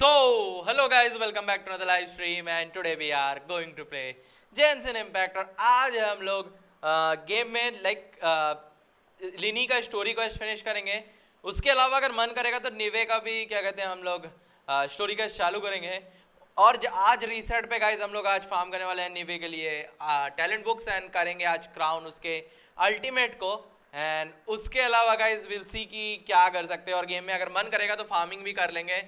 Hello guys, welcome back to another live stream and today we are going to play GENSHIN Impact और आज हम लोग game में लिनी का स्टोरी क्वेस्ट फिनिश करेंगे। उसके अलावा अगर मन करेगा तो निवे का भी क्या कहते हैं हम लोग स्टोरी क्वेस्ट चालू करेंगे। और आज रीसेट पे गाइज हम लोग आज फार्म करने वाले हैं निवे के लिए टैलेंट बुक्स एंड करेंगे आज क्राउन उसके अल्टीमेट को। एंड उसके अलावा गाइज विल सी कि क्या कर सकते हैं और गेम में अगर मन करेगा तो फार्मिंग भी कर लेंगे।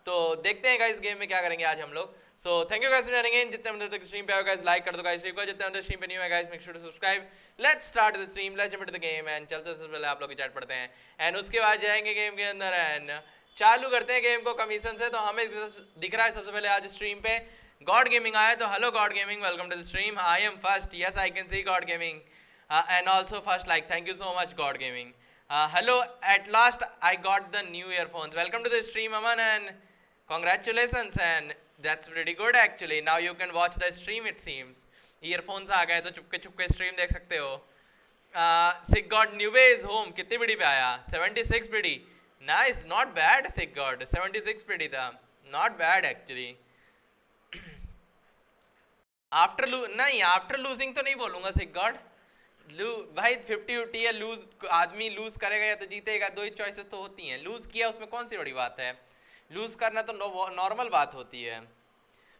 तो देखते हैं गाइस गेम में क्या करेंगे आज हम लोग। सो thank you guys for joining इन। जितने बंदे तक स्ट्रीम पे आओ गाइस लाइक कर दो गाइस स्ट्रीम को, जितने बंदे स्ट्रीम पे नहीं हुए guys make sure to subscribe. Let's start the stream, let's jump into the game and चलते सबसे पहले आप लोग की चैट पढ़ते हैं एंड उसके बाद जाएंगे गेम के अंदर एंड चालू करते हैं गेम को कमीशन से। तो हमें दिख रहा है सबसे पहले आज स्ट्रीम पे गॉड गेमिंग आया। तो hello God gaming, welcome to the stream. I am first, yes I can see God gaming and also first like thank you so much god gaming. Hello, at last I got the new earphones. Welcome to the stream Aman and congratulations and that's pretty good actually. Now you can watch the stream it seems. earphones आ गए तो Chupke Chupke stream देख सकते हो। sick god new way is home कितनी बड़ी पे आया? 76 बड़ी। nice, not bad sick god, 76 बड़ी था, not bad actually. After losing तो नहीं बोलूंगा सिक गॉड भाई। 50-50 है, लूज आदमी लूज करेगा या तो जीतेगा, दो ही चॉइसेस तो होती हैं। लूज किया उसमें कौन सी बड़ी बात है, लूज करना तो नॉर्मल बात होती है।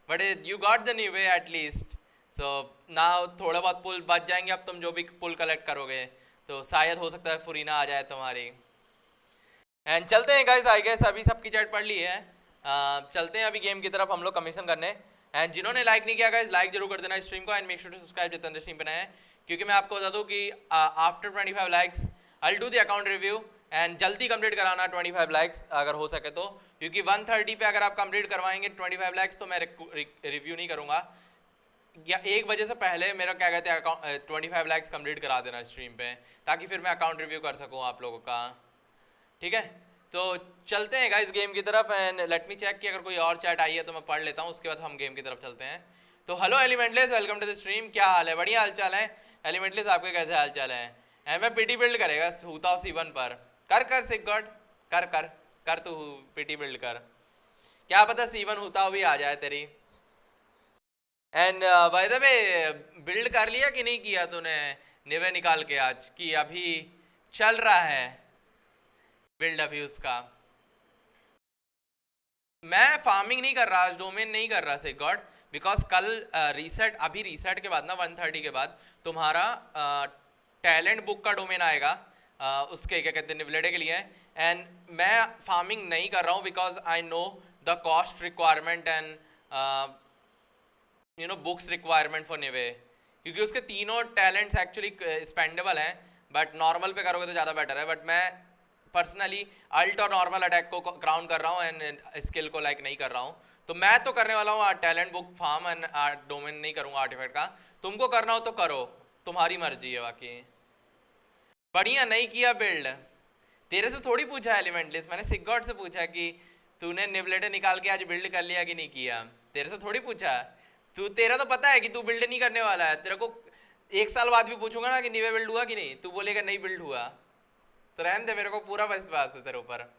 But you got the new way at least. So ना थोड़ा बहुत पुल बच जाएंगे अब तुम जो भी पुल कलेक्ट करोगे तो शायद हो सकता है फुरीना आ जाए तुम्हारी। एंड चलते हैं गाइस, आई गेस अभी सबकी चैट पढ़ ली है। चलते हैं अभी गेम की तरफ हम लोग कमीशन करने। एंड जिन्होंने लाइक नहीं किया गाइस लाइक जरूर कर देना स्ट्रीम को and make sure to subscribe जितने स्ट्रीम पे नए हैं, क्योंकि मैं आपको बता दूं कि after 25 likes I will do the account review and जल्दी कंप्लीट कराना 25 लाइक्स अगर हो सके तो, क्योंकि 130 पे अगर आप कंप्लीट करवाएंगे 25 लाइक्स तो मैं रिव्यू नहीं करूंगा। या 1 बजे से पहले मेरा क्या कहते हैं अकाउंट 25 लाइक्स कंप्लीट करा देना स्ट्रीम पे, ताकि फिर मैं अकाउंट रिव्यू कर सकूँ आप लोगों का। ठीक है, तो चलते हैं गाइस गेम की तरफ एंड लेट मी चेक कि अगर कोई और चैट आई है तो मैं पढ़ लेता हूँ, उसके बाद हम गेम की तरफ चलते हैं। तो hello Elementless, welcome to the stream. क्या हाल है? बढ़िया हाल चाल है एलिमेंटलेस, आपके कैसे हाल चाल है? एंड मैं पीटी बिल्ड करेगा हूता हूँ C1 पर। कर सिक गॉड, कर कर कर तू पीटी बिल्ड कर, क्या पता C1 हूता भी आ जाए तेरी। And bye the way build कर लिया कि नहीं किया तूने निवे निकाल के आज, कि अभी चल रहा है बिल्ड अभी उसका? मैं फार्मिंग नहीं कर रहा आज, डोमेन नहीं कर रहा सिक गॉड, बिकॉज कल रीसेट, अभी रीसेट के बाद ना 130 के बाद तुम्हारा टैलेंट बुक का डोमेन आएगा उसके क्या कहते हैं निवलेडे के लिए। एंड मैं फार्मिंग नहीं कर रहा हूँ because I know the cost requirement and you know books requirement for निवे, क्योंकि उसके तीनों टैलेंट्स एक्चुअली स्पेंडेबल हैं, बट नॉर्मल पे करोगे तो ज़्यादा बेटर है। बट मैं पर्सनली अल्ट और नॉर्मल अटैक को क्राउन कर रहा हूँ एंड स्किल को लाइक नहीं कर रहा हूँ। तो मैं तो करने वाला हूँ talent book farm and domain नहीं करूँगा आर्टिफैक्ट का। तुमको करना हो तो करो, तुम्हारी मर्जी है बाकी। बढ़िया, नहीं किया बिल्ड, तेरे से थोड़ी पूछा एलिमेंटलिस्ट, मैंने सिक गॉड से पूछा कि तूने निवलेटे निकाल के आज बिल्ड कर लिया कि नहीं किया, तेरे से थोड़ी पूछा। तेरा तो पता है कि तू बिल्ड नहीं करने वाला है, तेरे को 1 साल बाद भी पूछूंगा ना कि निवे बिल्ड हुआ कि नहीं, तू बोलेगा नहीं बिल्ड हुआ, तो रहने दे, मेरे को पूरा विश्वास है तेरे ऊपर।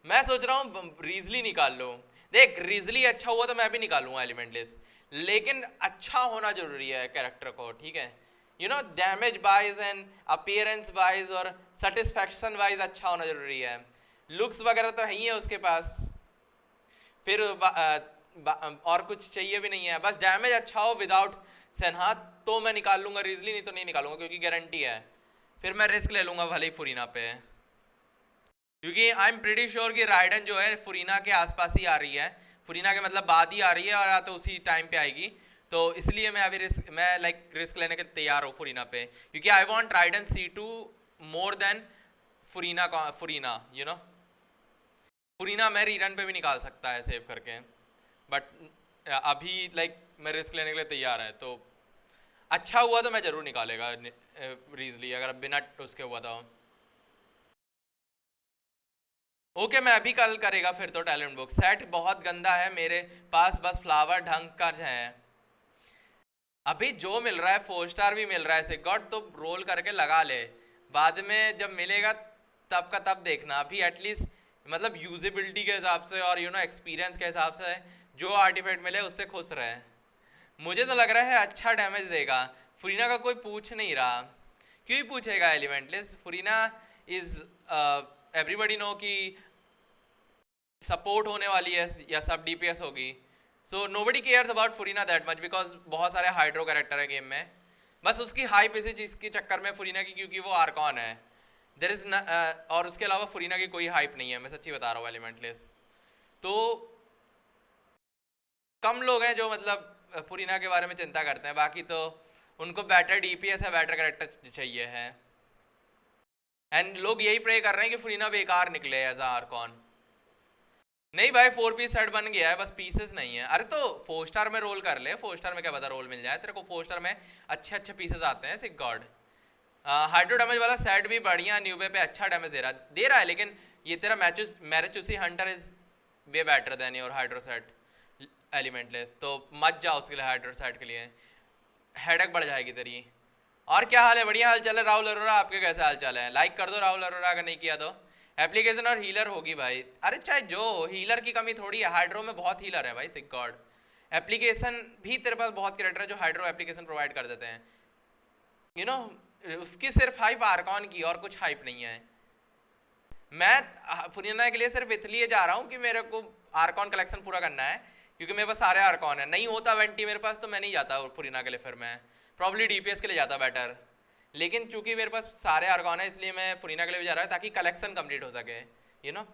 मैं सोच रहा हूँ रीजली निकाल लो। देख रीजली अच्छा हुआ तो मैं भी निकालूंगा एलिमेंटलेस, लेकिन अच्छा होना जरूरी है कैरेक्टर को, ठीक है? You know damage wise and appearance wise और सेटिस्फैक्शन वाइज अच्छा होना जरूरी है। लुक्स वगैरह तो है ही है उसके पास, फिर और कुछ चाहिए भी नहीं है, बस डैमेज अच्छा हो विदाउट सेनहा तो मैं निकाल लूंगा रीजली, नहीं तो नहीं निकालूंगा, क्योंकि गारंटी है फिर मैं रिस्क ले लूंगा भले ही फुरीना पे, क्योंकि आई एम प्रीटी श्योर कि राइडन जो है फुरीना के आसपास ही आ रही है, फुरीना के मतलब बाद ही आ रही है और या तो उसी टाइम पे आएगी। तो इसलिए मैं अभी रिस्क लेने के तैयार हूँ फुरीना पे, क्योंकि I want Raiden C2 more than Furina you know. Furina मैं रीरन पे भी निकाल सकता है सेव करके, बट अभी मैं रिस्क लेने के लिए तैयार है। तो अच्छा हुआ तो मैं जरूर निकालेगा रीजली, अगर बिना उसके हुआ था। ओके मैं अभी कल करेगा फिर तो टैलेंट बुक। सेट बहुत गंदा है मेरे पास, बस फ्लावर ढंग का है। अभी जो मिल रहा है 4 स्टार भी मिल रहा है सिक गॉड, तो रोल करके लगा ले, बाद में जब मिलेगा तब का तब देखना। अभी एटलीस्ट मतलब यूजेबिलिटी के हिसाब से और एक्सपीरियंस के हिसाब से जो आर्टिफैक्ट मिले उससे खुश रहे। मुझे तो लग रहा है अच्छा डैमेज देगा। फुरीना का कोई पूछ नहीं रहा, क्यों ही पूछेगा Elementless. Furina is everybody know कि सपोर्ट होने वाली है या सब डीपीएस होगी। So nobody cares about Furina that much because बहुत सारे हाइड्रो कैरेक्टर है गेम में। बस उसकी हाइप इसी चीज के चक्कर में फुरीना की, क्योंकि वो आर्कॉन है। देर इज और उसके अलावा फुरीना की कोई हाइप नहीं है, मैं सच्ची बता रहा हूँ एलिमेंटलेस। तो कम लोग हैं जो मतलब फुरीना के बारे में चिंता करते हैं, बाकी तो उनको बेटर डीपीएस है, बेटर कैरेक्टर चाहिए है। एंड लोग यही प्रे कर रहे हैं कि फुरीना बेकार निकले एज आर्कॉन। नहीं भाई 4 पीस सेट बन गया है, बस पीसेस नहीं है। अरे तो 4 स्टार में रोल कर ले, 4 स्टार में क्या पता रोल मिल जाए तेरे को। 4 स्टार में अच्छे अच्छे पीसेस आते हैं। सिक गॉड हाइड्रो डैमेज वाला सेट भी बढ़िया न्यूबे पे अच्छा डैमेज दे रहा है, लेकिन ये तेरा Marechaussee hunter is way better than your hydro set Elementless. तो मत जाओ उसके लिए, हाइड्रो सेट के लिए हेडेक बढ़ जाएगी तेरी। और क्या हाल है? बढ़िया हाल चल है राहुल अरोरा, आपके कैसे हाल चाल है? लाइक कर दो राहुल अरोरा अगर नहीं किया तो। एप्लीकेशन और हीलर होगी भाई, अरे चाहे जो हीलर की कमी थोड़ी है, हाइड्रो में बहुत हीलर है भाई। सिक गॉड एप्लीकेशन भी तेरे पास बहुत क्रिएटर है जो हाइड्रो एप्लीकेशन प्रोवाइड कर देते हैं। यू you नो know, उसकी सिर्फ हाइप आर्कॉन की, और कुछ हाइप नहीं है। मैं फुरीना के लिए सिर्फ इसलिए जा रहा हूँ कि मेरे को आर्कॉन कलेक्शन पूरा करना है, क्योंकि मेरे पास सारे आर्कॉन है। नहीं होता वेंटी मेरे पास तो मैं नहीं जाता फुरीना के लिए, फिर मैं प्रॉब्ली डीपीएस के लिए जाता बेटर। लेकिन चूंकि मेरे पास सारे आर्कॉन है, इसलिए मैं फुरीना के लिए भी जा रहा हूँ ताकि कलेक्शन कंप्लीट हो सके। यू नो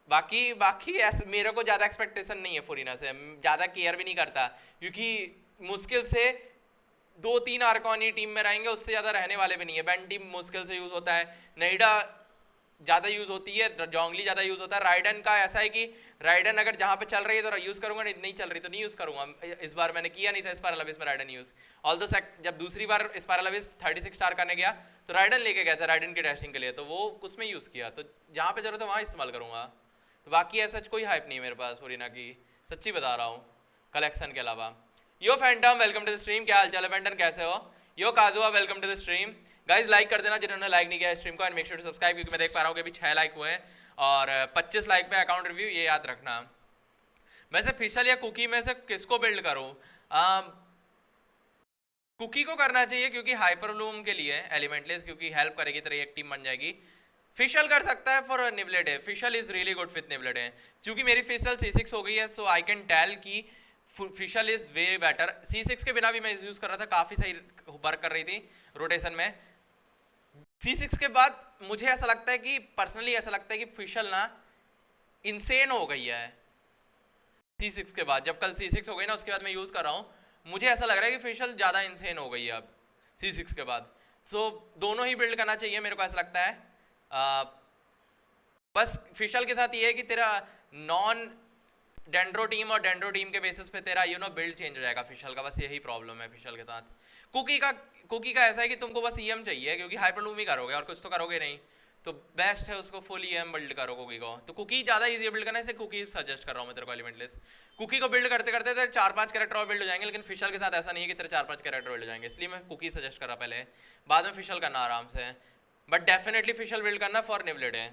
बाकी बाकी ऐसे मेरे को ज्यादा एक्सपेक्टेशन नहीं है फुरीना से, ज्यादा केयर भी नहीं करता, क्योंकि मुश्किल से 2-3 आर्कॉन ही टीम में रहेंगे, उससे ज्यादा रहने वाले भी नहीं है। बैन टीम मुश्किल से यूज होता है, नईडा ज्यादा यूज होती है, जोंगली ज्यादा यूज होता है। राइडन का ऐसा है कि राइडन अगर जहां पे चल रही है तो यूज करूंगा, नहीं चल रही तो नहीं यूज करूंगा। इस बार मैंने किया नहीं था स्पाइरलविस में राइडन यूज। ऑल दो जब दूसरी बार स्पाइरलविस 36 स्टार करने गया तो राइडन लेके गया था राइडन की डैशिंग के लिए, तो वो उसमें यूज किया, तो जहां पे जरूरत है वहां इस्तेमाल करूंगा। तो बाकी ऐसा कोई हाइप नहीं है मेरे पास फुरीना की, सच्ची बता रहा हूँ, कलेक्शन के अलावा। Yo Phantom welcome to the stream, क्या हाल चाल है फैंटम, कैसे हो? Yo Kazuha welcome to the stream. Guys like कर देना जिन्होंने लाइक नहीं किया स्ट्रीम को, and make sure to subscribe, क्योंकि मैं देख पा रहा हूँ कि अभी 6 लाइक हुए हैं और 25 लाइक पे अकाउंट रिव्यू, ये याद रखना। वैसे फिशल या कुकी में से किसको बिल्ड करूँ? कुकी को करना चाहिए, क्योंकि हाइपरलूम के लिए एलिमेंटलेस, क्योंकि हेल्प करेगी, तेरी एक टीम बन जाएगी। फिशल कर सकता है for Neuvillette, Fischl is really good with Neuvillette. क्योंकि मेरी फिशल C6 हो गई है, सो आई कैन टेल कि फिशल इज वे बेटर। C6 के बिना भी मैं यूज कर रहा था, काफी सही वर्क कर रही थी रोटेशन में। C6 के बाद मुझे ऐसा लगता है कि पर्सनली ऐसा लगता है कि फिशल ना इंसेन हो गई है। C6 के बाद, जब कल C6 हो गई ना, उसके बाद मैं यूज कर रहा हूँ, मुझे ऐसा लग रहा है कि फिशल ज्यादा इंसेन हो गई है अब C6 के बाद। सो दोनों ही बिल्ड करना चाहिए, मेरे को ऐसा लगता है। बस फिशल के साथ ये है कि तेरा नॉन डेंड्रो टीम और डेंड्रो टीम के बेसिस पे तेरा बिल्ड चेंज हो जाएगा फिशल का, बस यही प्रॉब्लम है फिशल के साथ। कुकी का ऐसा है कि तुमको बस ईएम चाहिए, क्योंकि हाइपरलूम ही करोगे और कुछ तो करोगे नहीं, तो बेस्ट है उसको फुल ईएम बिल्ड करो कुकी को। तो कुकी ज्यादा इजी बिल्ड करना है, इसलिए कुकी सजेस्ट कर रहा हूँ मैं तेरे को एलिमेंटलेस। कुकी को बिल्ड करते करते तेरे 4-5 कैरेक्टर और बिल्ड हो जाएंगे, लेकिन फिशल के साथ ऐसा नहीं है कि तेरे 4-5 कैरेक्टर बिल्ड हो जाएंगे, इसलिए मैं कुकी सजेस्ट कर रहा पहले, बाद में फिशल करना आराम से। बट डेफिनेटली फिशल बिल्ड करना फॉर निवलेडे।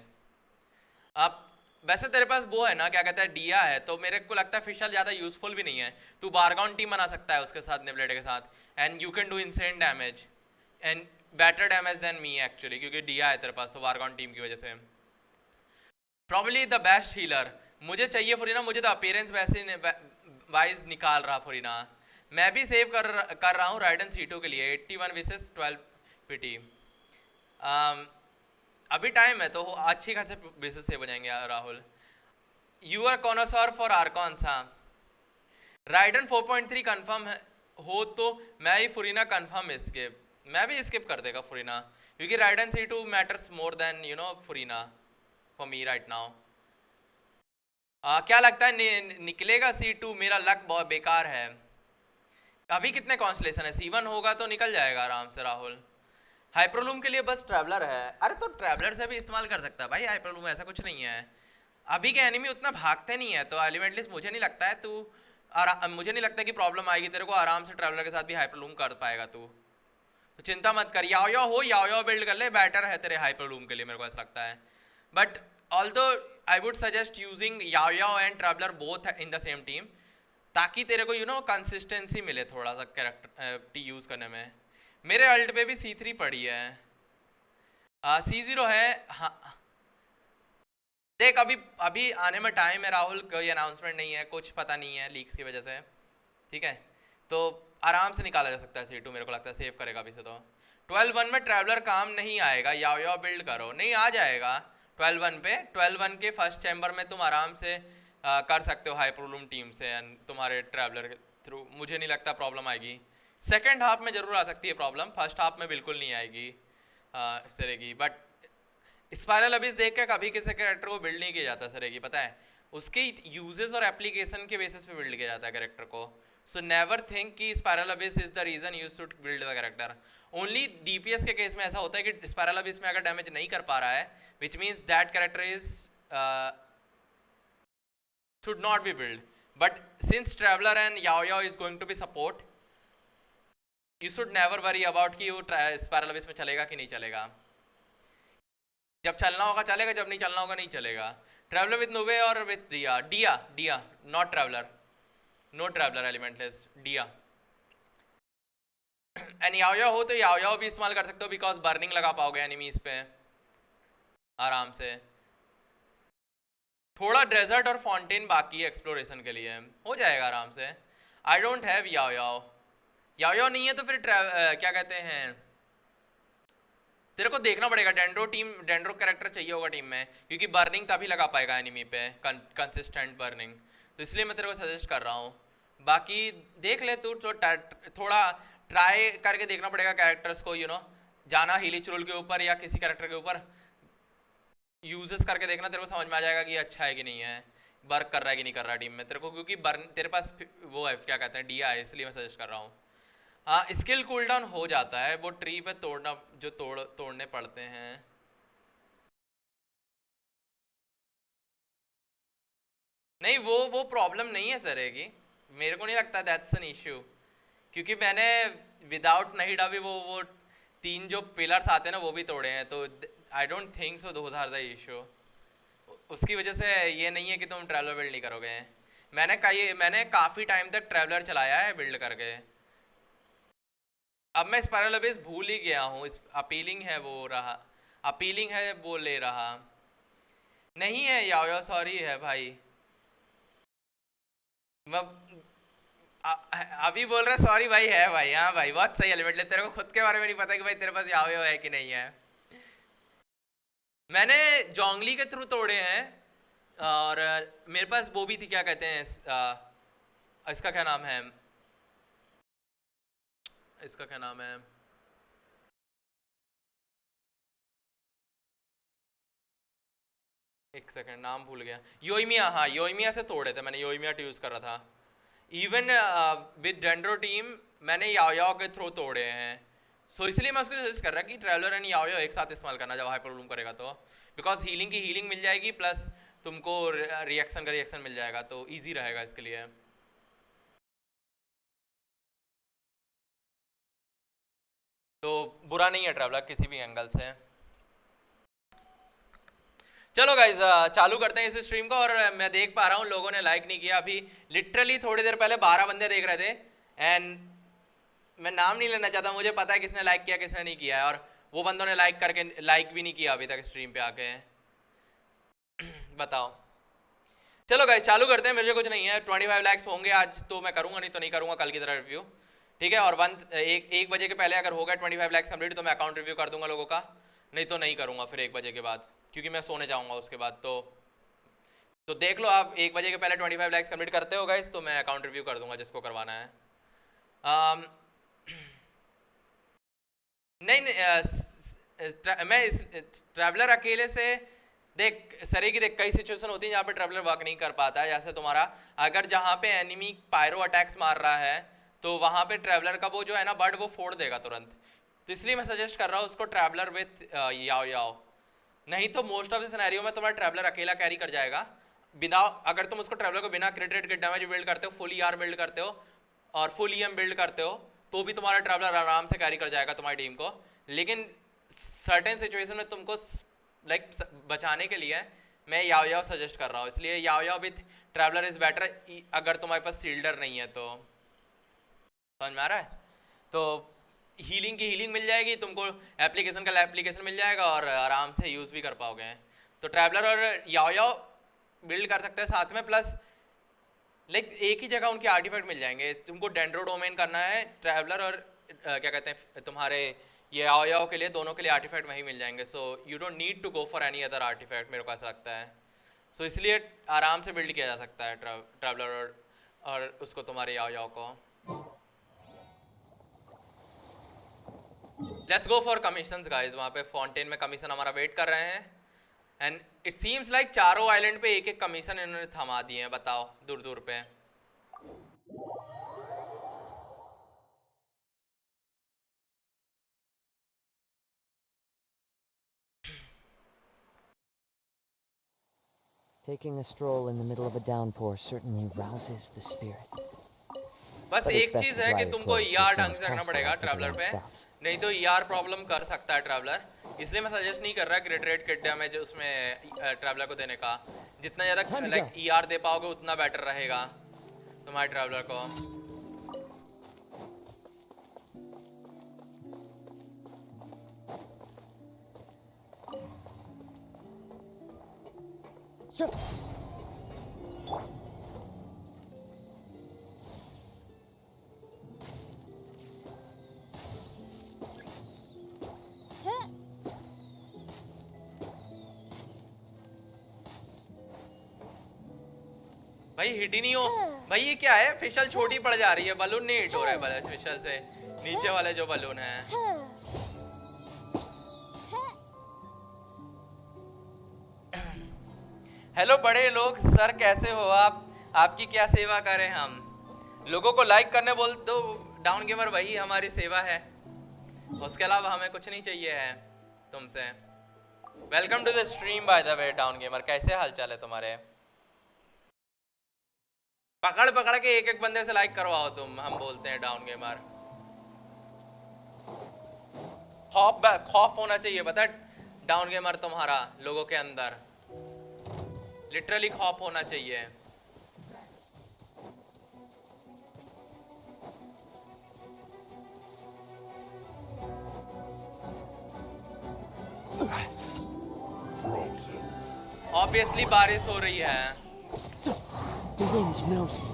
अब वैसे तेरे पास वो है ना, क्या कहते हैं, डिया है, तो मेरे को लगता है फिशल ज्यादा यूजफुल भी नहीं है। तू बारगाउन टीम बना सकता है उसके साथ, निवलेडे के साथ, and you can do insane damage and better damage than me actually, क्योंकि डिया है तेरे पास तो बारगाउन टीम की वजह से। प्रॉब्ली द बेस्ट हीलर मुझे चाहिए फुरीना, मुझे तो अपीयरेंस वैसे वाइज निकाल रहा फुरीना। मैं भी सेव कर रहा हूँ राइडन C2 के लिए 81 विसेस 12 पीटी। अभी टाइम है तो अच्छी खासे बेसिस सेव हो जाएंगे राहुल। यू आर कॉनोसॉर फॉर आर्कॉन्स, हाँ। राइडन 4.3 कंफर्म है हो तो मैं ही फुरीना कंफर्म स्किप, मैं भी स्किप कर देगा फुरीना, क्योंकि Raiden C2 matters more than Furina for me right now. क्या लगता है निकलेगा C2? मेरा लक बहुत बेकार है। अभी कितने कॉन्स्टलेशन है? C1 होगा तो निकल जाएगा आराम से राहुल। हाइपरलूम के लिए बस ट्रैवलर है, अरे तो ट्रैवलर से भी इस्तेमाल कर सकता है भाई हाइपरलूम, ऐसा कुछ नहीं है। अभी के एनिमी उतना भागते नहीं है, तो एलिमेंटलिस्ट मुझे नहीं लगता है मुझे नहीं लगता कि प्रॉब्लम आएगी तेरे को, आराम से ट्रैवलर के साथ भी हाइपरलूम कर पाएगा तू, तो चिंता मत कर। याओ बिल्ड कर ले, बेटर है तेरे हाइपरलूम के लिए, मेरे को ऐसा लगता है। But although I would suggest using Yaoyao and traveller both in the same team, ताकि तेरे को कंसिस्टेंसी मिले थोड़ा सा कैरेक्टर यूज करने में। मेरे अल्ट पे भी C3 पड़ी है, C0 है। हाँ देख, अभी अभी आने में टाइम है राहुल, कोई अनाउंसमेंट नहीं है, कुछ पता नहीं है लीक्स की वजह से, ठीक है, तो आराम से निकाला जा सकता है C2, मेरे को लगता है सेव करेगा अभी से। तो 12-1 में ट्रैवलर काम नहीं आएगा, याओ याओ बिल्ड करो, नहीं आ जाएगा 12-1 पे। 12-1 के फर्स्ट चैम्बर में तुम आराम से कर सकते हो हाइपरलूम टीम से, एंड तुम्हारे ट्रैवलर के थ्रू मुझे नहीं लगता प्रॉब्लम आएगी। सेकेंड हाफ में जरूर आ सकती है प्रॉब्लम, फर्स्ट हाफ में बिल्कुल नहीं आएगी इस तरह की। बट स्पाइरल अभी देख के कभी किसी कैरेक्टर को बिल्ड नहीं किया जाता सर की, पता है, उसके यूजेस और एप्लीकेशन के बेसिस पे बिल्ड किया जाता है कैरेक्टर को। सो नेवर थिंक कि Spiral Abyss is the reason you should build the character. Only DPS के केस में ऐसा होता है कि स्पाइरल अबिस में अगर डैमेज नहीं कर पा रहा है, which means that character is should not be built. But since traveler and yao yao is going to be support, you should never worry about कि वो स्पाइरल अबिस में चलेगा कि नहीं चलेगा। जब चलना होगा चलेगा, जब नहीं चलना होगा नहीं चलेगा। ट्रैवलर विद नोवे और विद डिया, डिया डिया नॉट ट्रैवलर, नो ट्रैवलर एलिमेंटलेस डिया। एंड याओ याओ हो तो याओ याओ भी इस्तेमाल कर सकते हो, बिकॉज बर्निंग लगा पाओगे एनिमीज पे आराम से। थोड़ा डेजर्ट और फाउंटेन बाकी है एक्सप्लोरेशन के लिए, हो जाएगा आराम से। आई डोंट हैव याओ याओ, याओ याओ नहीं है तो फिर क्या कहते हैं, तेरे को देखना पड़ेगा डेंड्रो कैरेक्टर चाहिए होगा टीम में, क्योंकि बर्निंग तभी लगा पाएगा एनिमी पे, कंसिस्टेंट बर्निंग। तो इसलिए मैं तेरे को सजेस्ट कर रहा हूँ। बाकी देख ले तू, तो थोड़ा ट्राई करके देखना पड़ेगा कैरेक्टर्स को, जाना हीलिचुरल के ऊपर या किसी कैरेक्टर के ऊपर यूजेस करके देखना, तेरे को समझ में आ जाएगा कि अच्छा है कि नहीं है, वर्क कर रहा है कि नहीं कर रहा है टीम में तेरे को, क्योंकि तेरे पास वो है क्या कहते हैं डिया है, इसलिए मैं सजेस्ट कर रहा हूँ। हाँ स्किल कूलडाउन हो जाता है, वो ट्री पे तोड़ना जो तोड़ने पड़ते हैं। नहीं वो प्रॉब्लम नहीं है सर की, मेरे को नहीं लगता दैट्स एन इश्यू, क्योंकि मैंने विदाउट नहीं डाबी वो 3 जो पिलर्स आते हैं ना वो भी तोड़े हैं, तो I don't think so those are the issue. उसकी वजह से ये नहीं है कि तुम ट्रैवलर बिल्ड नहीं करोगे। मैंने काफी टाइम तक ट्रैवलर चलाया है बिल्ड करके। अब मैं स्पाइरल अबिस भूल ही गया हूँ, अपीलिंग है वो रहा, अपीलिंग है वो ले रहा नहीं है। याओ याओ सॉरी है भाई, मैं अभी बोल रहा सॉरी भाई, है भाई, हाँ भाई बहुत सही एलिमेंट ले, तेरे को खुद के बारे में नहीं पता कि भाई तेरे पास याओ याओ है कि नहीं है। मैंने जोंगली के थ्रू तोड़े हैं, और मेरे पास वो भी थी, क्या कहते हैं इसका क्या नाम है, इसका क्या नाम है, एक सेकंड नाम भूल गया, योइमिया। हाँ योइमिया से तोड़े थे मैंने, योइमिया यूज कर रहा था। इवन विद डेंड्रो टीम मैंने याओ याओ के थ्रू तोड़े हैं। सो इसलिए मैं उसको सजेस्ट कर रहा कि ट्रैवलर एंड याओ याओ एक साथ इस्तेमाल करना जब हाइपरलूम करेगा तो, बिकॉज हीलिंग की हीलिंग मिल जाएगी, प्लस तुमको रिएक्शन का रिएक्शन मिल जाएगा, तो ईजी रहेगा इसके लिए। तो बुरा नहीं है ट्रैवलर किसी भी एंगल से। चलो गाइज चालू करते हैं इस स्ट्रीम को। और मैं देख पा रहा हूँ लोगों ने लाइक नहीं किया अभी, लिटरली थोड़ी देर पहले 12 बंदे देख रहे थे, एंड मैं नाम नहीं लेना चाहता, मुझे पता है किसने लाइक किया किसने नहीं किया है, और वो बंदों ने लाइक भी नहीं किया अभी तक स्ट्रीम पे आके। बताओ। चलो गाइज चालू करते हैं, मुझे कुछ नहीं है, 25 लाइक्स होंगे आज तो मैं करूंगा, नहीं तो नहीं करूंगा कल की तरह रिव्यू, ठीक है। और 1 बजे के पहले अगर हो गया 25 लाइक्स कंप्लीट तो मैं अकाउंट रिव्यू कर दूंगा लोगों का, नहीं तो नहीं करूंगा फिर 1 बजे के बाद, क्योंकि मैं सोने जाऊंगा उसके बाद। तो देख लो आप 1 बजे के पहले 25 लाइक्स कंप्लीट करते हो गाइस, तो मैं अकाउंट रिव्यू कर दूंगा जिसको करवाना है। नहीं मैं इस ट्रैवलर अकेले से देख सरे की देख, कई सिचुएशन होती है जहाँ पे ट्रैवलर वर्क नहीं कर पाता है, जैसे तुम्हारा अगर जहाँ पे एनिमी पायरो अटैक्स मार रहा है तो वहाँ पे ट्रैवलर का वो जो है ना बर्ड वो फोड़ देगा तुरंत, तो इसलिए मैं सजेस्ट कर रहा हूँ उसको ट्रैवलर विथ याओ याओ। नहीं तो मोस्ट ऑफ द सिनेरियो में तुम्हारा ट्रैवलर अकेला कैरी कर जाएगा बिना, अगर तुम उसको ट्रैवलर को बिना क्रिट रेट डैमेज बिल्ड करते हो, फुल ईआर बिल्ड करते हो और फुल ईएम बिल्ड करते हो, तो भी तुम्हारा ट्रैवलर आराम से कैरी कर जाएगा तुम्हारी टीम को। लेकिन सर्टेन सिचुएशन में तुमको लाइक बचाने के लिए मैं याओ याओ सजेस्ट कर रहा हूँ, इसलिए याओ याओ विथ ट्रैवलर इज बेटर अगर तुम्हारे पास सील्डर नहीं है तो। समझ में आ रहा है? तो हीलिंग की हीलिंग मिल जाएगी तुमको, एप्लीकेशन का एप्लीकेशन मिल जाएगा और आराम से यूज़ भी कर पाओगे। तो ट्रैवलर और याओ याओ बिल्ड कर सकते हैं साथ में, प्लस लाइक एक ही जगह उनके आर्टिफैक्ट मिल जाएंगे। तुमको डेंड्रो डोमेन करना है ट्रैवलर और क्या कहते हैं तुम्हारे ये याओ याओ के लिए, दोनों के लिए आर्टिफैक्ट वहीं मिल जाएंगे। So you don't need to go for any other artifact, मेरे को ऐसा लगता है। सो इसलिए आराम से बिल्ड किया जा सकता है ट्रैवलर और उसको तुम्हारे याओ याओ को। Let's go for commissions guys. वहाँ पे फाउंटेन में कमीशन हमारा वेट कर रहे हैं एंड इट सीम्स लाइक चारों आइलैंड पे एक एक कमीशन इन्होंने थमा दिए हैं, बताओ दूर दूर पे। Taking a stroll in the middle of a downpour certainly rouses the spirit. बस एक चीज है कि तुमको ईआर ढंग से रखना पड़ेगा ट्रैवलर पे, नहीं तो ईआर प्रॉब्लम कर सकता है ट्रैवलर। इसलिए मैं सजेस्ट नहीं कर रहा कि रिट्रेट किट डैमेज उसमें ट्रैवलर को देने का। जितना ज्यादा लाइक ईआर दे पाओगे उतना बेटर रहेगा तुम्हारे ट्रैवलर को। भाई हिट ही नहीं हो भाई, ये क्या है? फिशल छोटी पड़ जा रही है, बलून नहीं हिट हो रहा है बलून फिशल से, नीचे वाले जो बलून है। हेलो बड़े लोग, सर कैसे हो आप? आपकी क्या सेवा करें हम? लोगों को लाइक करने बोल दो डाउन गेमर, वही हमारी सेवा है, उसके अलावा हमें कुछ नहीं चाहिए है तुमसे। Welcome to the stream by the way down gamer, कैसे हालचाल है तुम्हारे? पकड़ पकड़ के एक एक बंदे से लाइक करवाओ तुम, हम बोलते हैं डाउन गेमर। खौफ होना चाहिए पता है डाउन गेमर तुम्हारा, लोगों के अंदर लिटरली खौफ होना चाहिए। ऑब्वियसली बारिश हो रही है। The wind knows me.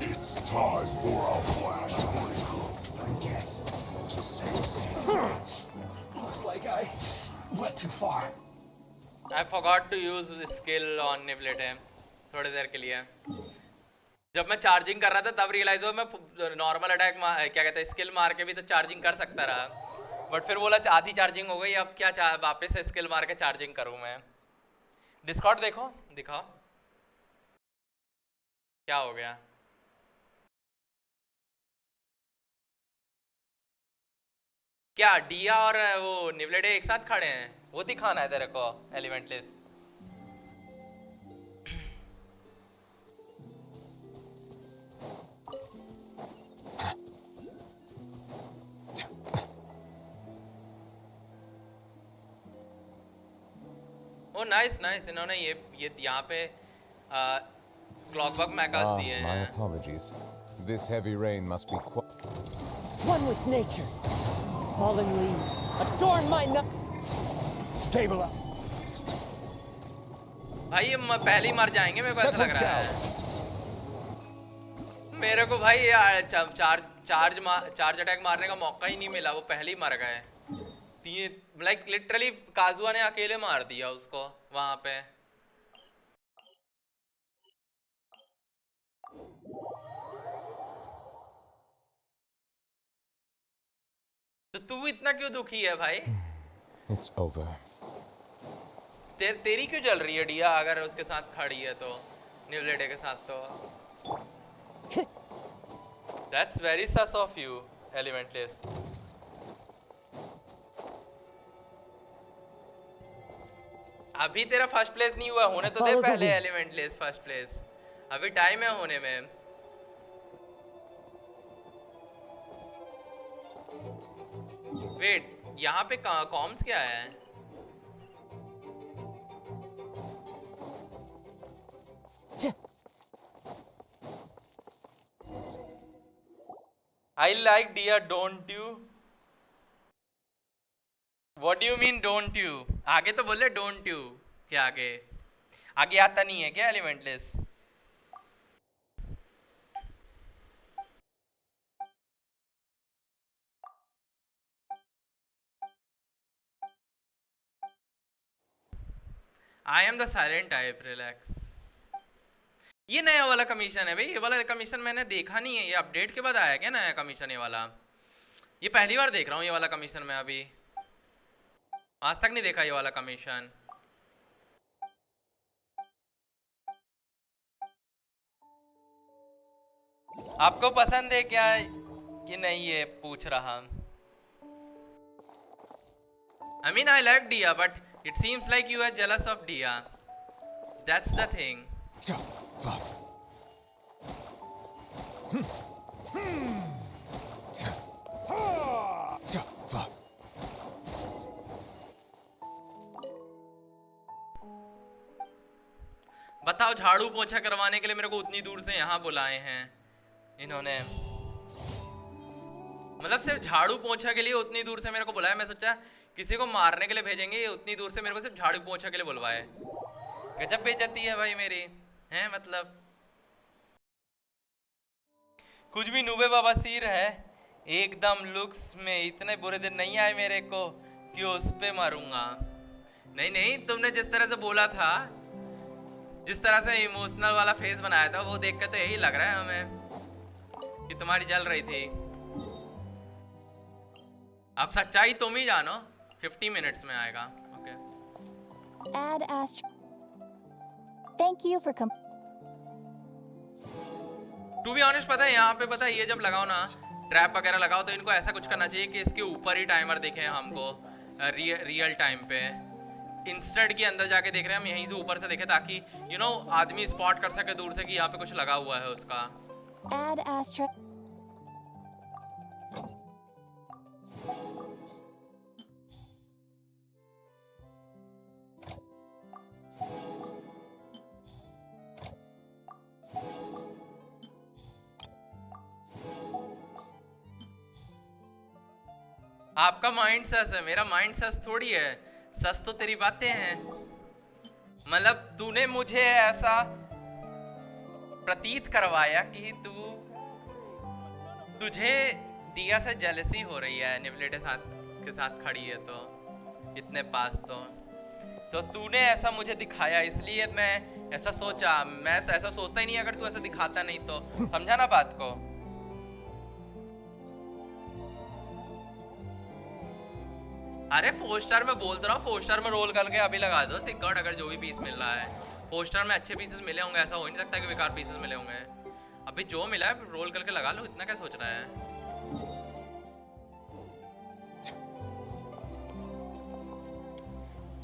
It's time for a flash cooked yes. Looks like I went too far. I forgot to use skill on Leviathan थोड़ी देर के लिए। जब मैं चार्जिंग कर रहा था तब रियलाइज हुआ मैं नॉर्मल अटैक क्या कहते हैं स्किल मार के भी तो चार्जिंग कर सकता रहा, बट फिर बोला आधी चार्जिंग हो गई, अब क्या वापस से स्किल मार के चार्जिंग करूं मैं। डिस्कॉर्ड देखो, दिखाओ क्या हो गया। क्या डिया और वो निवलेडे एक साथ खड़े हैं? वो दिखाना है तेरे को एलिमेंट लिस्ट। ओ नाइस नाइस, इन्होंने ये यहाँ पे क्लॉकवर्क मैकास दिए हैं। My apologies. This heavy rain must be One with nature. Fallen leaves adorn my Stable up. भाई हम पहले ही मर जाएंगे, मेरे को ऐसा लग रहा है। मेरे को भाई चार्ज अटैक मारने का मौका ही नहीं मिला, वो पहले ही मर गए। लाइक लिटरली काजुआ ने अकेले मार दिया उसको वहां पे। तो तू इतना क्यों दुखी है भाई? It's over. तेरी क्यों जल रही है डिया अगर उसके साथ खड़ी है तो, निवलेडे के साथ तो? That's very sus of you, Elementless. अभी तेरा फर्स्ट प्लेस नहीं हुआ, होने तो दे पहले एलिमेंटलेस फर्स्ट प्लेस, अभी टाइम है होने में। वेट, यहाँ पे कॉम्स क्या है? I like dear, don't you? What do you mean don't you? आगे तो बोले don't you. क्या आगे? आगे आता नहीं है क्या एलिमेंटलेस? I am the silent type, relax. ये नया वाला कमीशन है भाई, ये वाला कमीशन मैंने देखा नहीं है, ये अपडेट के बाद आया क्या नया कमीशन? ये वाला ये पहली बार देख रहा हूँ, ये वाला कमीशन मैं अभी आज तक नहीं देखा ये वाला कमीशन। आपको पसंद है क्या कि नहीं ये पूछ रहा। I mean I like Dia, but it seems like you are jealous of Dia. That's the thing. बताओ, झाड़ू पोछा करवाने के लिए मेरे को उतनी दूर से यहाँ बुलाए हैं इन्होंने, मतलब सिर्फ झाड़ू पोछा के लिए उतनी दूर से मेरे को बुलाया। मैं सोचा किसी को मारने के लिए भेजेंगे, ये उतनी दूर से मेरे को सिर्फ झाड़ू पोछा के लिए बुलवाए। गजब बेइज्जती है भाई मेरी, हैं मतलब कुछ भी नूबे बवासीर है एकदम। लुक्स में इतने बुरे दिन नहीं आए मेरे को कि उस पे मारूंगा। नहीं नहीं, तुमने जिस तरह से बोला था, जिस तरह से इमोशनल वाला फेस बनाया था, वो देख के तो यही लग रहा है हमें कि तुम्हारी जल रही थी। अब सच्चाई तुम ही जानो, 50 मिनट्स में आएगा। Okay. Add Astro. Thank you for com. To be honest, पता है यहाँ पे, पता है ये जब लगाओ ना ट्रैप वगैरह लगाओ तो इनको ऐसा कुछ करना चाहिए कि इसके ऊपर ही टाइमर दिखे हमको रियल टाइम पे। इंस्टेड के अंदर जाके देख रहे हैं हम, यहीं से ऊपर से देखे ताकि यू नो आदमी स्पॉट कर सके दूर से कि यहाँ पे कुछ लगा हुआ है उसका। Add Astro. आपका माइंड सस है, मेरा माइंड सस थोड़ी है। सस तो तेरी बातें हैं। मतलब तूने मुझे ऐसा प्रतीत करवाया कि तुझे दिया से जेलसी हो रही है निवले के साथ खड़ी है तो इतने पास तो तूने ऐसा मुझे दिखाया, इसलिए मैं ऐसा सोचा। मैं ऐसा सोचता ही नहीं अगर तू ऐसा दिखाता नहीं तो। समझा ना बात को? अरे 4 स्टार में बोलता रहा हूँ, 4 स्टार में रोल करके अभी लगा दो सिक्योर्ड, अगर जो भी पीस मिल रहा है। 4 स्टार में अच्छे पीसेस मिले होंगे, ऐसा हो ही नहीं सकता कि बेकार पीसेस मिले होंगे। अभी जो मिला है रोल करके लगा लो, इतना क्या सोच रहा है?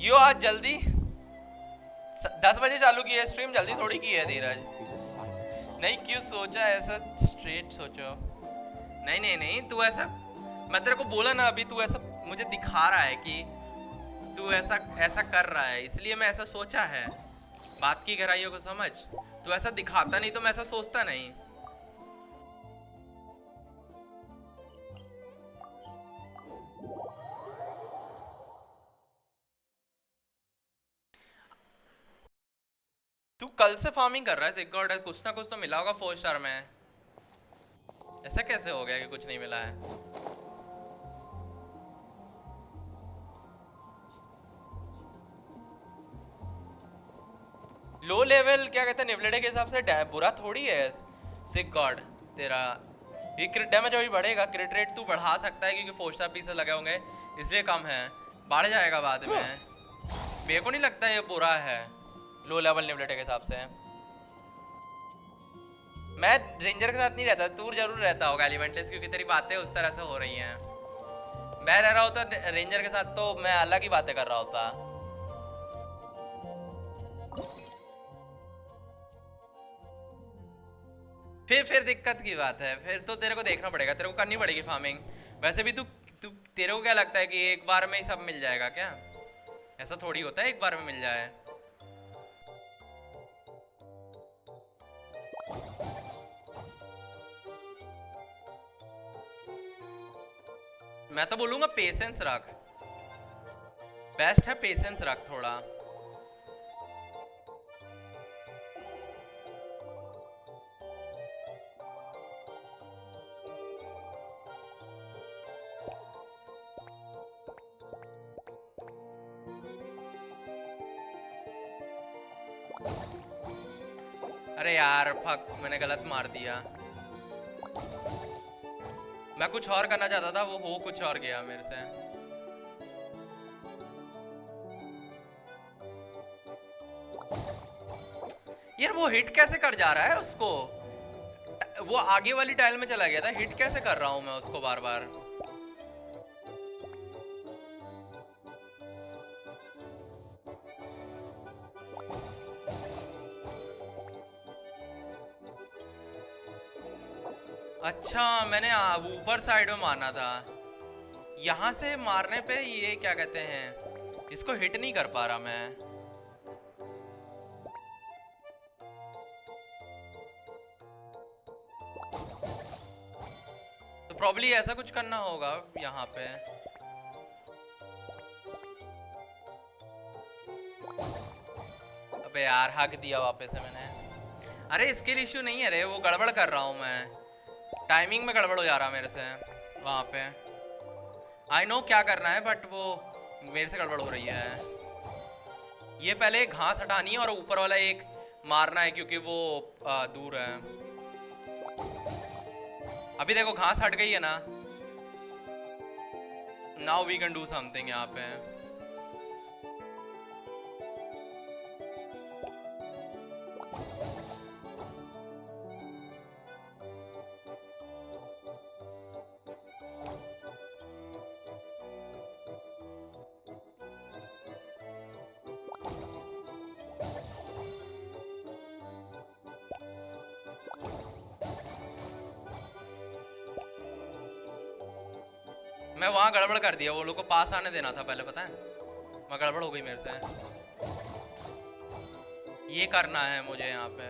यो आज जल्दी 10 बजे चालू की है स्ट्रीम, जल्दी थोड़ी की है धीरज। नहीं क्यों सोचा ऐसा, स्ट्रेट सोचो। नहीं नहीं नहीं, तू ऐसा, मैं तेरे को बोला ना अभी, तू ऐसा मुझे दिखा रहा है कि तू ऐसा कर रहा है, इसलिए मैं ऐसा सोचा है। बात की गहराइयों को समझ। तू ऐसा दिखाता नहीं तो मैं ऐसा सोचता नहीं। तू कल से फार्मिंग कर रहा है सिक्योर्ड, कुछ ना कुछ तो मिला होगा 4 स्टार में। ऐसा कैसे हो गया कि कुछ नहीं मिला है? लो लेवल क्या कहते हैं निवलेडे के हिसाब से बुरा थोड़ी है सिक गॉड तेरा। ये क्रिट डैमेज अभी बढ़ेगा, क्रिट रेट तू बढ़ा सकता है क्योंकि 4 स्टार पीसेस लगे होंगे इसलिए कम है, बढ़ जाएगा बाद में। मेरे को नहीं लगता ये बुरा है लो लेवल निवलेडे के हिसाब से। मैं रेंजर के साथ नहीं रहता, तू जरूर रहता होगा एलिमेंटलेस, क्योंकि तेरी बातें उस तरह से हो रही हैं। मैं रह रहा होता रेंजर के साथ तो मैं अलग ही बातें कर रहा होता। फिर दिक्कत की बात है, फिर तो तेरे को देखना पड़ेगा, तेरे को करनी पड़ेगी फार्मिंग। वैसे भी तू तू तेरे को क्या लगता है कि एक बार में ही सब मिल जाएगा क्या? ऐसा थोड़ी होता है एक बार में मिल जाए। मैं तो बोलूंगा पेशेंस रख, बेस्ट है पेशेंस रख थोड़ा। अरे यार फक, मैंने गलत मार दिया। मैं कुछ और करना चाहता था, वो हो कुछ और गया मेरे से। यार वो हिट कैसे कर जा रहा है उसको? वो आगे वाली टाइल में चला गया था, हिट कैसे कर रहा हूं मैं उसको बार बार? अच्छा मैंने ऊपर साइड में मारना था, यहाँ से मारने पे ये क्या कहते हैं, इसको हिट नहीं कर पा रहा मैं। तो प्रॉब्ली ऐसा कुछ करना होगा यहाँ पे। अबे यार हक दिया वापस से मैंने। अरे स्किल इश्यू नहीं है रे, वो गड़बड़ कर रहा हूँ मैं, टाइमिंग में गड़बड़ हो जा रहा मेरे से वहां पे। आई नो क्या करना है बट वो मेरे से गड़बड़ हो रही है। ये पहले घास हटानी है और ऊपर वाला एक मारना है क्योंकि वो दूर है। अभी देखो घास हट गई है ना, now we can do something यहाँ पे। मैं वहां गड़बड़ कर दिया, वो लोग को पास आने देना था पहले, पता है मैं गड़बड़ हो गई मेरे से। ये करना है मुझे यहाँ पे।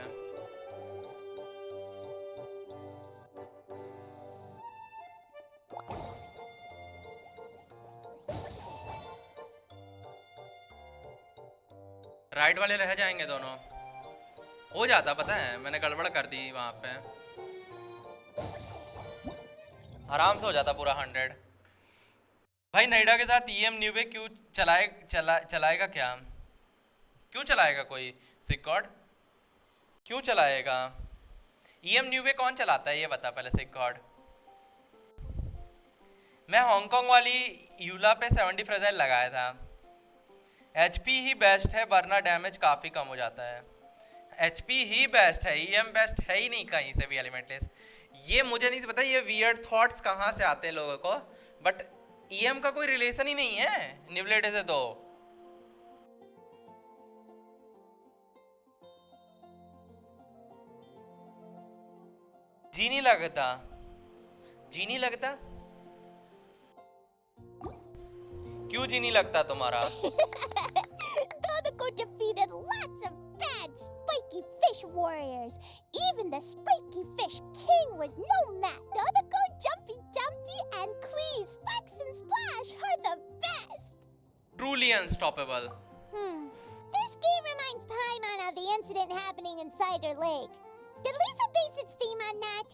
राइट वाले रह जाएंगे दोनों, हो जाता पता है, मैंने गड़बड़ कर दी वहां पे, आराम से हो जाता पूरा 100। भाई नोएडा के साथ ईएम न्यू पे क्यों चलाएगा क्या? क्यों चलाएगा कोई सिक्कॉर्ड? क्यों चलाएगा ईएम न्यू पे? कौन चलाता है ये बता पहले सिक्कॉर्ड। मैं हांगकांग वाली यूला पे 70 फ्रेजाइल लगाया था। एचपी ही बेस्ट है वरना डैमेज काफी कम हो जाता है। एचपी ही बेस्ट है, ईएम बेस्ट है ही नहीं कहीं से भी एलिमेंटलेस। ये मुझे नहीं पता ये वियर्ड थॉट्स कहाँ से आते हैं लोगों को, बट ईएम का कोई रिलेशन ही नहीं है निवलेटे से। तो जी नहीं लगता, जी नहीं लगता, क्यों जी नहीं लगता तुम्हारा? Dodoko defeated lots of bad spiky fish warriors. Even the spiky fish king was no match. Dodoko, Jumpy Dumpty, and Clee, Strix and Splash are the best. Truly unstoppable. This game reminds Paimon of the incident happening in Cider Lake. Did Lisa base its theme on that?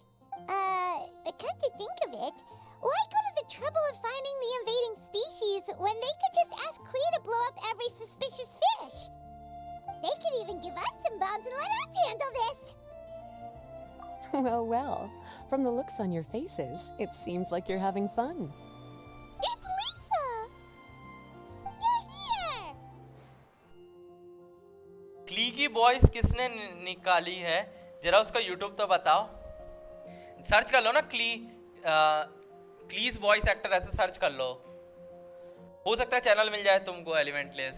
But come to think of it, why go to the trouble of finding the invading species when they could just ask Clee to blow up every suspicious fish? They could even give us some bombs and let us handle this. Well, well. From the looks on your faces, it seems like you're having fun. It's Lisa! You're here! क्ली की voice किसने निकाली है? जरा उसका YouTube तो बताओ। Search कर लो ना क्लीज वॉइस एक्टर ऐसे सर्च कर लो, हो सकता है चैनल मिल जाए तुमको एलिमेंटलेस।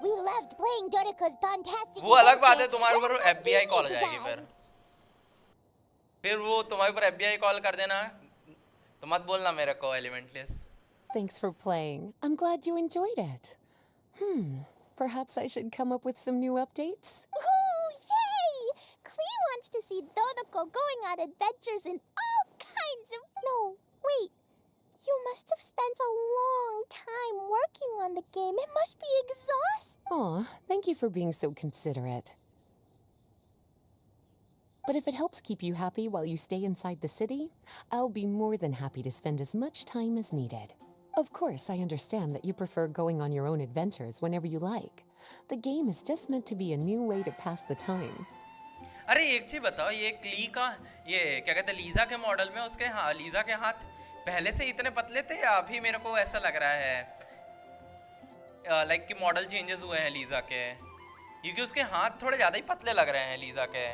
We loved playing Dodoko's Bombastic वो अलग बात है, Adventure तुम्हारे ऊपर with the एफबीआई कॉल हो design. जाएगी फिर वो तुम्हारे ऊपर एफबीआई कॉल कर देना तो मत बोलना मेरे को एलिमेंटलेस। Thanks for playing. I'm glad you enjoyed it. Perhaps I should come up with some new updates? Ooh, yay! Klee wants to see Dodoko going on adventures in all kinds of... No, wait. You must have spent a long time working on the game. It must be exhausting. Aw, thank you for being so considerate. But if it helps keep you happy while you stay inside the city, I'll be more than happy to spend as much time as needed. Of course, I understand that you prefer going on your own adventures whenever you like. The game is just meant to be a new way to pass the time. अरे एक चीज बताओ, ये क्ली का ये क्या कहते हैं लीजा के मॉडल में उसके लीजा के हाथ पहले से इतने पतले थे या अभी मेरे को ऐसा लग रहा है लाइक कि मॉडल चेंजेस हुए हैं लीजा के, क्योंकि उसके हाथ थोड़े ज्यादा ही पतले लग रहे हैं लीजा के।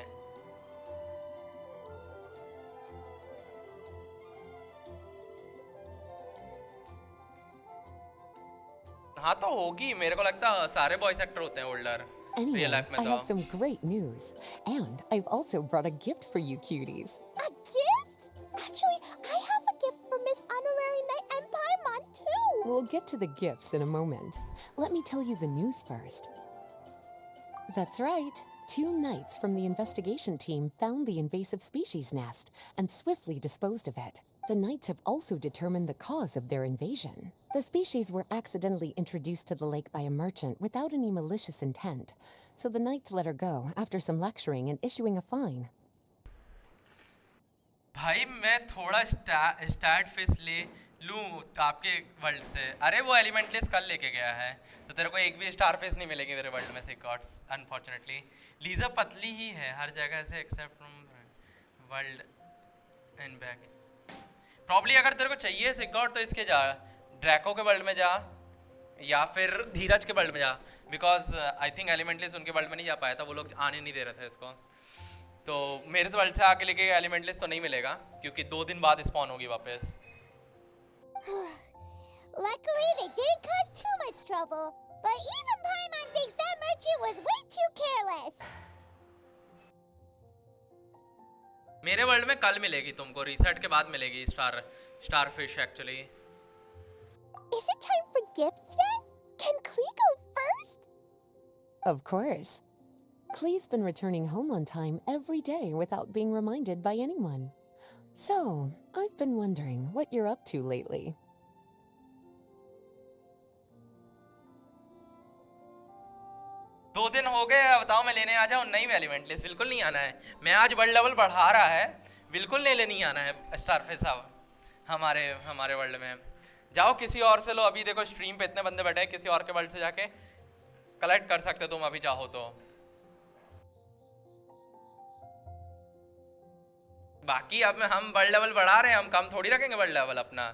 हाँ तो होगी, मेरे को लगता है सारे बॉयज एक्टर होते हैं ओल्डर Anyway, रियल लाइफ में I तो। have some great news. And I've also brought a gift for you cuties. A gift? Actually, I have a gift for Miss Honorary Knight and Paimon too. We'll get to the gifts in a moment. Let me tell you the news first. That's right. 2 knights from the investigation team found the invasive species nest and swiftly disposed of it. The knights have also determined the cause of their invasion. The species were accidentally introduced to the lake by a merchant without any malicious intent, so the knights let her go after some lecturing and issuing a fine. भाई मैं थोड़ा start fish ले लूं आपके world से। अरे वो एलिमेंटलेस कल लेके गया है, तो तेरे को एक भी स्टार फिश नहीं मिलेगी मेरे वर्ल्ड में से गॉड्स अनफॉर्चुनेटली। लीजा पतली ही है हर जगह से except from world and back. Probably अगर तेरे को चाहिए सिगॉट तो इसके जा ड्रैको के वर्ल्ड में जा या फिर धीरज के वर्ल्ड में जा, बिकॉज आई थिंक एलिमेंटलेस उनके वर्ल्ड में नहीं जा पाया था, वो लोग आने नहीं दे रहे थे इसको। तो मेरे तो वर्ल्ड से आके लेके एलिमेंटलेस तो नहीं मिलेगा क्योंकि 2 दिन बाद स्पॉन होगी वापस। Luckily, they didn't cause too much trouble. But even Paimon thinks that merchant was way too careless. मेरे वर्ल्ड में कल मिलेगी तुमको, रीसेट के बाद मिलेगी starfish actually. Is it time for gifts yet? Can Klee go first? Of course. Klee's been returning home on time every day without being reminded by anyone. So, I've been wondering what you're up to lately. दो दिन हो गए, बताओ मैं लेने आ जाऊं? नहीं, मैं एलिमेंटलेस बिल्कुल नहीं आना है। मैं आज वर्ल्ड लेवल बढ़ा रहा है, बिल्कुल नहीं आना है स्टारफिश साहब हमारे वर्ल्ड में। जाओ किसी और से लो, अभी देखो स्ट्रीम पे इतने बंदे बैठे हैं, किसी और के वर्ल्ड से जाके कलेक्ट कर सकते हो तुम अभी चाहो तो। बाकी अब हम वर्ल्ड लेवल बढ़ा रहे हैं, हम कम थोड़ी रखेंगे वर्ल्ड लेवल अपना।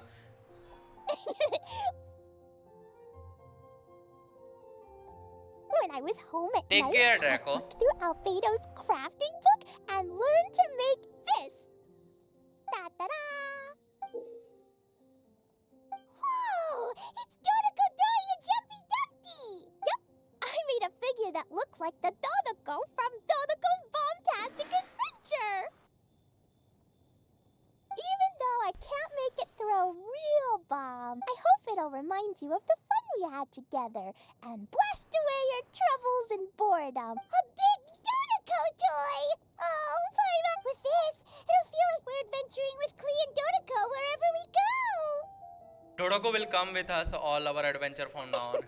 When I was home at Take night, care, I Draco. looked through Albedo's crafting book and learned to make this. Da-da-da! Whoa! It's Dodoko doing a jumpy dumpty! Yep, I made a figure that looks like the Dodoko from Dodoko's Bombtastic Adventure! Even though I can't make it through a real bomb, I hope it'll remind you of the fun we had together and blast away your troubles and boredom. A big Dodoko toy! Oh, Paimon, with this, it'll feel like we're adventuring with Klee and Dodoko wherever we go! Dodoko will come with us all our adventure from now on.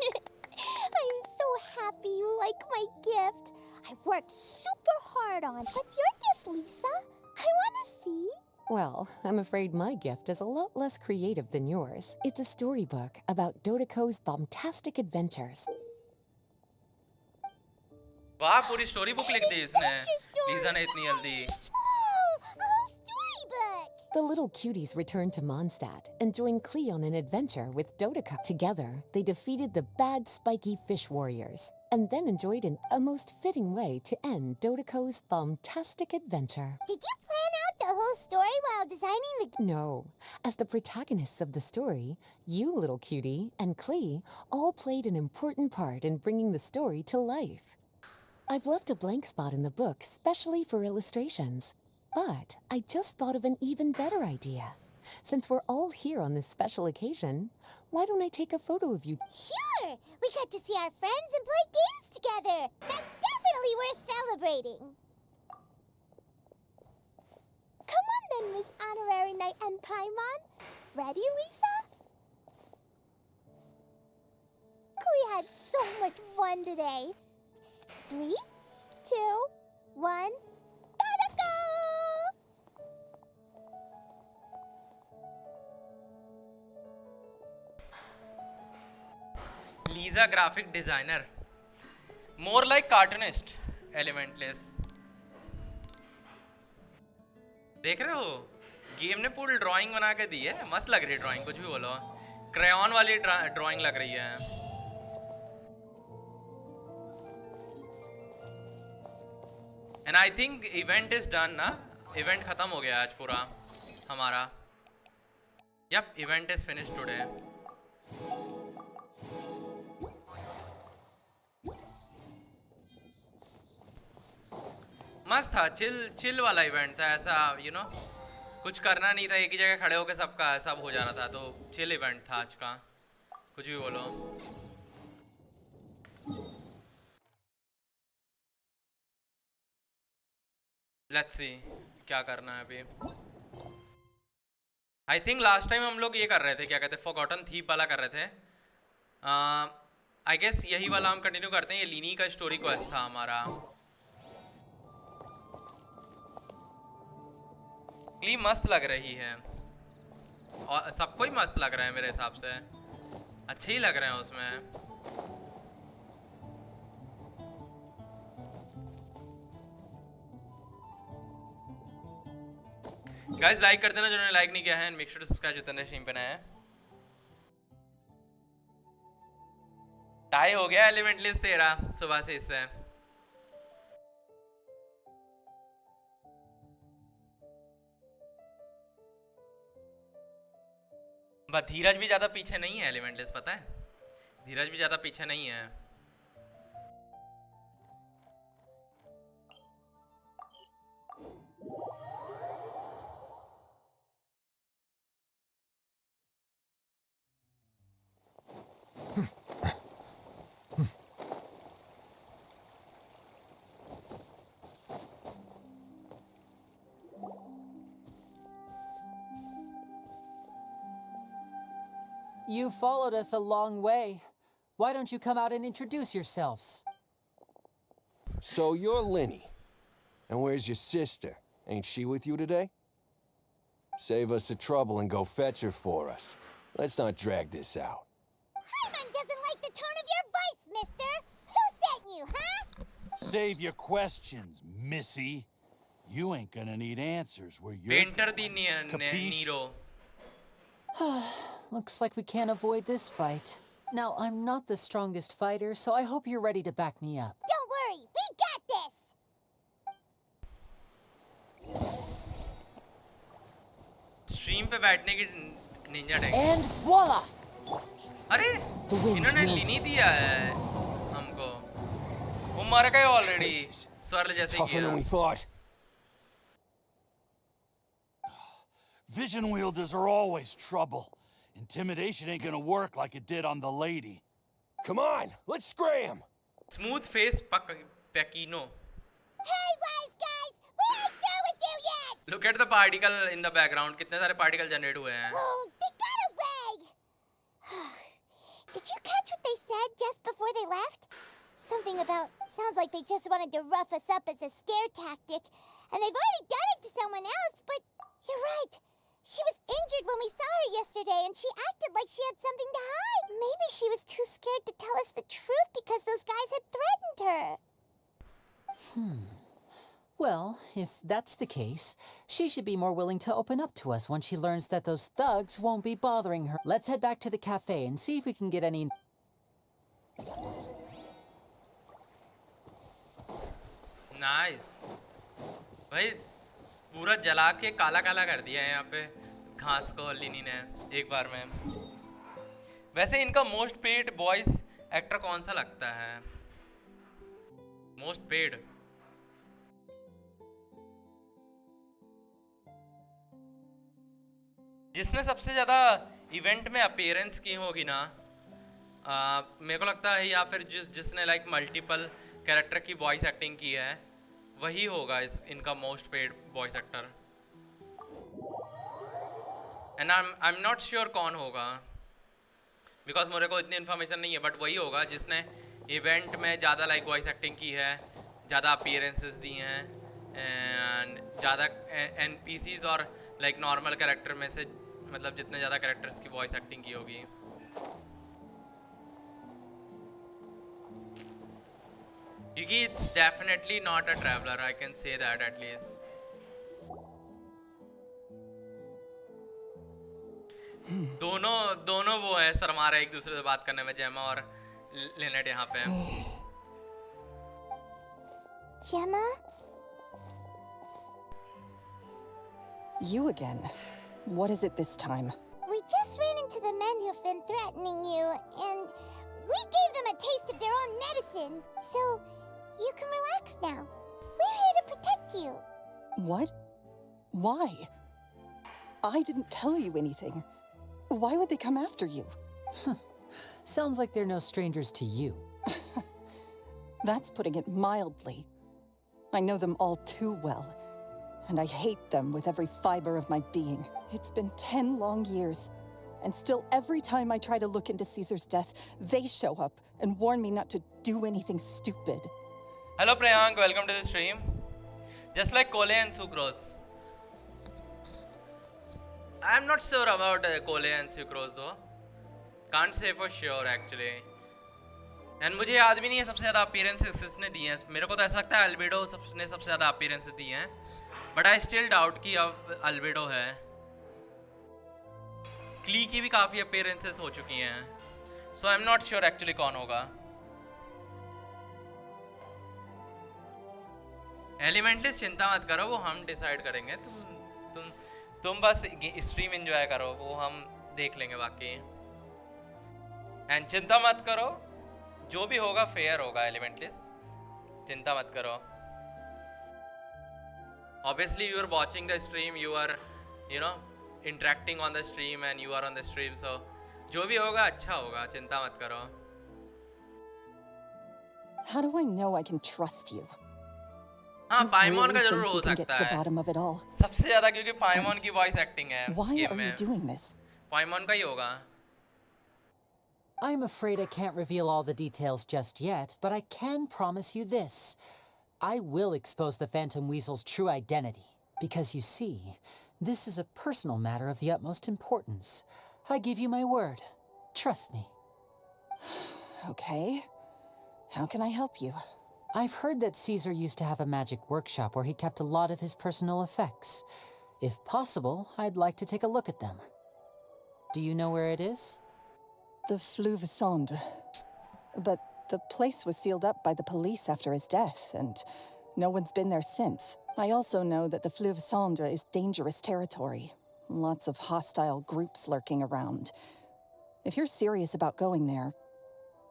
I'm so happy you like my gift. I worked super hard on. What's your gift, Lisa? I want to see. Well, I'm afraid my gift is a lot less creative than yours. It's a storybook about Dodoko's bombastic adventures. वाह, पूरी story book लिख दी इसने Adventure story. Lisa ने इतनी जल्दी। Whoa, a whole storybook! The little cuties returned to Mondstadt and joined Klee on an adventure with Dodoko. Together, they defeated the bad spiky fish warriors and then enjoyed a most fitting way to end Dodoko's bombastic adventure. Did you plan out the whole story while designing the... No. As the protagonists of the story, you, little cutie, and Klee all played an important part in bringing the story to life. I've left a blank spot in the book specially for illustrations. But I just thought of an even better idea. Since we're all here on this special occasion, why don't I take a photo of you? Sure! We got to see our friends and play games together! That's definitely worth celebrating! Come on then, Miss Honorary Knight and Paimon. Ready, Lisa? We had so much fun today. 3, 2, 1, gotta go! Lisa graphic designer, more like cartoonist. Elementless, देख रहे हो game ने पूरी drawing बना के दी है, मस्त लग रही है ड्राइंग, कुछ भी बोलो, क्रेयॉन वाली ड्राइंग लग रही है। And I think event is done ना, इवेंट खत्म हो गया आज पूरा हमारा। Yup, event is finish today. मस्त था, चिल वाला इवेंट था, ऐसा यू नो कुछ करना नहीं था, एक ही जगह खड़े होकर सबका सब हो जा रहा था, तो चिल इवेंट था आज का, कुछ भी बोलो। लेट्स सी क्या करना है अभी। आई थिंक लास्ट टाइम हम लोग ये कर रहे थे, क्या कहते हैं, फॉरगॉटन थीप वाला कर रहे थे। आई गेस यही वाला हम कंटिन्यू करते हैं, ये लीनी का स्टोरी क्वेस्ट था हमारा। मस्त लग रही है और सबको ही मस्त लग रहा है मेरे हिसाब से, अच्छे ही लग रहे हैं उसमें। गाइस लाइक कर देना जिन्होंने लाइक नहीं किया है, मेक श्योर टू सब्सक्राइब जितने स्ट्रीम पे नए हैं। टाई हो गया एलिमेंटलिस्ट तेरा सुबह से इससे। बस धीरज भी ज्यादा पीछे नहीं है एलिमेंटलिस्ट, पता है, धीरज भी ज्यादा पीछे नहीं है। You followed us a long way. Why don't you come out and introduce yourselves? So you're Linny. And where's your sister? Ain't she with you today? Save us the trouble and go fetch her for us. Let's not drag this out. Paimon doesn't like the tone of your voice, mister! Who sent you, huh? Save your questions, missy. You ain't gonna need answers where you're Painter di Nero. Looks like we can't avoid this fight. Now, I'm not the strongest fighter, so I hope you're ready to back me up. Don't worry, we got this! Stream पे बैठने की Ninja take. And voila! अरे इन्होंने लिनी दिया है हमको, वो मर गए ऑलरेडी, स्वर्ल जैसे Tougher than we thought. Vision wielders are always trouble. Intimidation ain't gonna work like it did on the lady. Come on, let's scram! Smooth face Pekino. Hey, wise guys! We ain't through with you yet! Look at the particle in the background. कितने सारे particle generate हुए हैं? Oh, they got away! Did you catch what they said just before they left? Something about, sounds like they just wanted to rough us up as a scare tactic. And they've already done it to someone else, but you're right. She was injured when we saw her yesterday, and she acted like she had something to hide. Maybe she was too scared to tell us the truth because those guys had threatened her. Well, if that's the case, she should be more willing to open up to us once she learns that those thugs won't be bothering her. Let's head back to the cafe and see if we can get any... Nice. भाई पूरा जला के काला काला कर दिया है यहाँ पे घास को लिनी ने एक बार में। वैसे इनका मोस्ट पेड वॉइस एक्टर कौन सा लगता है? मोस्ट पेड जिसने सबसे ज़्यादा इवेंट में अपीयरेंस की होगी ना, मेरे को लगता है, या फिर जिसने लाइक मल्टीपल कैरेक्टर की वॉइस एक्टिंग की है, वही होगा इनका most paid voice actor. And I am not sure कौन होगा, बिकॉज मेरे को इतनी इन्फॉर्मेशन नहीं है, बट वही होगा जिसने इवेंट में ज़्यादा लाइक वॉइस एक्टिंग की है, ज़्यादा अपीयरेंसेस दी हैं, एंड ज़्यादा NPCs और लाइक नॉर्मल कैरेक्टर में से, मतलब जितने ज़्यादा कैरेक्टर्स की वॉइस एक्टिंग की होगी। क्योंकि it's definitely not a traveller, I can say that at least. दोनों वो है शर्मा रहे एक दूसरे से बात करने में, जेमा और लिनेट यहाँ पे। Gemma? You again. What is it this time? We just ran into the men who've been threatening you, and we gave them a taste of their own medicine. So, you can relax now. We're here to protect you. What? Why? I didn't tell you anything. Why would they come after you? Sounds like they're no strangers to you. That's putting it mildly. I know them all too well, and I hate them with every fiber of my being. It's been 10 long years, and still every time I try to look into Caesar's death, they show up and warn me not to do anything stupid. Hello Priyank, welcome to the stream. Just like Cole and Sucrose. I'm not sure about Cole and Sucrose though. Can't say for sure actually. And मुझे याद भी नहीं है सबसे ज़्यादा appearances किसने दी हैं। मेरे को तो ऐसा लगता है अल्बेडो ने सबसे ज़्यादा अपीयरेंसेस दी हैं, बट आई स्टिल डाउट कि अब अल्बेडो है। क्ली की भी काफ़ी अपीयरेंसेस हो चुकी हैं, so I am not sure actually कौन होगा। एलिमेंटलिस्ट चिंता मत करो, वो हम डिसाइड करेंगे। तुम बस स्ट्रीम एंजॉय करो, वो हम देख लेंगे बाकी। एंड चिंता मत करो, जो भी होगा फेयर होगा एलिमेंटलिस्ट, चिंता मत करो। Obviously you are watching the stream, you are interacting on the stream and you are on the stream, so जो भी होगा अच्छा होगा, चिंता मत करो। How do I know I can trust you? हाँ, पाइमॉन का जरूर हो सकता है सबसे ज्यादा, क्योंकि पाइमॉन की वॉइस एक्टिंग है गेम में। पाइमॉन का ही होगा। I'm afraid I can't reveal all the details just yet, but I can promise you this. I will expose the Phantom Weasel's true identity. Because you see, this is a personal matter of the utmost importance. I give you my word. Trust me. Okay. How can I help you? I've heard that Caesar used to have a magic workshop where he kept a lot of his personal effects. If possible, I'd like to take a look at them. Do you know where it is? The Fleuve Sonde. But the place was sealed up by the police after his death, and no one's been there since. I also know that the Fleuve Sonde is dangerous territory. Lots of hostile groups lurking around. If you're serious about going there,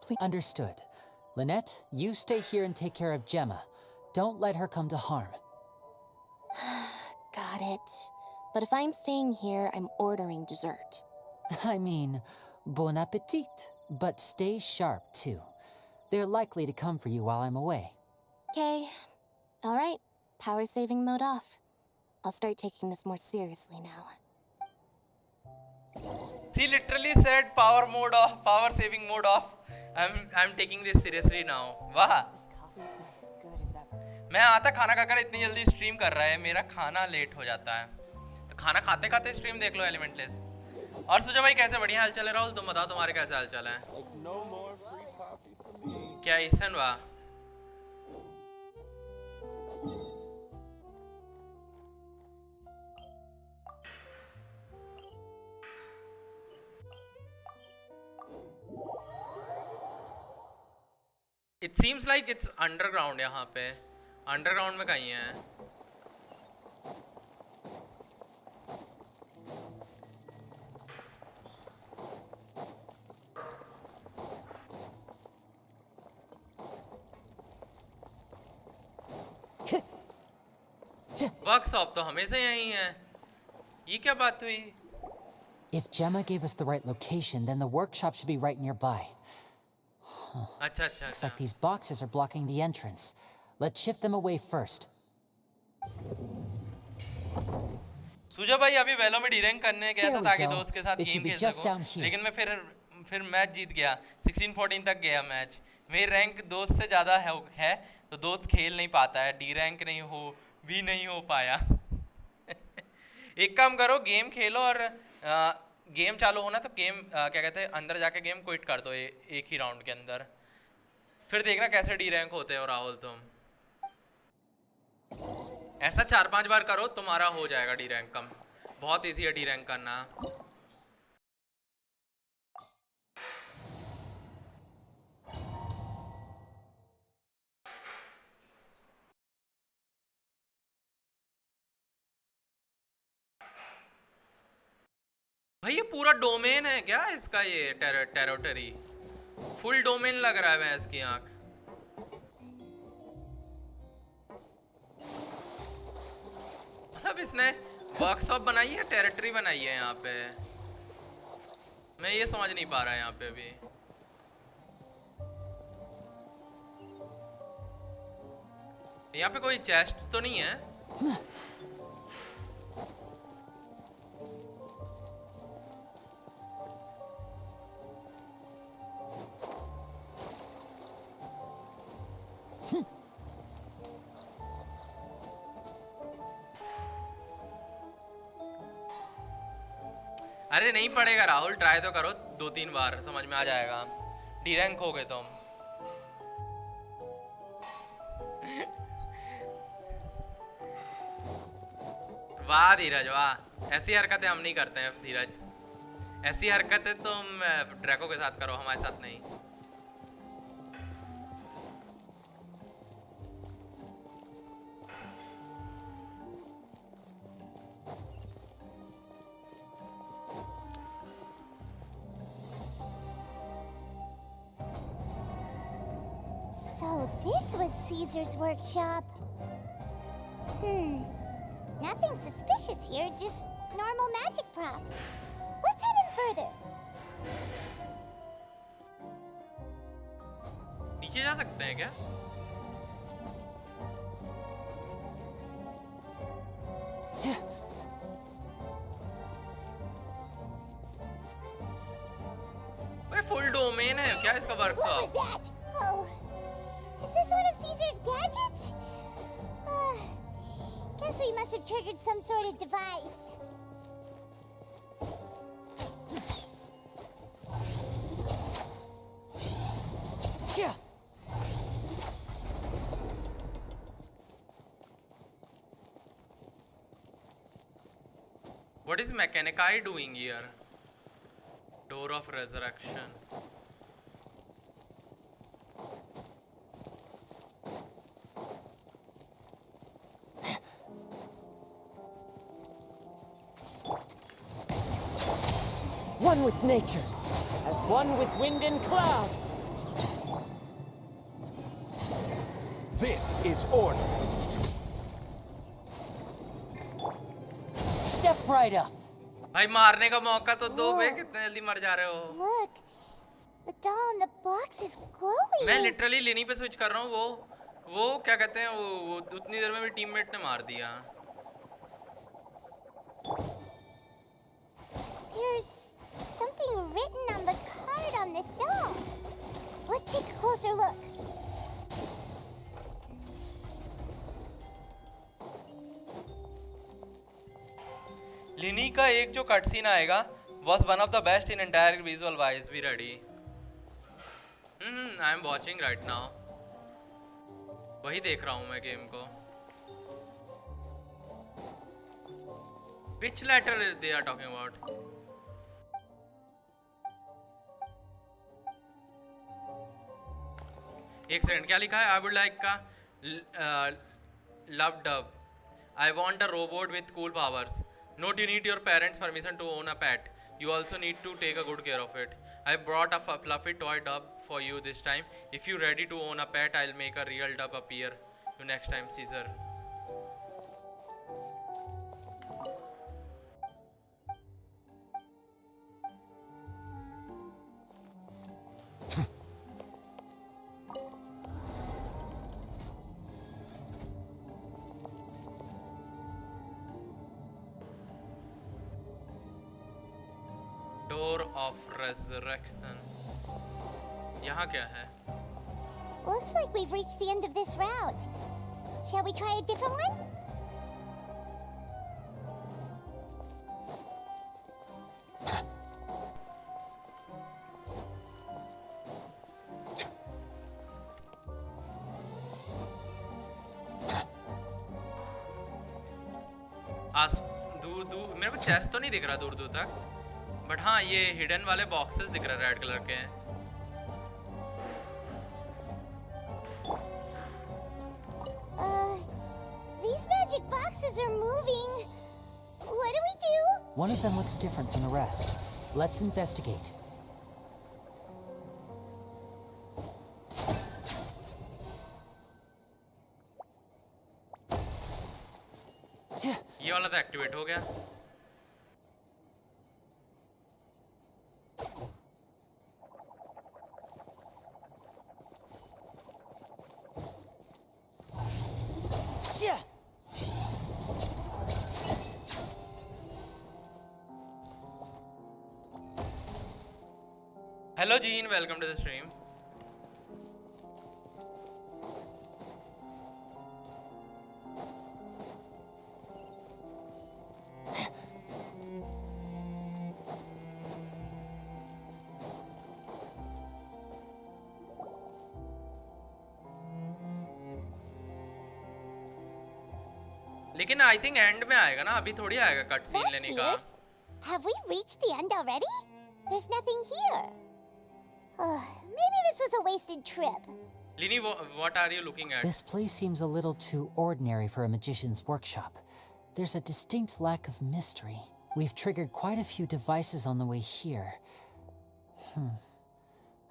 please... Understood. Lynette, you stay here and take care of Gemma. Don't let her come to harm. Got it. But if I'm staying here, I'm ordering dessert. I mean... Bon appetit, but stay sharp too. They're likely to come for you while I'm away. Okay. All right. Power saving mode off. I'll start taking this more seriously now. She literally said power mode off, power saving mode off. I'm taking this seriously now. वाह। मैं आता खाना खाकर इतनी जल्दी stream कर रहा है, मेरा खाना लेट हो जाता है, तो खाना खाते खाते स्ट्रीम देख लो एलिमेंटलेस। और सुजा भाई कैसे? बढ़िया हाल चाल है। राहुल तुम बताओ तुम्हारे कैसे हाल चाल है? क्या ईसन वाह। It seems like it's underground यहाँ पे। अंडरग्राउंड में कहीं है। वर्कशॉप तो हमेशा यही है। ये क्या बात हुई? If Gemma gave us the right location, then the workshop should be right nearby. अच्छा अच्छा Looks अच्छा like these boxes are blocking the entrance. Let's shift them away first. सुजा भाई अभी वेलो में डी रैंक करने गया There था we ताकि go. दोस्त के साथ It गेम should be खेल just सकूं, down here. लेकिन मैं फिर मैच जीत गया 16-14 तक गया मैच। मेरी रैंक दोस्त से ज़्यादा है तो दोस्त खेल नहीं पाता है, डी रैंक नहीं हो पाया। एक काम करो, गेम खेलो और गेम चालू होना तो गेम क्या कहते हैं अंदर जाके गेम क्विट कर दो एक ही राउंड के अंदर, फिर देखना कैसे डी रैंक होते हो राहुल तुम। ऐसा 4-5 बार करो तुम्हारा हो जाएगा डी रैंक कम, बहुत इजी है डी रैंक करना। भाई ये पूरा डोमेन है क्या इसका, ये टेरिटरी फुल डोमेन लग रहा है मैं इसकी आंख। मतलब इसने वर्कशॉप बनाई है, टेरिटरी बनाई है यहाँ पे, मैं ये समझ नहीं पा रहा यहाँ पे अभी। यहाँ पे कोई चेस्ट तो नहीं है? अरे नहीं पड़ेगा राहुल, ट्राई तो करो 2-3 बार, समझ में आ जाएगा। डी रैंक हो गए तुम। वाह धीरज वाह, ऐसी हरकतें हम नहीं करते हैं धीरज, ऐसी हरकतें तुम ड्रैको के साथ करो, हमारे साथ नहीं। So this was Caesar's workshop. Nothing suspicious here, just normal magic props. Let's head in further. नीचे जा सकते हैं क्या? भाई फुल डोमेन है क्या इसका workshop? What was that? Oh, is this one of Caesar's gadgets? Guess we must have triggered some sort of device. Yeah. What is Mechanici doing here? Door of Resurrection. One with nature, as one with wind and cloud. This is order. Step right up. भाई मारने का मौका तो दो बे, कितने जल्दी मर जा रहे हो। Look, the doll in the box is glowing. मैं लिटरली लेनी पे स्विच कर रहा हूँ, वो क्या कहते हैं वो उतनी देर में मेरे टीममेट ने मार दिया। There's something written on the card on this doll. Let's take a closer look. लिनी का एक जो कट सीन आएगा was one of the best in entire visual wise. Be ready. I am watching right now. वही देख रहा हूँ मैं गेम को। Which letter they are talking about? एक सेकंड, क्या लिखा है? I would like का love dub. I want a robot with cool powers. Note, you need your parents' permission to own a pet. You also need to take a good care of it. I brought a fluffy toy dub for you this time. If you're ready to own a pet, I'll make a real dub appear you next time, Caesar. Door of resurrection. यहाँ क्या है? Looks like we've reached the end of this route. Shall we try a different one? दूर दूर मेरे को chest तो नहीं दिख रहा दूर दूर तक, बट हाँ ये हिडन वाले बॉक्सेस दिख रहे हैं रेड कलर के। These magic boxes are moving. What do we do? One of them looks different from the rest. Let's investigate. ये वाला तो एक्टिवेट हो गया। Hello Jean, welcome to the stream. लेकिन आई थिंक एंड में आएगा ना, अभी थोड़ी आएगा कट सीन That's लेने का। weird. Have we reached the end already? There's nothing here. Maybe this was a wasted trip. Lini, what are you looking at? This place seems a little too ordinary for a magician's workshop. There's a distinct lack of mystery. We've triggered quite a few devices on the way here.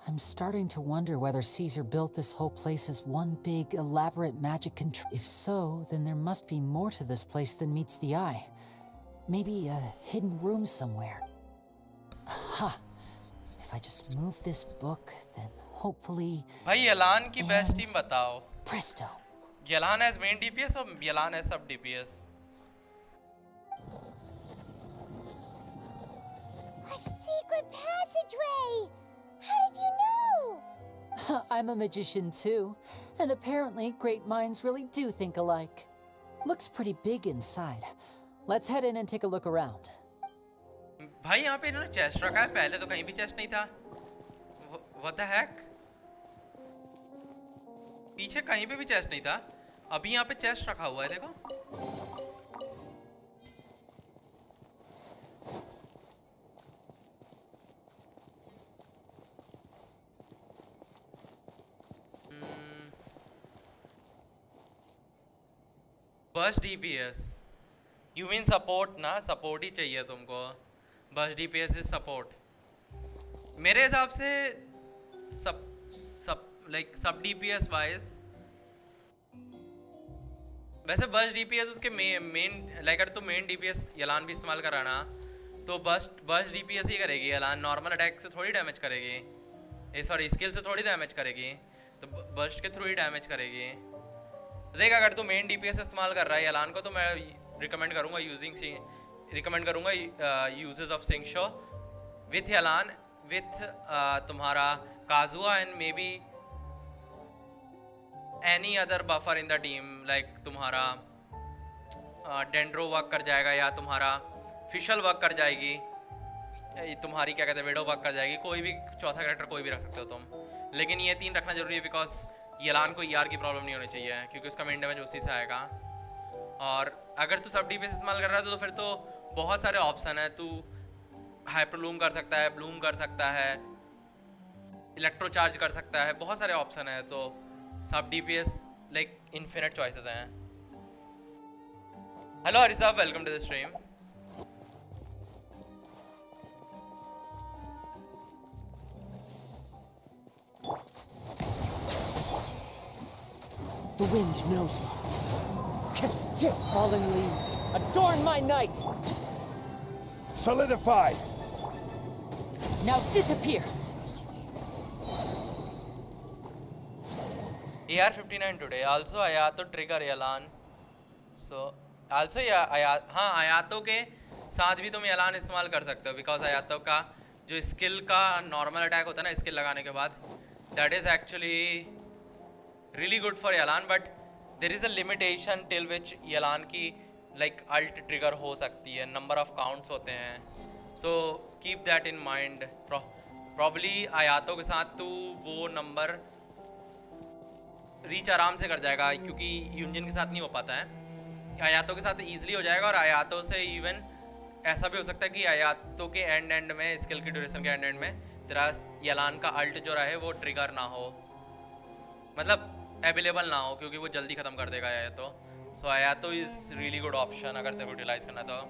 I'm starting to wonder whether Caesar built this whole place as one big, elaborate magic If so, then there must be more to this place than meets the eye. Maybe a hidden room somewhere. Aha! If I just move this book, then hopefully... भाई यलान की best team बताओ। Presto! यलान as main DPS और यलान as sub DPS? A secret passageway! How did you know? I'm a magician too, and apparently great minds really do think alike. Looks pretty big inside. Let's head in and take a look around. भाई यहाँ पे इन्होंने chest रखा है, पहले तो कहीं भी चेस्ट नहीं था। What the heck? पीछे कहीं पे भी चेस्ट नहीं था, अभी यहाँ पे चेस्ट रखा हुआ है, देखो। बस DPS, you mean support ना? सपोर्ट ही चाहिए तुमको। बस DPS इज सपोर्ट। मेरे हिसाब से सब DPS वाइज, वैसे बस DPS उसके मेन लाइक अगर तुम मेन DPS यलान भी इस्तेमाल कर रहा ना, तो बस DPS ही करेगी। यलान नॉर्मल अटैक से थोड़ी डैमेज करेगी, सॉरी स्किल से थोड़ी डैमेज करेगी, तो बस्ट के थ्रू ही डैमेज करेगी। देख अगर तू मेन DPS इस्तेमाल कर रहा है यलान को, तो मैं रिकमेंड करूंगा uses of Xingqiu with Yelan with तुम्हारा Kazuha and maybe any other buffer in the team, like तुम्हारा डेंड्रो वर्क कर जाएगा, या तुम्हारा फिशल वर्क कर जाएगी, तुम्हारी क्या कहते हैं विडो वर्क कर जाएगी। कोई भी चौथा कैरेक्टर कोई भी रख सकते हो तुम, लेकिन ये 3 रखना जरूरी है बिकॉज यलान को ER की प्रॉब्लम नहीं होनी चाहिए, क्योंकि उसका मेन डैमेज उसी से आएगा। और अगर तू सब DPS इस्तेमाल कर रहा है तो फिर तो बहुत सारे ऑप्शन है। तू हाइपरलूम कर सकता है, ब्लूम कर सकता है, इलेक्ट्रो चार्ज कर सकता है, बहुत सारे ऑप्शन है। तो सब DPS लाइक इन्फिनिट चॉइसेस हैं। हेलो हरी साहब, welcome to the stream. The wind knows me. Falling leaves, adorn my night! Solidified! Now disappear! AR-59 today. Also Ayato trigger Yalan. So also हाँ आयातों के साथ भी तुम Yalan इस्तेमाल कर सकते हो, because आयातों का जो स्किल का नॉर्मल अटैक होता है ना स्किल लगाने के बाद, that is actually really good for Yelan, but there is a limitation till which Yelan की लाइक अल्ट ट्रिगर हो सकती है, नंबर ऑफ काउंट्स होते हैं, so keep that in mind. Probably आयातों के साथ तू वो नंबर रीच आराम से कर जाएगा, क्योंकि यूनियन के साथ नहीं हो पाता है, आयातों के साथ इजीली हो जाएगा। और आयातों से इवन ऐसा भी हो सकता है कि आयातों के एंड में, स्किल की ड्यूरेशन के एंड में तेरा यलान का अल्ट जो रहे वो ट्रिगर ना हो, मतलब अवेलेबल ना हो, क्योंकि वो जल्दी खत्म कर देगा आयातो। सो आयातो इज रियली गुड ऑप्शन अगर तेरे को यूटिलाइज करना तो।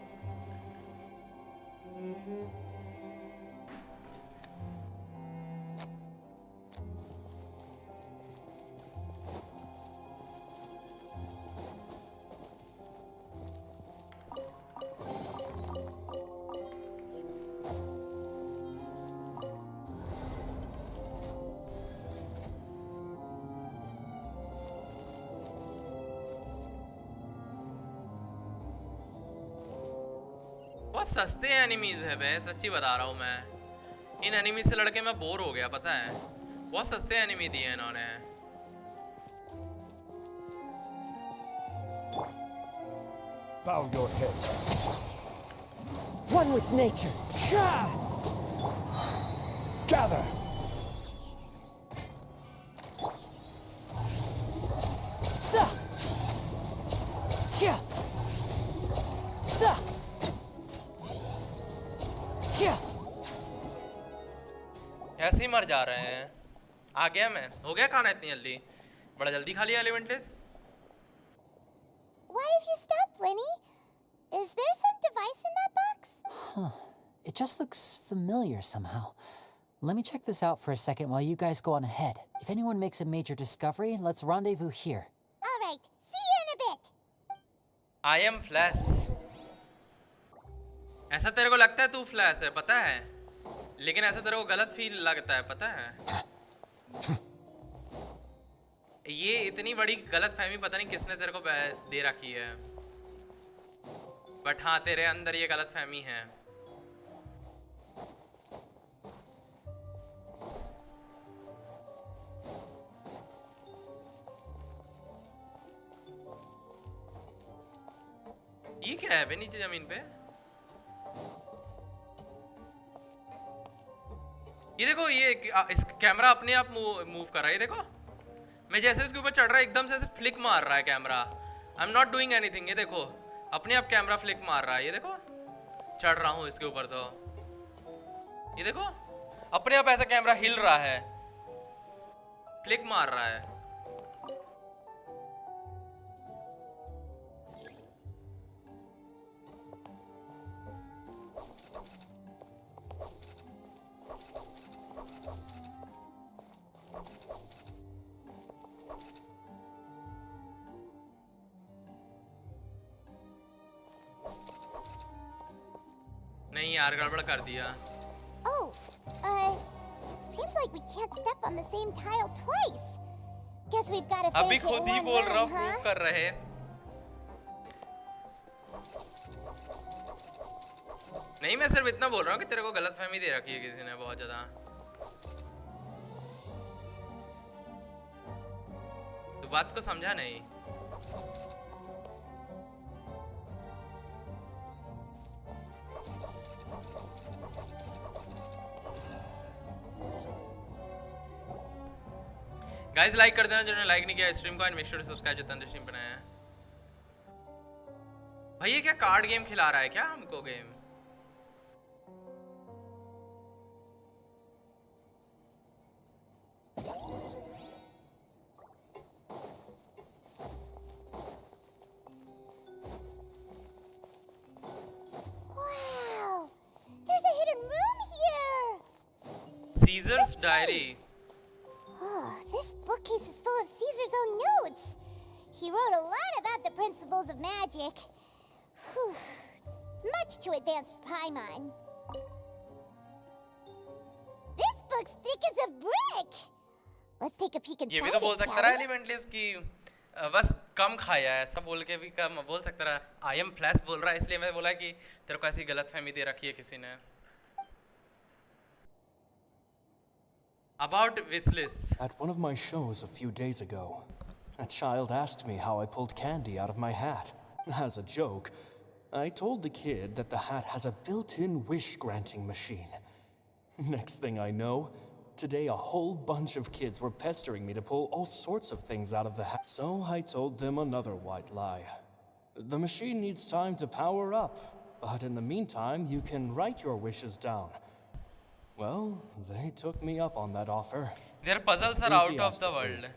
बहुत सस्ते एनिमीज है बे, सच्ची बता रहा हूँ मैं, इन एनिमी से लड़के मैं बोर हो गया, पता है, बहुत सस्ते एनिमी दिए इन्होंने। Bow your head. One with nature. Shah! Gather. ऐसे ही मर जा रहे हैं। आ गया मैं, हो गया खाना इतनी जल्दी, बड़ा जल्दी खा लिया एलिमेंटलिस। Why have you stopped, Lenny? Is there some device in that box? Huh. It just looks familiar somehow. Let me check this out for a second while you guys go on ahead. If anyone makes a major discovery, let's rendezvous here. All right, see you in a bit. I am Flash। ऐसा तेरे को लगता है तू flash है, पता है, लेकिन ऐसा तेरे को गलत फील लगता है, पता है। ये इतनी बड़ी गलत फहमी पता नहीं किसने तेरे को दे रखी है, बट हाँ तेरे अंदर ये गलत फहमी है। ये क्या है बे नीचे जमीन पे? ये देखो, ये इस कैमरा अपने आप मूव कर रहा है, ये देखो, मैं जैसे इसके ऊपर चढ़ रहा है एकदम से ऐसे फ्लिक मार रहा है camera. I am not doing anything, ये देखो अपने आप कैमरा फ्लिक मार रहा है, ये देखो चढ़ रहा हूँ इसके ऊपर तो ये देखो अपने आप ऐसा कैमरा हिल रहा है, फ्लिक मार रहा है। नहीं यार गड़बड़ कर दिया। Oh, seems like we can't step on the same tile twice. Guess we've got to अभी finish it खुद in ही one बोल रहा run, हूँ, huh? प्रूव कर रहे। नहीं मैं सिर्फ इतना बोल रहा हूँ कि तेरे को गलतफहमी दे रखी है किसी ने बहुत ज्यादा। तू बात को समझा नहीं। गाइस लाइक कर देना जिन्होंने लाइक नहीं किया स्ट्रीम को, and make sure to subscribe जो तंदुरुस्त स्ट्रीम बनाया है। भाई ये क्या कार्ड गेम खिला रहा है क्या हमको game? Wow, there's a hidden room here. Caesar's diary. Oh, this bookcase is full of Caesar's own notes. He wrote a lot about the principles of magic. Whew. Much too advanced for Paimon. This book's thick as a brick. Let's take a peek inside ये भी तो बोल it, सकता shall रहा we? एलिमेंटलिस की बस कम खाया है, सब बोल के भी कम बोल सकता रहा। आई एम फ्लैश बोल रहा है इसलिए मैं बोला कि तेरे को ऐसी गलतफहमी दे रखी है किसी ने। About wishlist. At one of my shows a few days ago, a child asked me how I pulled candy out of my hat. As a joke, I told the kid that the hat has a built-in wish-granting machine. Next thing I know, today a whole bunch of kids were pestering me to pull all sorts of things out of the hat. So I told them another white lie. The machine needs time to power up, but in the meantime, you can write your wishes down. Well, they took me up on that offer. Their puzzles are out of the world.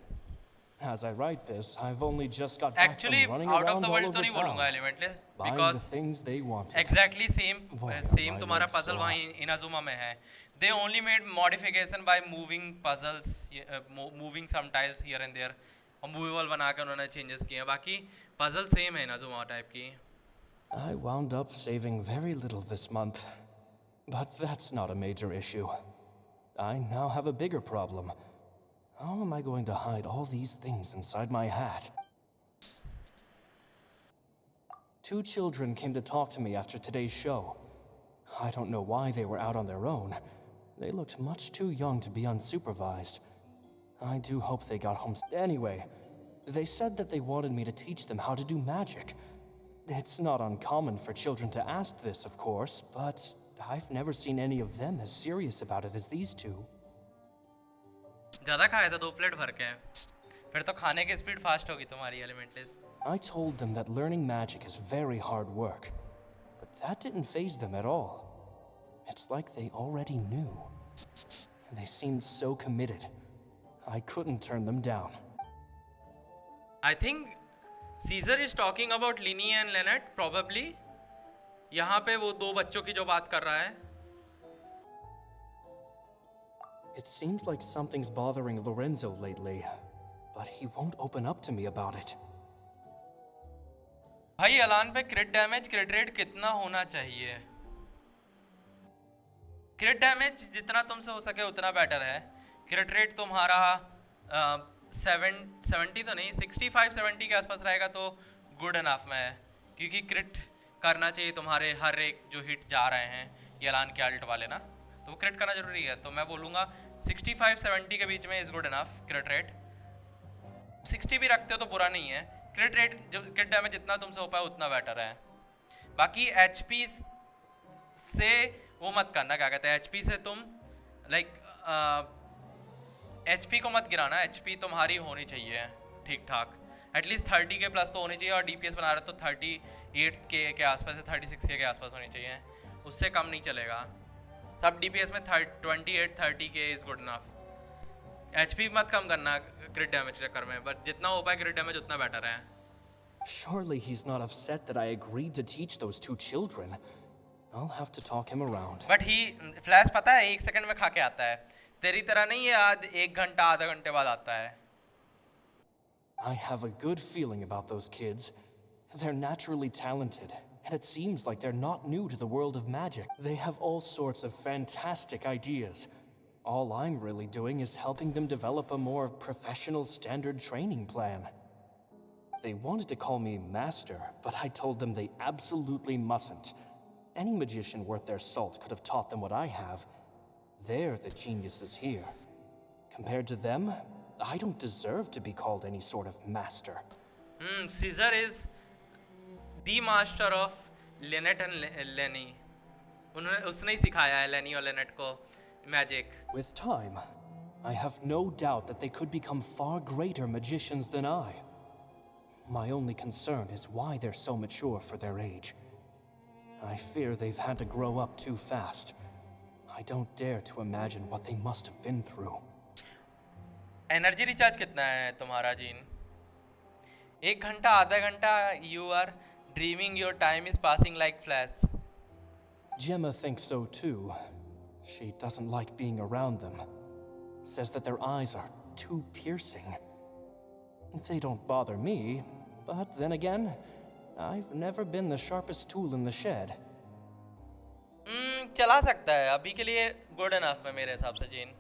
As I write this, I've only just got back Actually, from running out of around the all world over तो नहीं town, बोलूँगा Limitless, buying because the things they wanted. exactly same Why same am I तुम्हारा like puzzle so? वहाँ Inazuma में है. They only made modification by moving puzzles, moving some tiles here and there, और movable बना के उन्होंने changes किए हैं. बाकी puzzle same है Inazuma type की. I wound up saving very little this month, but that's not a major issue. I now have a bigger problem. How am I going to hide all these things inside my hat? 2 children came to talk to me after today's show. I don't know why they were out on their own. They looked much too young to be unsupervised. I do hope they got home. Anyway, they said that they wanted me to teach them how to do magic. It's not uncommon for children to ask this, of course, but I've never seen any of them as serious about it as these two. ज़्यादा खाया था 2 plate भर के. फिर तो खाने की speed fast होगी तुम्हारी Limitless. I told them that learning magic is very hard work, but that didn't faze them at all. It's like they already knew. They seemed so committed. I couldn't turn them down. I think Caesar is talking about Linny and Lynette probably. यहाँ पे वो 2 बच्चों की जो बात कर रहा है. It seems like something's bothering Lorenzo lately, but he won't open up to me about it. भाई अलान पे क्रिट डैमेज क्रिट रेट कितना होना चाहिए? क्रिट डैमेज जितना तुमसे हो सके उतना बेटर है. क्रिट रेट तुम्हारा 70 तो नहीं 65-70 के आसपास रहेगा तो गुड इनफ में है, क्योंकि क्रिट करना चाहिए तुम्हारे हर एक जो हिट जा रहे हैं ये अलान के अल्ट वाले ना, तो वो क्रिट करना जरूरी है. तो मैं बोलूँगा 65-70 के बीच में इज गुड इनफ क्रिट रेट. 60 भी रखते हो तो बुरा नहीं है. क्रिट रेट जो क्रिट डैमेज जितना तुमसे हो पाए उतना बेटर है. बाकी HP से वो मत करना, क्या कहते हैं HP से तुम लाइक HP को मत गिराना. HP तुम्हारी होनी चाहिए ठीक ठाक, एटलीस्ट 30 के प्लस तो होनी चाहिए, और DPS बना रहे तो 38 के आसपास से 36 के आसपास होनी चाहिए, उससे कम नहीं चलेगा. सब DPS में 28-30 के इज गुड इनफ. HP मत कम करना क्रिट डैमेज चक्कर में, बट जितना हो पाए क्रिट डैमेज उतना बेटर है. Surely he's not upset that I agreed to teach those 2 children. I'll have to talk him around. But he flash पता है 1 सेकंड में खा के आता है, तेरी तरह नहीं है आज 1 घंटा आधा घंटे बाद आता है. I have a good feeling about those kids. They're naturally talented, and it seems like they're not new to the world of magic. They have all sorts of fantastic ideas. All I'm really doing is helping them develop a more professional standard training plan. They wanted to call me Master, but I told them they absolutely mustn't. Any magician worth their salt could have taught them what I have. They're the geniuses here. Compared to them, I don't deserve to be called any sort of master. Caesar is the master of Lynette and Lenny. उसने ही सिखाया है Lenny और Lynette को magic. With time, I have no doubt that they could become far greater magicians than I. My only concern is why they're so mature for their age. I fear they've had to grow up too fast. I don't dare to imagine what they must have been through. Energy recharge कितना है तुम्हारा gene? 1 घंटा आधा घंटा. You are dreaming your time is passing like flash. Gemma thinks so too. She doesn't like being around them. Says that their eyes are too piercing. They don't bother me, but then again, I've never been the sharpest tool in the shed. चला सकता है अभी के लिए good enough है मेरे हिसाब से जीन,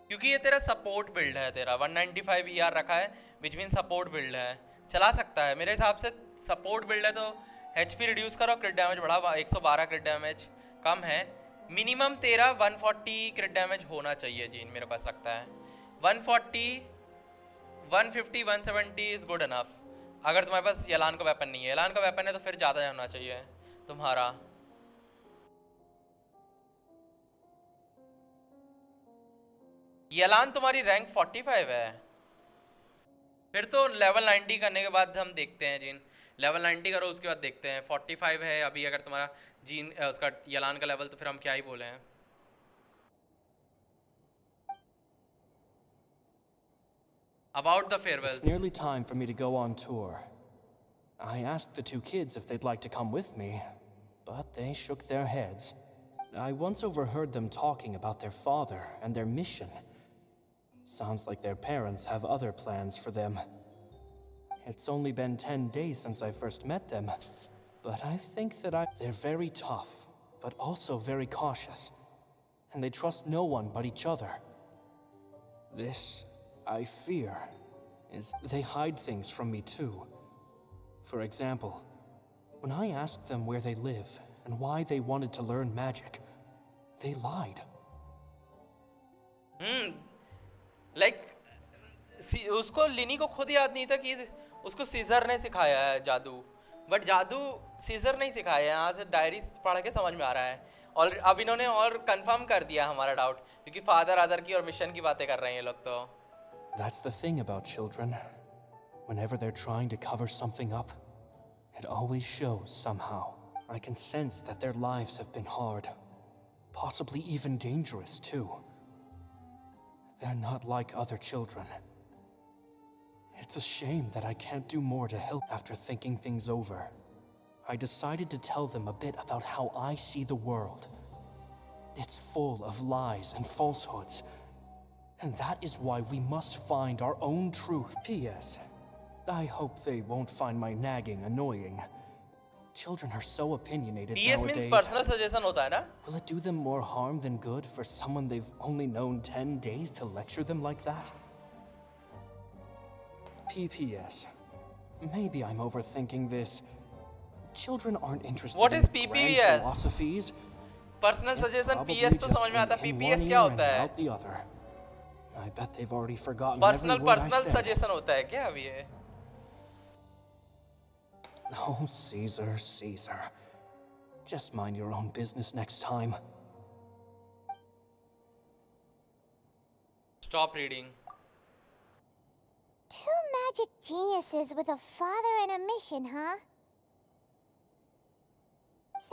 क्योंकि ये तेरा सपोर्ट बिल्ड है. तेरा 195 ER रखा है विच मीन सपोर्ट बिल्ड है, चला सकता है मेरे हिसाब से. सपोर्ट बिल्ड है तो HP रिड्यूस करो, क्रिट डैमेज बढ़ा, 112 क्रिट डैमेज कम है. मिनिमम तेरा 140 क्रिट डैमेज होना चाहिए जीन, मेरे को ऐसा लगता है 140 150 170 इज गुड इनफ। अगर तुम्हारे पास यलान का वेपन नहीं है, यलान का वेपन है तो फिर ज़्यादा होना चाहिए तुम्हारा। यलान तुम्हारी रैंक 45 है, फिर तो लेवल 90 करने के बाद हम देखते हैं जीन। लेवल 90 करो उसके बाद देखते हैं। 45 है अभी अगर तुम्हारा जीन उसका यलान का लेवल, तो फिर हम क्या ही बोले हैं। About the farewells. It's nearly time for me to go on tour. I asked the two kids if they'd like to come with me, but they shook their heads. I once overheard them talking about their father and their mission. Sounds like their parents have other plans for them. It's only been 10 days since I first met them, but I think that they're very tough, but also very cautious, and they trust no one but each other. This, I fear, is they hide things from me too. For example, when I asked them where they live and why they wanted to learn magic, they lied. Like, उसको लिनी को खुद याद नहीं था कि उसको scissor ने सिखाया है जादू, बट जादू सीजर नहीं सिखाया है, यहाँ से डायरी पढ़ के समझ में आ रहा है। और अब इन्होंने और कंफर्म कर दिया हमारा डाउट, क्योंकि फादर आदर की और मिशन की बातें कर रहे हैं ये लोग तो। That's the thing about children. Whenever they're trying to cover something up, it always shows somehow. I can sense that their lives have been hard, possibly even dangerous too. They're not like other children. It's a shame that I can't do more to help. After thinking things over, I decided to tell them a bit about how I see the world. It's full of lies and falsehoods, and that is why we must find our own truth. P.S. I hope they won't find my nagging annoying. Children are so opinionated PS nowadays. means personal suggestion होता है ना? Will it do them more harm than good for someone they've only known 10 days to lecture them like that? PPS. Maybe I'm overthinking this. Children aren't interested What in is grand PPS? philosophies. Personal suggestion Probably PS तो just समझ में आता है, in PPS one क्या ear होता and है? out the other. I bet they've already forgotten Personal every word I said. suggestion होता है क्या अभी ये? Oh, Caesar, Caesar. Just mind your own business next time. Stop reading. Two magic geniuses with a father and a mission, huh?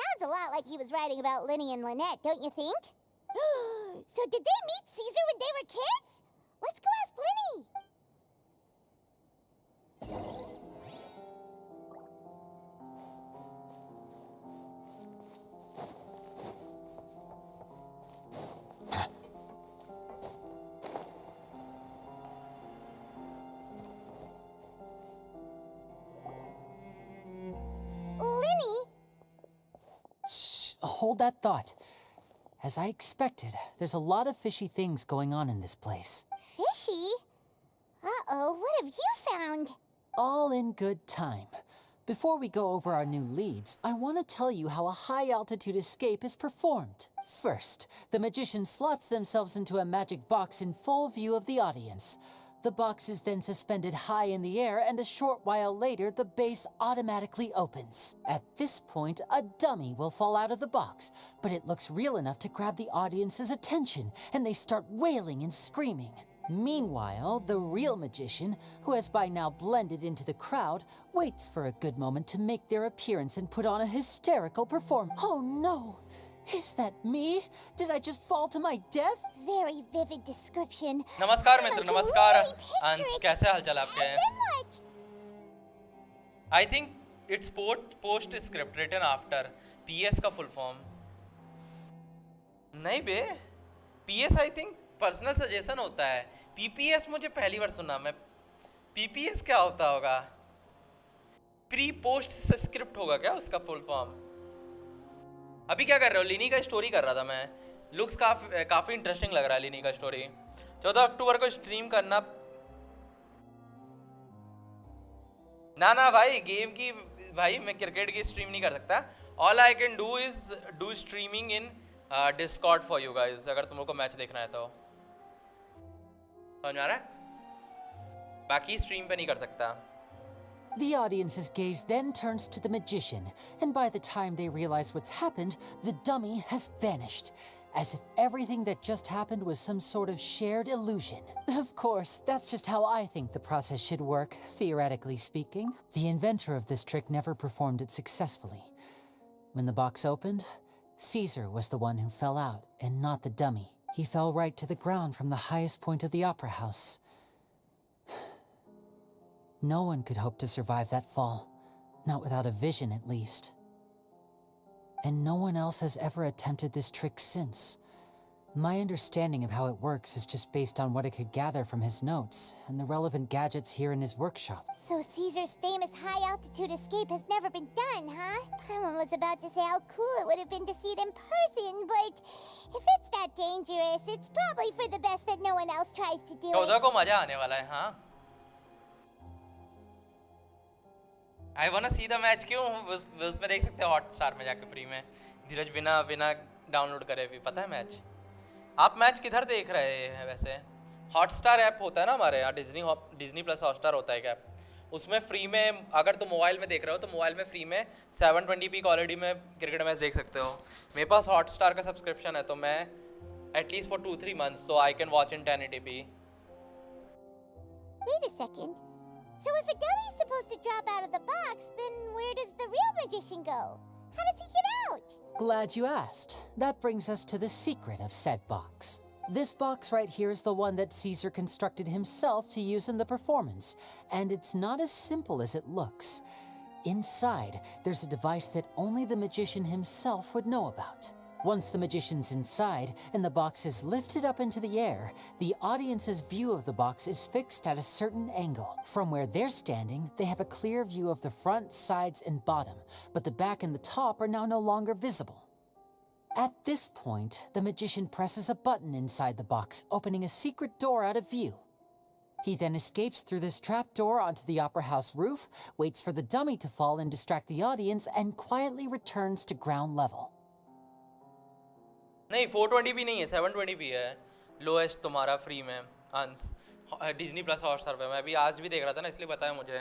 Sounds a lot like he was writing about Linny and Lynette, don't you think? So did they meet Caesar when they were kids? Let's go ask Linny! Linny? Shh, hold that thought. As I expected, there's a lot of fishy things going on in this place. Fishy? Uh-oh, what have you found? All in good time. Before we go over our new leads, I want to tell you how a high-altitude escape is performed. First, the magician slots themselves into a magic box in full view of the audience. The box is then suspended high in the air, and a short while later, the base automatically opens. At this point, a dummy will fall out of the box, but it looks real enough to grab the audience's attention, and they start wailing and screaming. Meanwhile, the real magician, who has by now blended into the crowd, waits for a good moment to make their appearance and put on a hysterical performance. Oh no! Is that me? Did I just fall to my death? Very vivid description. नमस्कार मित्र, नमस्कार really picture अंश, it. कैसे हाल चाल आपके And then what? I think it's post script written after. PS का full form नहीं बे, PS I think personal suggestion होता है। PPS मुझे पहली बार सुना मैं। PPS क्या होता होगा? प्री पोस्ट स्क्रिप्ट होगा क्या उसका फुल फॉर्म? अभी क्या कर रहे हो? लिनी का स्टोरी कर रहा था मैं। लुक्स काफी इंटरेस्टिंग लग रहा है लिनी का स्टोरी। 14 अक्टूबर को स्ट्रीम करना। ना भाई, गेम की भाई मैं क्रिकेट की स्ट्रीम नहीं कर सकता। All I can do is do streaming in Discord for you guys अगर तुम लोग को मैच देखना है तो। समझ में आ रहा है? बाकी स्ट्रीम पे नहीं कर सकता। The audience's gaze then turns to the magician, and by the time they realize what's happened, the dummy has vanished, as if everything that just happened was some sort of shared illusion. Of course, that's just how I think the process should work, theoretically speaking. The inventor of this trick never performed it successfully. When the box opened, Caesar was the one who fell out, and not the dummy. He fell right to the ground from the highest point of the opera house. No one could hope to survive that fall, not without a vision at least. And no one else has ever attempted this trick since. My understanding of how it works is just based on what I could gather from his notes and the relevant gadgets here in his workshop. So Caesar's famous high-altitude escape has never been done, huh? Paimon was about to say how cool it would have been to see it in person, but if it's that dangerous, it's probably for the best that no one else tries to do it. 14 को मजा आने वाला है। हाँ I wanna see the match। क्यों उसमें देख सकते हो हॉटस्टार में जाके फ्री में। धीरज बिना डाउनलोड करे भी पता है मैच। आप मैच किधर देख रहे हैं वैसे? हॉटस्टार ऐप होता है ना हमारे यहाँ, डिज्नी प्लस हॉटस्टार होता है एक ऐप, उसमें फ्री में अगर तुम मोबाइल में देख रहे हो तो मोबाइल में फ्री में 720p क्वालिटी में क्रिकेट मैच देख सकते हो। मेरे पास हॉटस्टार का सब्सक्रिप्शन है तो मैं at least for 2-3 months so I can watch in 1080p। Wait a second. So if a dummy is supposed to drop out of the box, then where does the real magician go? How does he get out? Glad you asked. That brings us to the secret of said box. This box right here is the one that Caesar constructed himself to use in the performance, and it's not as simple as it looks. Inside, there's a device that only the magician himself would know about. Once the magician's inside and the box is lifted up into the air, the audience's view of the box is fixed at a certain angle. From where they're standing, they have a clear view of the front, sides, and bottom, but the back and the top are now no longer visible. At this point, the magician presses a button inside the box, opening a secret door out of view. He then escapes through this trap door onto the opera house roof, waits for the dummy to fall and distract the audience, and quietly returns to ground level. नहीं 420p नहीं है, 720p है lowest तुम्हारा free में अंस Disney plus Hotstar पे। मैं अभी आज भी देख रहा था ना इसलिए बताया मुझे।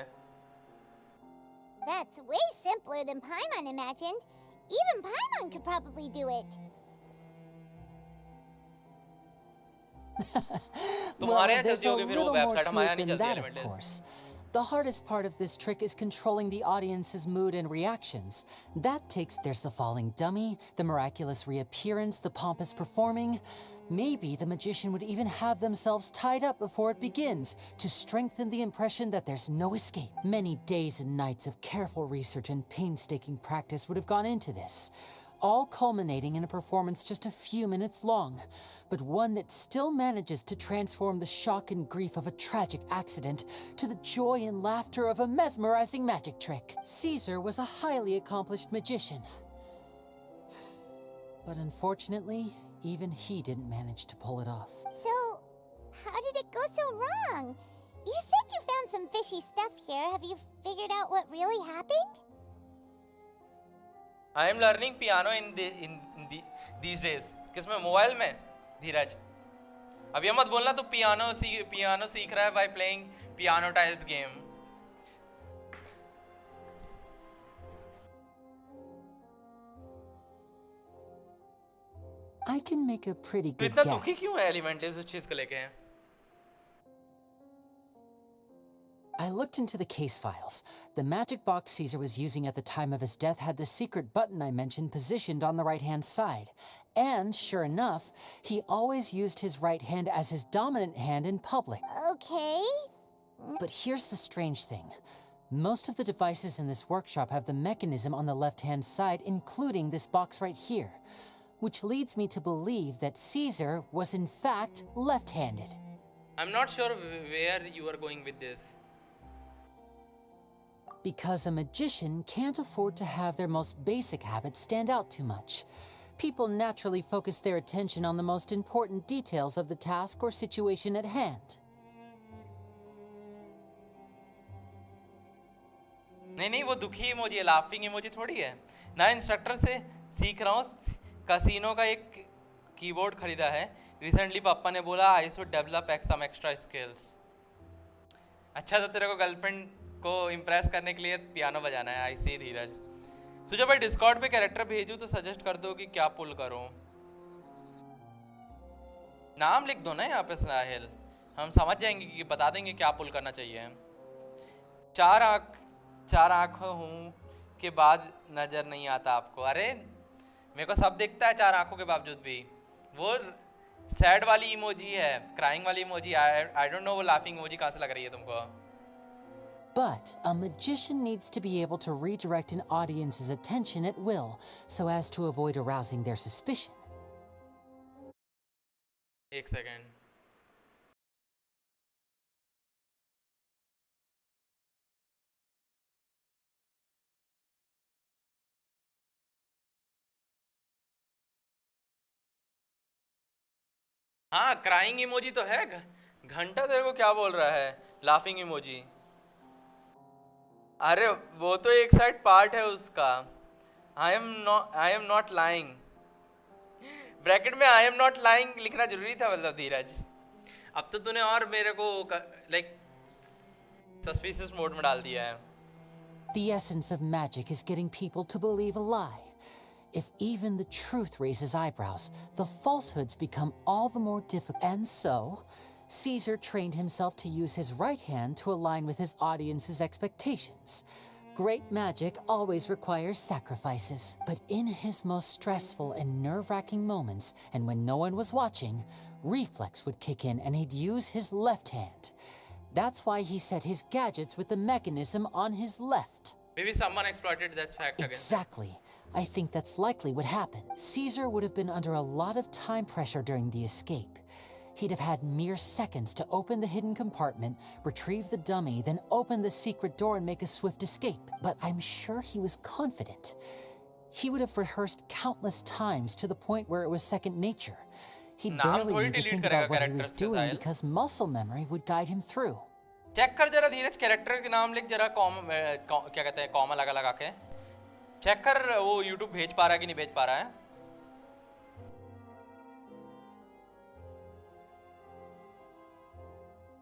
That's way simpler than Paimon imagined. Even Paimon could probably do it. तुम्हारे यहाँ There's चलती a होगी फिर वो little more वेबसाइट, to हमारे यहाँ it नहीं than चलती that, of limitless. course. The hardest part of this trick is controlling the audience's mood and reactions. There's the falling dummy, the miraculous reappearance, the pompous performing. Maybe the magician would even have themselves tied up before it begins to strengthen the impression that there's no escape. Many days and nights of careful research and painstaking practice would have gone into this, all culminating in a performance just a few minutes long, but one that still manages to transform the shock and grief of a tragic accident to the joy and laughter of a mesmerizing magic trick. Caesar was a highly accomplished magician, but unfortunately, even he didn't manage to pull it off. So, how did it go so wrong? You said you found some fishy stuff here. Have you figured out what really happened? I am learning piano in these days। किसमें? Mobile में धीरज। अब ये मत बोलना तू piano सीख रहा है by playing piano tiles game। I can make a pretty तो good इतना दुखी guess. क्यों है एलिमेंटल्स उस चीज को लेके? I looked into the case files. The magic box Caesar was using at the time of his death had the secret button I mentioned positioned on the right-hand side. And, sure enough, he always used his right hand as his dominant hand in public. Okay. But here's the strange thing. Most of the devices in this workshop have the mechanism on the left-hand side, including this box right here, which leads me to believe that Caesar was in fact left-handed. I'm not sure where you are going with this. Because a magician can't afford to have their most basic habits stand out too much. People naturally focus their attention on the most important details of the task or situation at hand. नहीं वो दुखी emoji है, laughing emoji थोड़ी है ना। Instructor से सीख रहा हूँ, कैसीनो का एक कीबोर्ड खरीदा है रिसेंटली। पापा ने बोला I should develop some extra skills. अच्छा, तो तेरे को गर्लफ्रेंड को इम्प्रेस करने के लिए पियानो बजाना है। आई सी धीरज। सुजा भाई डिस्कॉर्ड पे कैरेक्टर भेजूं तो सजेस्ट कर दो कि क्या पुल करूं। नाम लिख दो ना यहाँ पे साहिल, हम समझ जाएंगे कि बता देंगे क्या पुल करना चाहिए। चार आँख हूँ के बाद नजर नहीं आता आपको। अरे मेरे को सब दिखता है चार आंखों के बावजूद भी। वो सैड वाली इमोजी है, क्राइंग वाली इमोजी। आई डोंट नो वो लाफिंग इमोजी कहाँ से लग रही है तुमको। But a magician needs to be able to redirect an audience's attention at will, so as to avoid arousing their suspicion. एक सेकेंड। हाँ क्राइंग इमोजी तो है। घंटा तेरे को क्या बोल रहा है लाफिंग इमोजी। अरे वो तो एक साइड पार्ट है उसका। आई एम नॉट लाइंग, ब्रैकेट में आई एम नॉट लाइंग लिखना जरूरी था मतलब धीरज। अब तो तूने और मेरे को लाइक सस्पिशियस मोड में डाल दिया है। The essence of magic is getting people to believe a lie. If even the truth raises eyebrows, the falsehoods become all the more difficult. And so, Caesar trained himself to use his right hand to align with his audience's expectations. Great magic always requires sacrifices, but in his most stressful and nerve-wracking moments, and when no one was watching, reflex would kick in and he'd use his left hand. That's why he set his gadgets with the mechanism on his left. Maybe someone exploited that fact against him. Exactly. I think that's likely what happened. Caesar would have been under a lot of time pressure during the escape. He'd have had mere seconds to open the hidden compartment, retrieve the dummy, then open the secret door and make a swift escape. But I'm sure he was confident. He would have rehearsed countless times to the point where it was second nature. He'd barely need to think about what he was doing because muscle memory would guide him through. Check कर जरा धीरज, character के नाम लिख जरा, क्या कहते हैं comma लगा के चेक कर वो YouTube भेज पा रहा है कि नहीं भेज पा रहा है।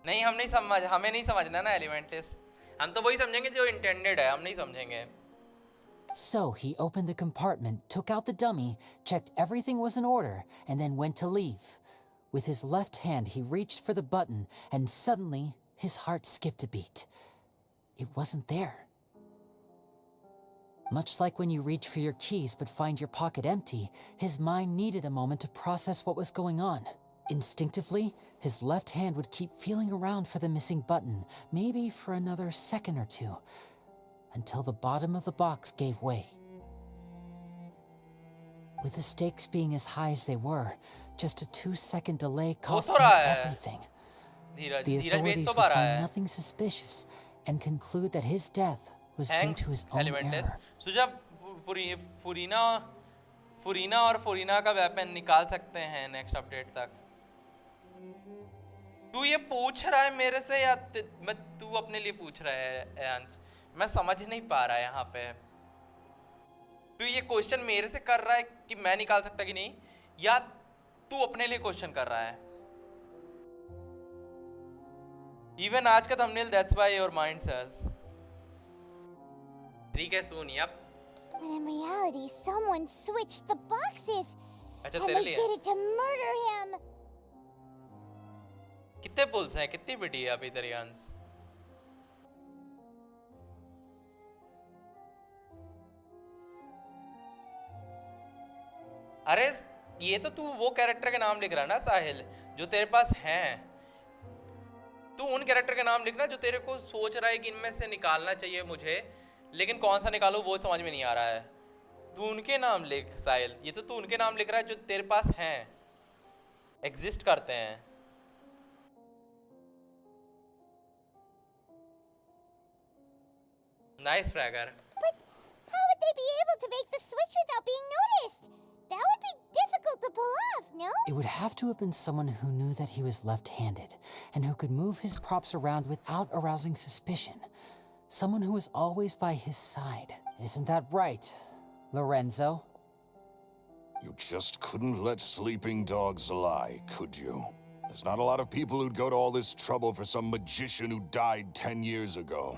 नहीं हमें नहीं समझना ना एलिमेंट्स, हम तो वही समझेंगे जो इंटेंडेड है, हम नहीं समझेंगे। So he opened the compartment, took out the dummy, checked everything was in order, and then went to leave. With his left hand, he reached for the button, and suddenly his heart skipped a beat. It wasn't there. Much like when you reach for your keys but find your pocket empty, his mind needed a moment to process what was going on. Instinctively, his left hand would keep feeling around for the missing button, maybe for another second or two, until the bottom of the box gave way. With the stakes being as high as they were, just a 2-second delay cost him everything. The authorities would find nothing suspicious and conclude that his death was due to his own error. सुजा फुरीना और फुरीना का weapon निकाल सकते हैं next update तक। तू ये पूछ रहा है मेरे से या तू अपने लिए पूछ रहा है अंश? मैं समझ नहीं पा रहा है यहाँ पे। तू ये क्वेश्चन मेरे से कर रहा है कि मैं निकाल सकता कि नहीं, या तू अपने लिए क्वेश्चन कर रहा है? Even आज का thumbnail, that's why your mind says 3K soon, yep. When in reality, someone switched the boxes. अच्छा and तेरे they लिए did it to murder him. कितने पुल्स हैं, कितनी बिटी है अभी तेरी अंश? अरे ये तो तू वो कैरेक्टर के नाम लिख रहा है ना साहिल, जो तेरे पास हैं। तू उन कैरेक्टर के नाम लिखना जो तेरे को सोच रहा है कि इनमें से निकालना चाहिए मुझे, लेकिन कौन सा निकालूं वो समझ में नहीं आ रहा है। तू उनके नाम लिख साहिल, ये तो तू उनके नाम लिख रहा है जो तेरे पास हैं, एग्जिस्ट करते हैं। Nice fragger. But how would they be able to make the switch without being noticed? That would be difficult to pull off, no? It would have to have been someone who knew that he was left-handed and who could move his props around without arousing suspicion. Someone who was always by his side. Isn't that right, Lorenzo? You just couldn't let sleeping dogs lie, could you? There's not a lot of people who'd go to all this trouble for some magician who died 10 years ago.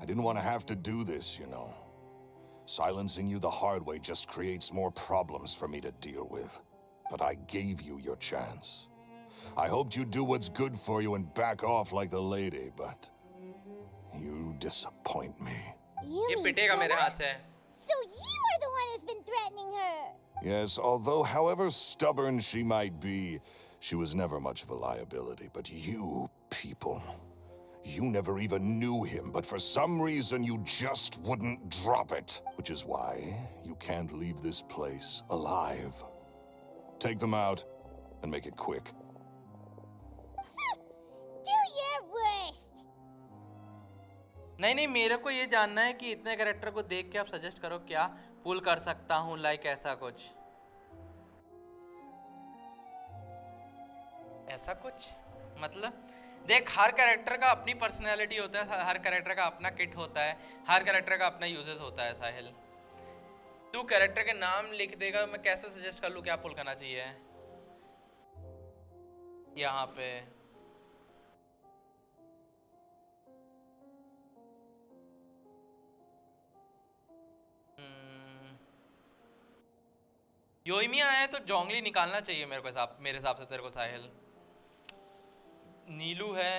I didn't want to have to do this, you know. Silencing you the hard way just creates more problems for me to deal with. But I gave you your chance. I hoped you'd do what's good for you and back off like the lady, but you disappoint me. ये पिटेगा मेरे हाथ से. So you are the one who's been threatening her. Yes, although however stubborn she might be, she was never much of a liability. But you people, you never even knew him, but for some reason you just wouldn't drop it. Which is why you can't leave this place alive. Take them out and make it quick. Do your worst. नहीं मेरे को ये जानना है कि इतने character को देख के आप सजेस्ट करो क्या पुल कर सकता हूँ, लाइक ऐसा कुछ. ऐसा कुछ मतलब देख, हर कैरेक्टर का अपनी पर्सनैलिटी होता है, हर कैरेक्टर का अपना किट होता है, हर कैरेक्टर का अपना यूजेस होता है. साहिल, तू कैरेक्टर के नाम लिख देगा, मैं कैसे सजेस्ट कर लूँ क्या पुल करना चाहिए यहाँ पे. योइमिया आया है तो जोंगली निकालना चाहिए मेरे हिसाब से तेरे को. साहिल, नीलू है,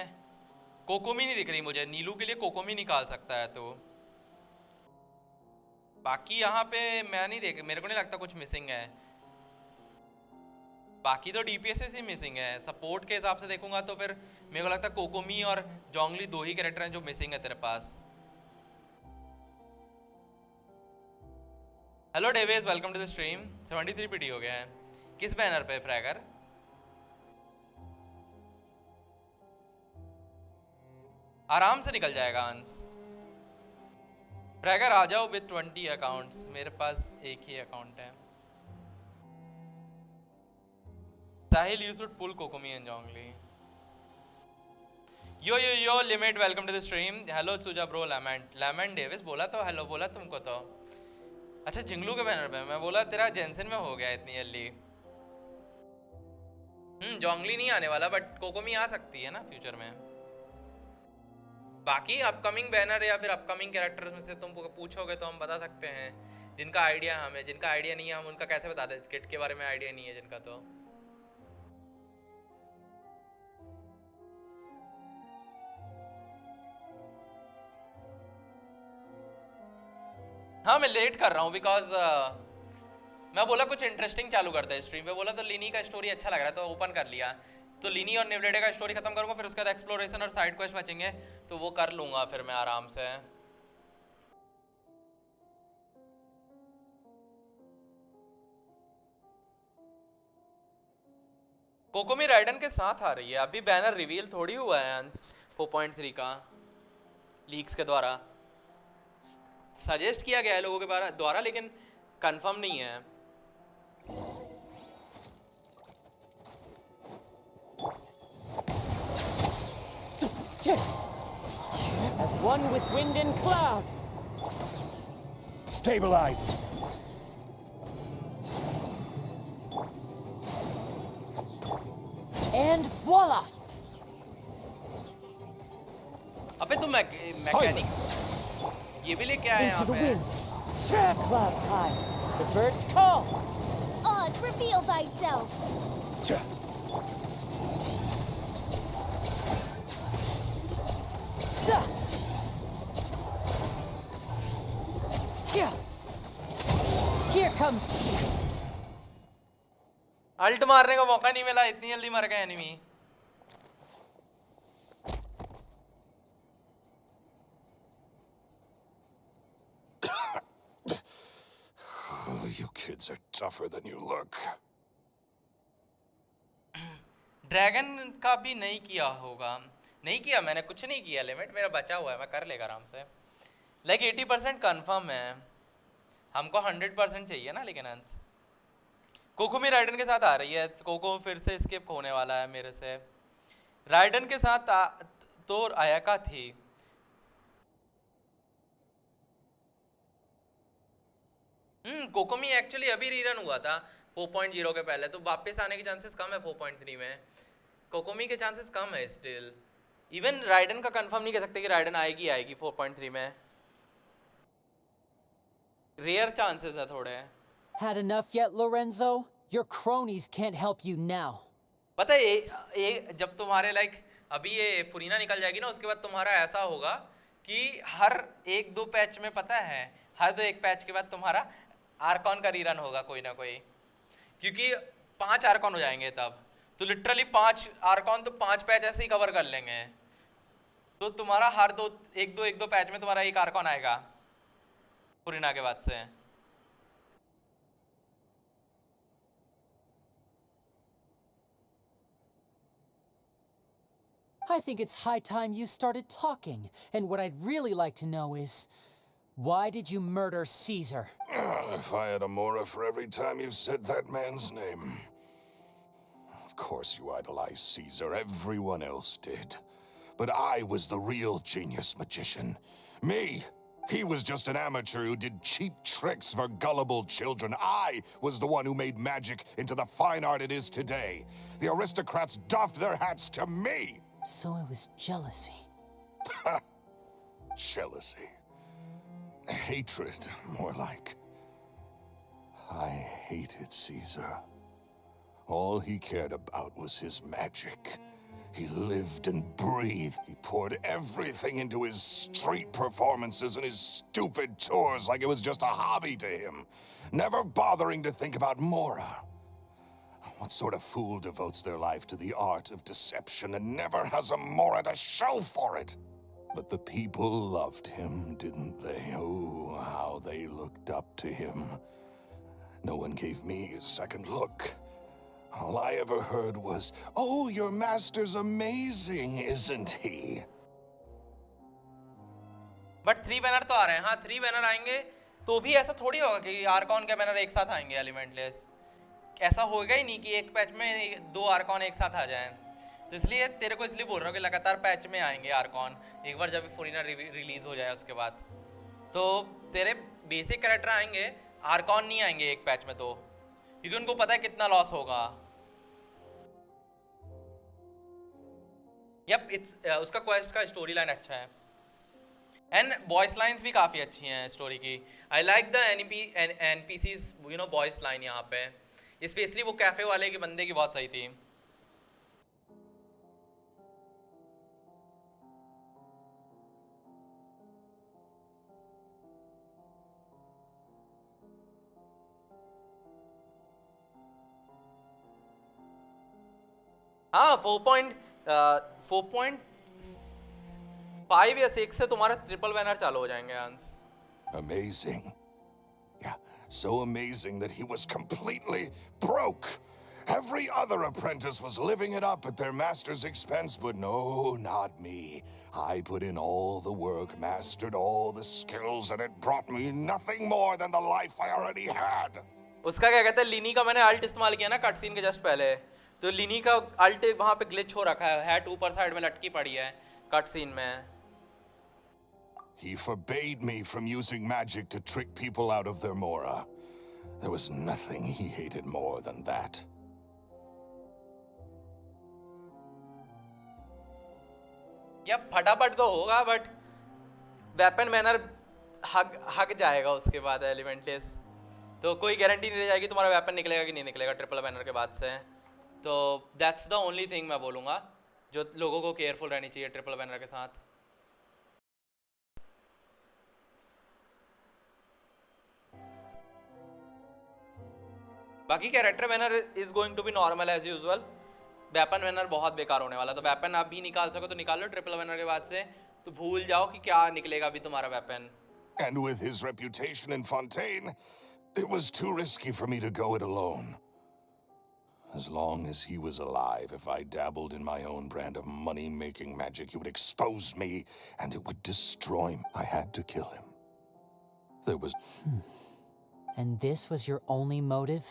कोकोमी नहीं दिख रही मुझे. नीलू के लिए कोकोमी निकाल सकता है तो. बाकी यहाँ पे मैं नहीं देख, मेरे को नहीं लगता कुछ मिसिंग है. बाकी तो डीपीएस ही मिसिंग है. सपोर्ट के हिसाब से देखूंगा तो फिर मेरे को लगता है कोकोमी और जोंगली दो ही कैरेक्टर हैं जो मिसिंग है तेरे पास. Hello Davis, welcome to the stream. 73 PT हो गया है. किस बैनर पे फ्रैगर? आराम से निकल जाएगा अंश. फ्रैगर आ जाओ विद 20 अकाउंट्स. मेरे पास एक ही अकाउंट है. Sahil, you should pull Kokomi and Zhongli. Yo Limit, welcome to the stream. Hello Suja bro. Lemon Davis बोला तो हेलो बोला तुमको तो. अच्छा, जिंगलू के बैनर पे मैं बोला तेरा जेंसन में हो गया इतनी जल्दी. जोंगली नहीं आने वाला, बट कोकोमी आ सकती है ना फ्यूचर में. बाकी अपकमिंग बैनर या फिर अपकमिंग कैरेक्टर्स में से तुम पूछोगे तो हम बता सकते हैं. जिनका आइडिया हमें, जिनका आइडिया नहीं है हम उनका कैसे बता दें. किट के बारे में आइडिया नहीं है जिनका तो. हाँ मैं लेट कर रहा हूँ बिकॉज मैं बोला कुछ इंटरेस्टिंग चालू करता है स्ट्रीम पे. बोला तो लिनी का स्टोरी अच्छा लग रहा है तो ओपन कर लिया. तो लिनी और निवलेडे का स्टोरी खत्म करूंगा, फिर उसके बाद एक्सप्लोरेशन और साइड क्वेस्ट बचेंगे तो वो कर लूंगा फिर मैं आराम से. कोकोमी राइडन के साथ आ रही है. अभी बैनर रिवील थोड़ी हुआ है अंश 4.3 का लीक्स के द्वारा. सजेस्ट किया गया है लोगों के द्वारा लेकिन कंफर्म नहीं है. As one with wind and cloud. Stabilize. And voila. अबे तुम मैकेनिक ये भी लेके आए Into the पे. wind. Share clouds high. The birds call. Oz, reveal thyself. Here comes. Ult मारने का मौका नहीं मिला, इतनी जल्दी मर गए enemy. You kids are tougher than you look. Dragon का भी नहीं किया होगा. नहीं किया मैंने, कुछ नहीं किया. लिमिट मेरा बचा हुआ है, मैं कर लेगा आराम से. लाइक 80% कंफर्म है. हमको 100% चाहिए ना. लेकिन अंश कोकोमी राइडन के साथ आ रही है. कोको फिर से स्किप होने वाला है मेरे से. राइडन के साथ तो आयाका थी. कोकोमी एक्चुअली अभी रीरन हुआ था 4.0 के पहले, तो वापस आने के चांसेस कम है 4.3 में। कोकोमी के चांसेस कम है स्टिल। इवन राइडन का कंफर्म नहीं कह सकते कि राइडन आएगी 4.3 में, रेयर चांसेस है थोड़े। Had enough yet, Lorenzo? Your cronies can't help you now. पता है जब तुम्हारे अभी ये फुरीना निकल जाएगी ना, उसके बाद तुम्हारा ऐसा होगा कि हर 1-2 पैच में, पता है, हर 2-1 पैच के बाद तुम्हारा आर्कॉन का रीरन होगा कोई ना कोई, क्योंकि 5 आर्कॉन हो जाएंगे तब, तो लिटरली 5 आर्कॉन तो 5 पैच ऐसे ही कवर कर लेंगे, तो तुम्हारा हर 1-2 पैच में तुम्हारा एक आर्कॉन आएगा फुरीना के बाद से। I think it's high time you started talking, and what I'd really like to know is, why did you murder Caesar? If I had a Mora for every time you said that man's name. Of course you idolized Caesar, everyone else did. But I was the real genius magician. Me! He was just an amateur who did cheap tricks for gullible children. I was the one who made magic into the fine art it is today. The aristocrats doffed their hats to me! So it was jealousy. Jealousy. Hatred, more like. I hated Caesar. All he cared about was his magic. He lived and breathed. He poured everything into his street performances and his stupid tours like it was just a hobby to him, never bothering to think about Mora. What sort of fool devotes their life to the art of deception and never has a Mora to show for it? But the people loved him, didn't they? Oh, how they looked up to him. No one gave me a second look. All I ever heard was, "Oh, your master's amazing, isn't he?" But 3 banner तो आ रहे हैं। हाँ, 3 banner आएंगे तो भी ऐसा थोड़ी होगा कि आर्कॉन के बैनर एक साथ आएंगे एलिमेंटलेस। ऐसा होगा ही नहीं कि एक पैच में 2 आर्कॉन एक साथ आ जाएं। तो इसलिए तेरे को इसलिए बोल रहा हूँ कि लगातार पैच में आएंगे आर्कॉन, एक बार जब फुरीना रिलीज हो जाए उसके बाद। तो तेरे बेसिक कैरेक्टर आएंगे, आर्कॉन नहीं आएंगे एक पैच में, तो क्योंकि उनको पता है कितना लॉस होगा। यप, उसका क्वेस्ट का स्टोरी लाइन अच्छा है एंड वॉइस लाइन्स भी काफ़ी अच्छी हैं स्टोरी की। I like the NPCs voice line यहाँ पे, स्पेशली वो कैफे वाले के बंदे की बहुत सही थी। हाँ, 4.5 या 6 से तुम्हारा ट्रिपल बैनर चालू हो जाएंगे अंश। Amazing. Yeah, so amazing that he was completely broke. Every other apprentice was living it up at their master's expense, but no, not me. I put in all the work, mastered all the skills, and it brought me nothing more than the life I already had. उसका क्या कहते हैं, लिनी का मैंने alt इस्तेमाल किया ना कट सीन के जस्ट पहले, तो लिनी का अल्ट वहां पे ग्लिच हो रखा है, हैट ऊपर साइड में लटकी पड़ी है कट सीन में। He forbade me from using magic to trick people out of their Mora. There was nothing he hated more than that. Yup, फटाफट तो होगा बट वेपन बैनर हक जाएगा उसके बाद एलिमेंटलेस, तो कोई गारंटी नहीं रह जाएगी तुम्हारा वेपन निकलेगा कि नहीं निकलेगा ट्रिपल बैनर के बाद से। तो दैट्स द ओनली थिंग मैं बोलूँगा जो लोगों को केयरफुल रहनी चाहिए ट्रिपल बैनर के साथ। बाकी character banner is going to be normal as usual. Weapon banner बहुत बेकार होने वाला, तो वेपन आप भी निकाल सको तो निकाल लो ट्रिपल बैनर के बाद से, तो भूल जाओ कि क्या निकलेगा अभी तुम्हारा weapon. And with his reputation in Fontaine, it was too risky for me to go it alone. As long as he was alive, if I dabbled in my own brand of money-making magic, he would expose me and it would destroy me. I had to kill him. There was... And this was your only motive?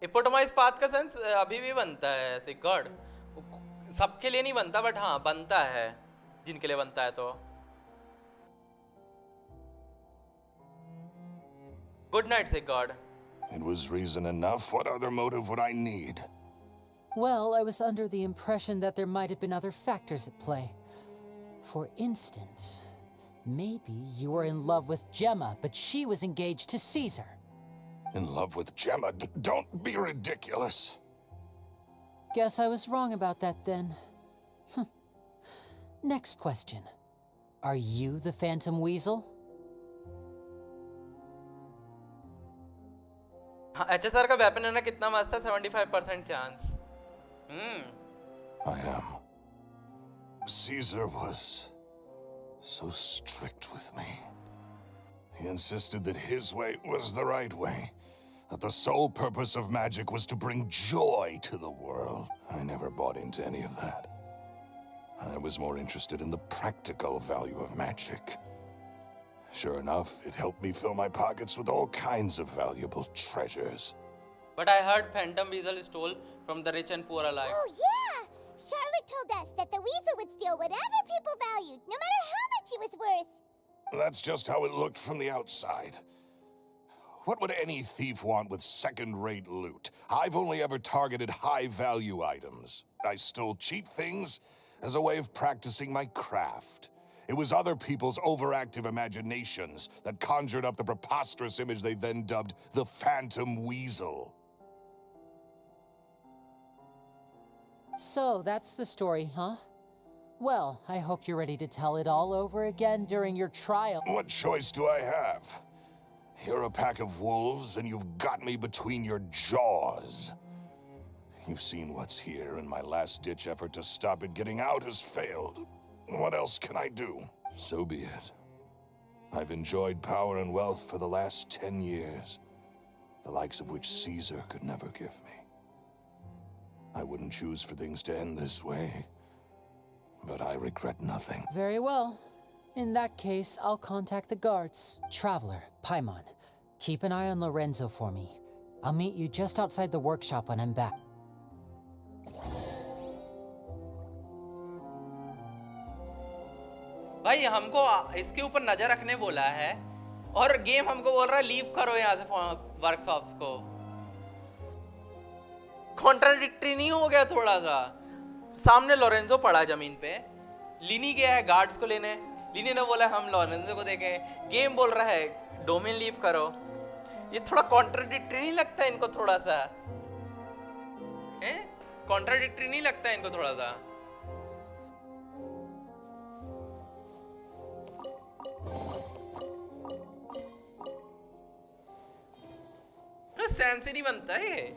Epitomized path का sense अभी भी बनता है ऐसे God. सबके लिए नहीं बनता, बट हाँ बनता है जिनके लिए बनता है तो। गुड नाइट से God. It was reason enough. What other motive would I need? Well, I was under the impression that there might have been other factors at play. For instance, maybe you were in love with Gemma, but she was engaged to Caesar. In love with Gemma? Don't be ridiculous. Guess I was wrong about that then. Next question. Are you the Phantom Weasel? हाँ, HSR का weapon है ना कितना मस्त है, 75% chance. I am. Caesar was so strict with me. He insisted that his way was the right way, that the sole purpose of magic was to bring joy to the world. I never bought into any of that. I was more interested in the practical value of magic. Sure enough, it helped me fill my pockets with all kinds of valuable treasures. But I heard Phantom Weasel stole from the rich and poor alike. Oh, yeah! Charlotte told us that the weasel would steal whatever people valued, no matter how much it was worth. That's just how it looked from the outside. What would any thief want with second-rate loot? I've only ever targeted high-value items. I stole cheap things as a way of practicing my craft. It was other people's overactive imaginations that conjured up the preposterous image they then dubbed the Phantom Weasel. So, that's the story, huh? Well, I hope you're ready to tell it all over again during your trial. What choice do I have? You're a pack of wolves, and you've got me between your jaws. You've seen what's here, and my last-ditch effort to stop it getting out has failed. What else can I do? So be it. I've enjoyed power and wealth for the last 10 years, the likes of which Caesar could never give me. I wouldn't choose for things to end this way, but I regret nothing. Very well. In that case, I'll contact the guards. Traveler, Paimon, keep an eye on Lorenzo for me. I'll meet you just outside the workshop when I'm back. भाई हमको इसके ऊपर नजर रखने बोला है और game हमको बोल रहा है लीव करो यहाँ से वर्कशॉप्स को। कॉन्ट्राडिक्टरी नहीं हो गया थोड़ा सा? सामने लोरेंजो पड़ा है जमीन पे, लिनी गया है गार्ड्स को लेने, लिनी ने बोला हम लोरेंजो को देखें, गेम बोल रहा है डोमेन लीव करो। ये थोड़ा कॉन्ट्राडिक्टरी नहीं लगता है इनको थोड़ा सा? हैं? कॉन्ट्राडिक्टरी नहीं लगता है इनको थोड़ा सा? सेंस ही नहीं बनता है ये।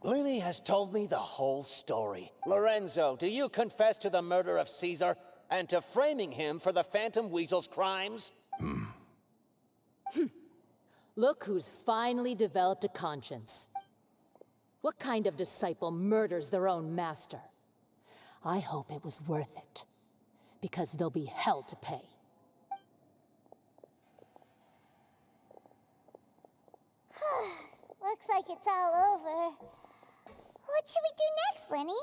Lini has told me the whole story. Lorenzo, do you confess to the murder of Caesar and to framing him for the Phantom Weasel's crimes? Look who's finally developed a conscience. What kind of disciple murders their own master? I hope it was worth it, because there'll be hell to pay. Looks like it's all over. What should we do next, Lenny?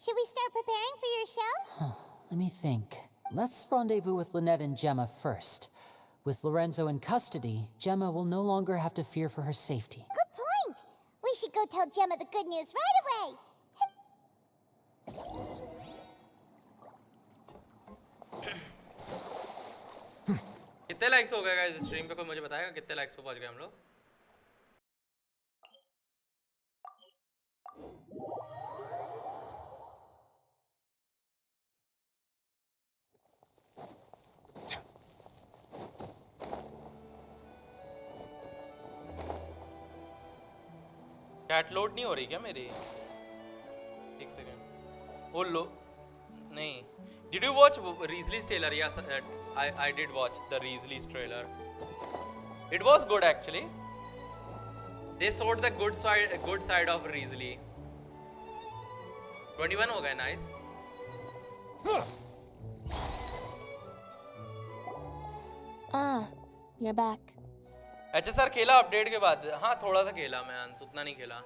Should we start preparing for your show? Let me think. Let's rendezvous with Lynette and Gemma first. With Lorenzo in custody, Gemma will no longer have to fear for her safety. Good point. We should go tell Gemma the good news right away. कितने likes हो गए guys stream पे? कोई मुझे बताएगा कितने likes पे पहुंच गए हम लोग? चैट लोड नहीं हो रही क्या मेरी? एक सेकंड। वो लो नहीं। Did you watch Riesli's trailer? Yes, I did watch the Riesli's trailer. It was good actually. They showed the good side of Risley. 21 हो गए, nice. Ah, you're back. अच्छा सर खेला अपडेट के बाद? हाँ थोड़ा सा खेला मैं अंश, उतना नहीं खेला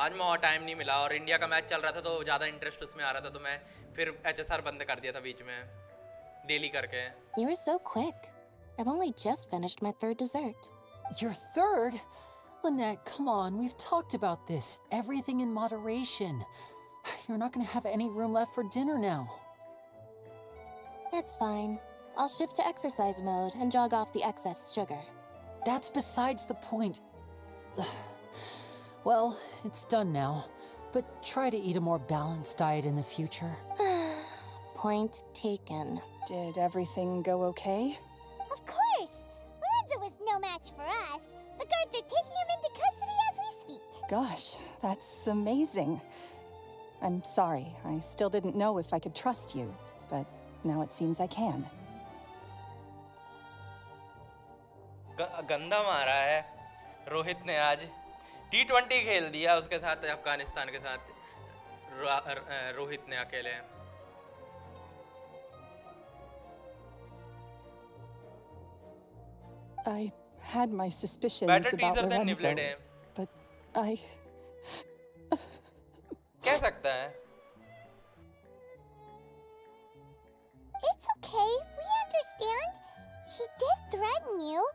आज, मैं और टाइम नहीं मिला और इंडिया का मैच चल रहा था तो ज़्यादा इंटरेस्ट उसमें आ रहा था, तो मैं फिर HSR बंद कर दिया था बीच में डेली करके. You were so quick. I've only just finished my third dessert. Your third? Lynette, come on, we've talked about this. Everything in moderation. You're not gonna have any room left for dinner now. It's fine. I'll shift to exercise mode and jog off the excess sugar. That's besides the point. Well, it's done now. But try to eat a more balanced diet in the future. Point taken. Did everything go okay? Of course! Lorenzo was no match for us. The guards are taking him into custody as we speak. Gosh, that's amazing. I'm sorry, I still didn't know if I could trust you, but now it seems I can. गंदा मारा है रोहित ने आज. T20 खेल दिया उसके साथ, अफगानिस्तान के साथ रोहित ने अकेले. I had my suspicions Better about teaser than Lorenzo, Nibbled. but I... कह सकता है. It's okay, we understand. He did threaten you.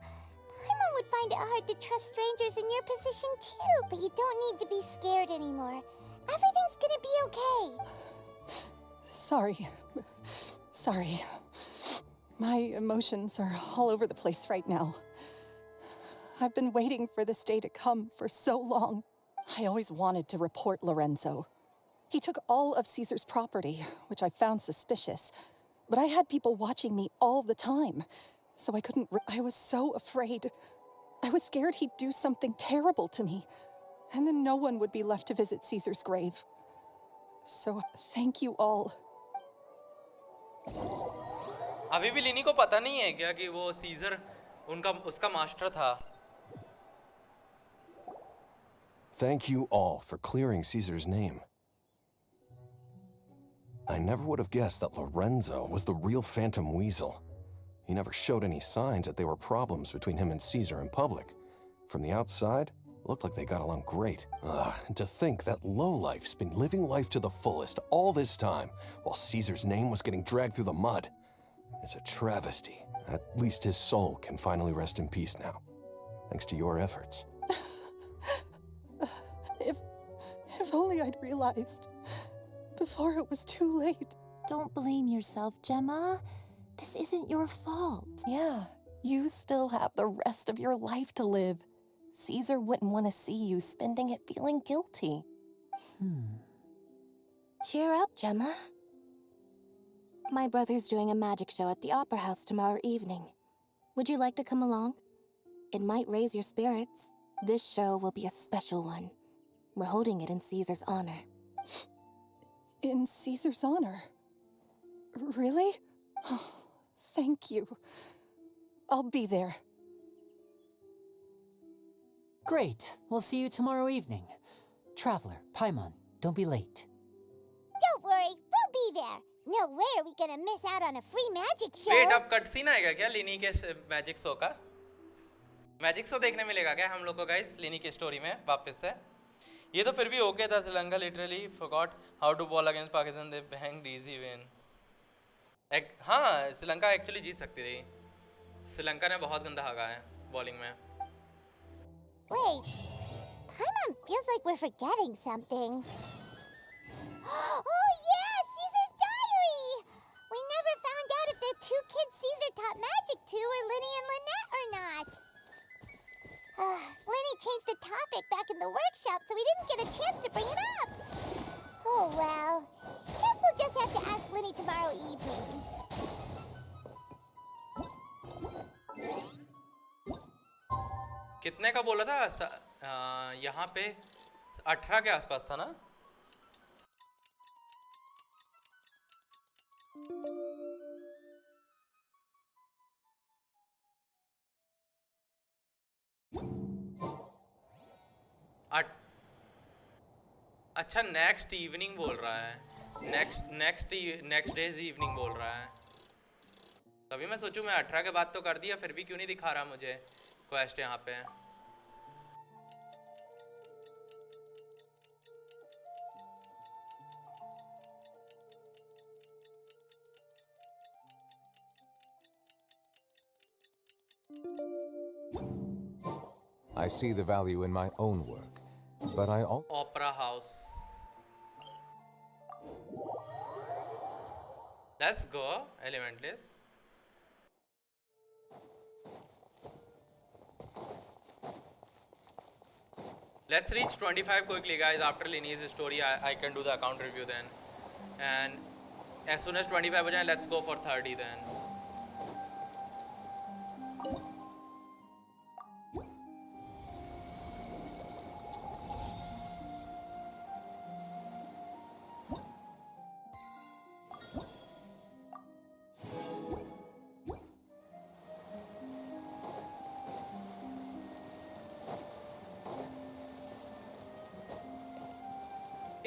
Paimon would find it hard to trust strangers in your position too, but you don't need to be scared anymore. Everything's gonna be okay. Sorry. Sorry. My emotions are all over the place right now. I've been waiting for this day to come for so long. I always wanted to report Lorenzo. He took all of Caesar's property, which I found suspicious. But I had people watching me all the time, so I couldn't. I was so afraid. I was scared he'd do something terrible to me, and then no one would be left to visit Caesar's grave. So thank you all. अभी भी लिनी को पता नहीं है क्या कि वो सीजर उसका मास्टर था? Thank you all for clearing Caesar's name. I never would have guessed that Lorenzo was the real Phantom Weasel. He never showed any signs that there were problems between him and Caesar in public. From the outside, it looked like they got along great. And to think that lowlife's been living life to the fullest all this time, while Caesar's name was getting dragged through the mud. It's a travesty. At least his soul can finally rest in peace now, thanks to your efforts. If only I'd realized before it was too late. Don't blame yourself, Gemma. This isn't your fault. Yeah, you still have the rest of your life to live. Caesar wouldn't want to see you spending it feeling guilty. Cheer up, Gemma. My brother's doing a magic show at the Opera House tomorrow evening. Would you like to come along? It might raise your spirits. This show will be a special one. We're holding it in Caesar's honor. In Caesar's honor? Really? Oh, thank you. I'll be there. Great. We'll see you tomorrow evening. Traveler, Paimon, don't be late. Don't worry, we'll be there. No way are we gonna miss out on a free magic show. Wait, अब cut scene आएगा क्या लिनी के magic show का? Magic show देखने मिलेगा क्या हम लोग को गाइस लिनी की स्टोरी में वापस से? ये तो फिर भी ओके था. Sri Lanka literally forgot how to bowl against Pakistan. They banked easy win. हाँ, श्रीलंका एक्चुअली जीत सकती थी. श्रीलंका ने बहुत गंदा हारा है बॉलिंग में. Wait, Paimon feels like we're forgetting something. Oh yeah, Caesar's diary! We never found out if the two kids Caesar taught magic to were Linny and Lynette or not. Linny changed the topic back in the workshop, so we didn't get a chance to bring it up. Oh well, guess we'll just have to ask Linny tomorrow evening. कितने का बोला था? यहाँ पे 18 के आसपास था ना? अच्छा नेक्स्ट इवनिंग बोल रहा है, नेक्स्ट डेज इवनिंग बोल रहा है। तभी मैं सोचूं मैं 18 के बाद तो कर दिया, फिर भी क्यों नहीं दिखा रहा मुझे क्वेस्ट यहाँ पे। I see the value in my own work, but I also... Opera House. Let's go, Elementless. Let's reach 25 quickly, guys. After Linny's story, I can do the account review then. And as soon as 25 ho jaye, let's go for 30 then.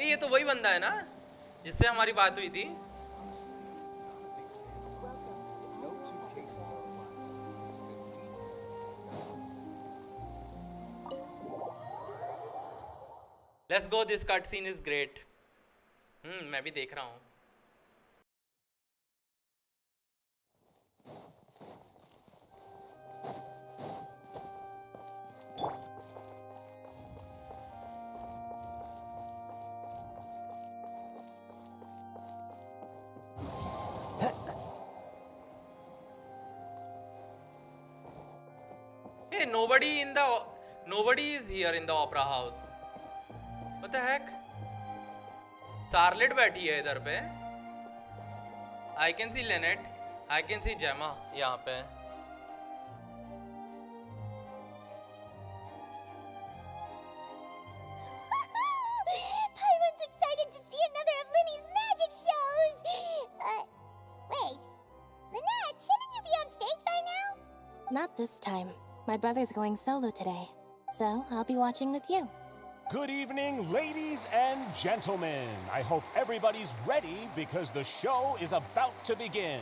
ये तो वही बंदा है ना जिससे हमारी बात हुई थी। Let's go, this cutscene is great. मैं भी देख रहा हूँ। Hey, nobody is here in the opera house. What the heck? Charlotte बैठी है इधर पे। I can see Lynette, I can see Gemma यहाँ पे। Pyron's excited to see another of Linny's magic shows. Wait, Lynette, shouldn't you be on stage by now? Not this time. My brother's going solo today, so I'll be watching with you. Good evening, ladies and gentlemen. I hope everybody's ready because the show is about to begin.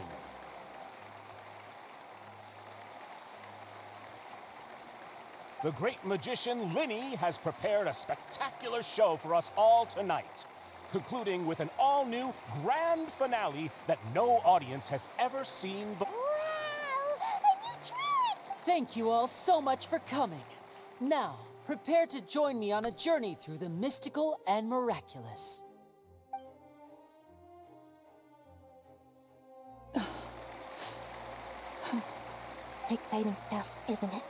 The great magician Linny has prepared a spectacular show for us all tonight, concluding with an all-new grand finale that no audience has ever seen before. Thank you all so much for coming. Now, prepare to join me on a journey through the mystical and miraculous. Exciting stuff, isn't it?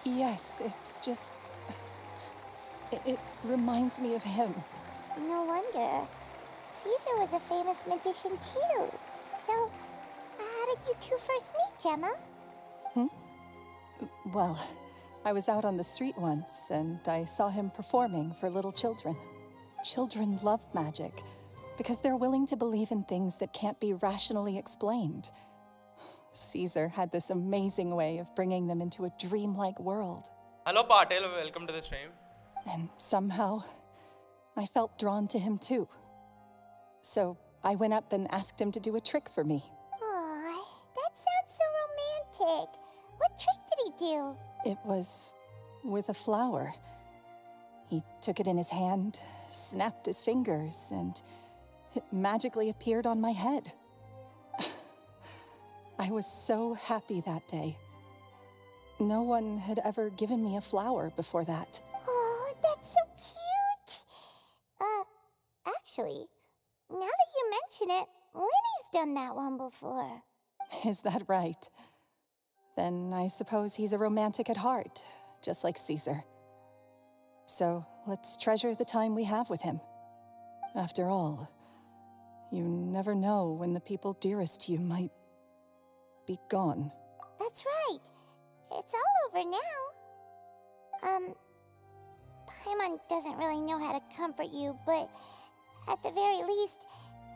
Yes, it's just... It reminds me of him. No wonder. Caesar was a famous magician too. So, how did you two first meet, Gemma? Well, I was out on the street once, and I saw him performing for little children. Children love magic, because they're willing to believe in things that can't be rationally explained. Caesar had this amazing way of bringing them into a dreamlike world. Hello Patel, welcome to the stream. And somehow, I felt drawn to him too. So I went up and asked him to do a trick for me. Aw, that sounds so romantic. What trick did he do? It was with a flower. He took it in his hand, snapped his fingers, and it magically appeared on my head. I was so happy that day. No one had ever given me a flower before that. Oh, that's so cute! Actually, now that you mention it, Linny's done that one before. Is that right? Then I suppose he's a romantic at heart, just like Caesar. So let's treasure the time we have with him. After all, you never know when the people dearest to you might be gone. That's right. It's all over now. Paimon doesn't really know how to comfort you, but at the very least,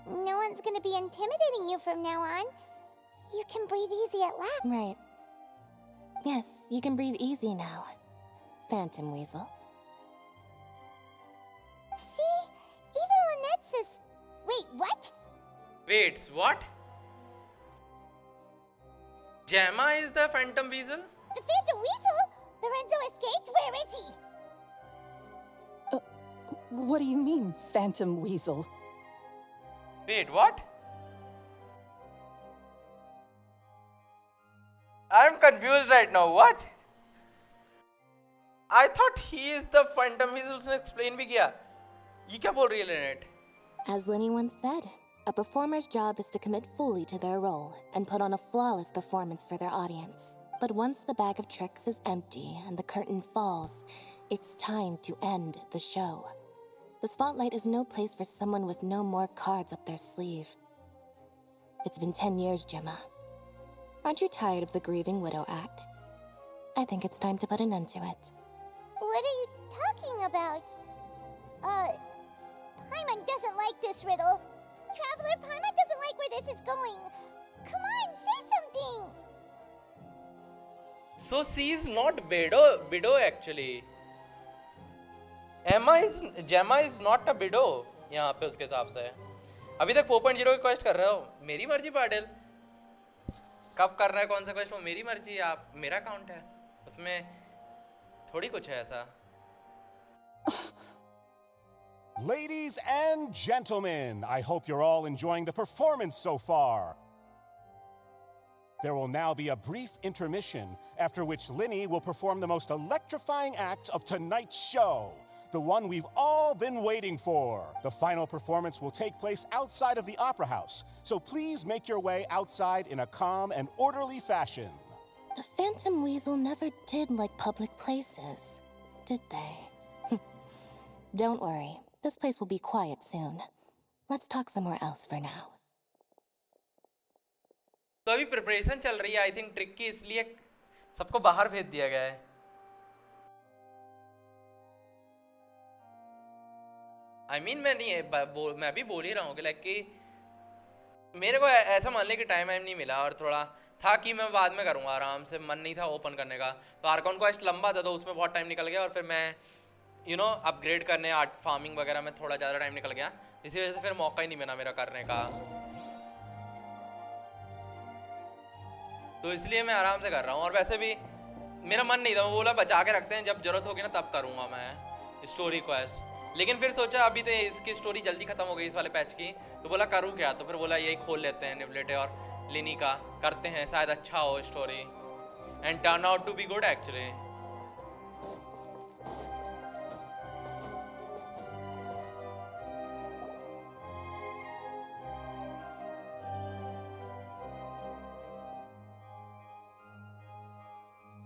no one's gonna be intimidating you from now on. You can breathe easy at last. Right. Yes, you can breathe easy now, Phantom Weasel. Wait, what? Gemma is the Phantom Weasel? The Phantom Weasel? Lorenzo escaped? Where is he? What do you mean, Phantom Weasel? Wait, what? I'm confused right now. What? I thought he is the Phantom Weasel. उसने explain भी किया. ये क्या बोल रही है Lynette? As Lenny once said, a performer's job is to commit fully to their role and put on a flawless performance for their audience. But once the bag of tricks is empty and the curtain falls, it's time to end the show. The spotlight is no place for someone with no more cards up their sleeve. It's been 10 years, Gemma. Aren't you tired of the grieving widow act? I think it's time to put an end to it. What are you talking about? Paimon doesn't like this riddle. Traveler, Paimon doesn't like where this is going. Come on, say something! So she is not widow actually. Gemma is not a widow यहाँ पे उसके हिसाब से. अभी तक 4.0 की quest कर रहे हो. मेरी मर्जी पाटिल. कब कर रहा है कौन सा क्वेस्ट वो मेरी मर्जी. आप मेरा अकाउंट है. उसमें थोड़ी कुछ है ऐसा. Ladies and gentlemen, I hope you're all enjoying the performance so far. There will now be a brief intermission, after which Linny will perform the most electrifying act of tonight's show, the one we've all been waiting for. The final performance will take place outside of the Opera House, so please make your way outside in a calm and orderly fashion. The Phantom Weasel never did like public places, did they? Don't worry, this place will be quiet soon. Let's talk somewhere else for now. तो अभी preparation चल रही है I think trick की, इसलिए सबको बाहर भेज दिया गया है. I mean, मैं भी बोल ही रहा हूँ कि लाइक कि मेरे को ऐसा मान ले कि टाइम नहीं मिला और थोड़ा था कि मैं बाद में करूँगा आराम से. मन नहीं था ओपन करने का. तो आर्कॉन क्वेस्ट लंबा था तो उसमें बहुत टाइम निकल गया और फिर मैं अपग्रेड करने आर्ट फार्मिंग वगैरह में थोड़ा ज़्यादा टाइम निकल गया. इसी वजह से फिर मौका ही नहीं मिला मेरा करने का. तो इसलिए मैं आराम से कर रहा हूँ. और वैसे भी मेरा मन नहीं था. मैं बोला बचा के रखते हैं, जब जरूरत होगी ना तब करूँगा मैं स्टोरी क्वेस्ट. लेकिन फिर सोचा अभी तो इसकी स्टोरी जल्दी खत्म हो गई इस वाले पैच की, तो बोला करूँ क्या. तो फिर बोला यही खोल लेते हैं निवलेटे और लिनी का करते हैं, शायद अच्छा हो story. And turn out to be good actually.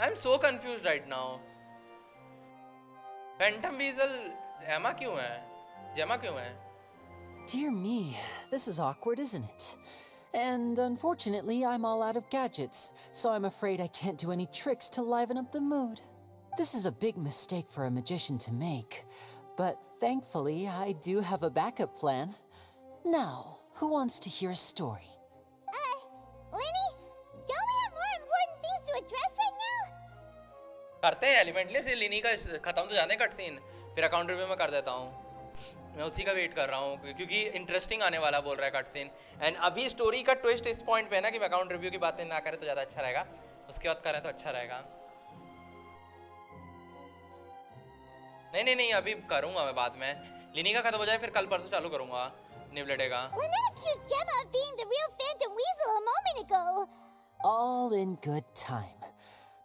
I'm so confused right now. Phantom Weasel Emma क्यों है? Gemma क्यों है? Dear me, this is awkward, isn't it? And unfortunately, I'm all out of gadgets, so I'm afraid I can't do any tricks to liven up the mood. This is a big mistake for a magician to make, but thankfully, I do have a backup plan. Now, who wants to hear a story? Lenny, don't we have more important things to address right now? करते हैं एलिमेंटली से. लिनी का खत्म तो जाने cut scene, फिर account review में कर देता हूँ. मैं उसी का वेट कर रहा हूँ क्योंकि इंटरेस्टिंग आने वाला बोल रहा है कट सीन. एंड अभी स्टोरी का ट्विस्ट इस पॉइंट पे है ना कि मैं अकाउंट रिव्यू की बातें ना करें तो ज़्यादा अच्छा रहेगा. उसके बाद करें तो अच्छा रहेगा. नहीं अभी करूँगा मैं बाद में. लिनी का खत्म हो जाए फिर कल परसों चालू करूँगा निवलेटे का. Lynette accused Gemma of being the real Phantom Weasel a moment ago. All in good time.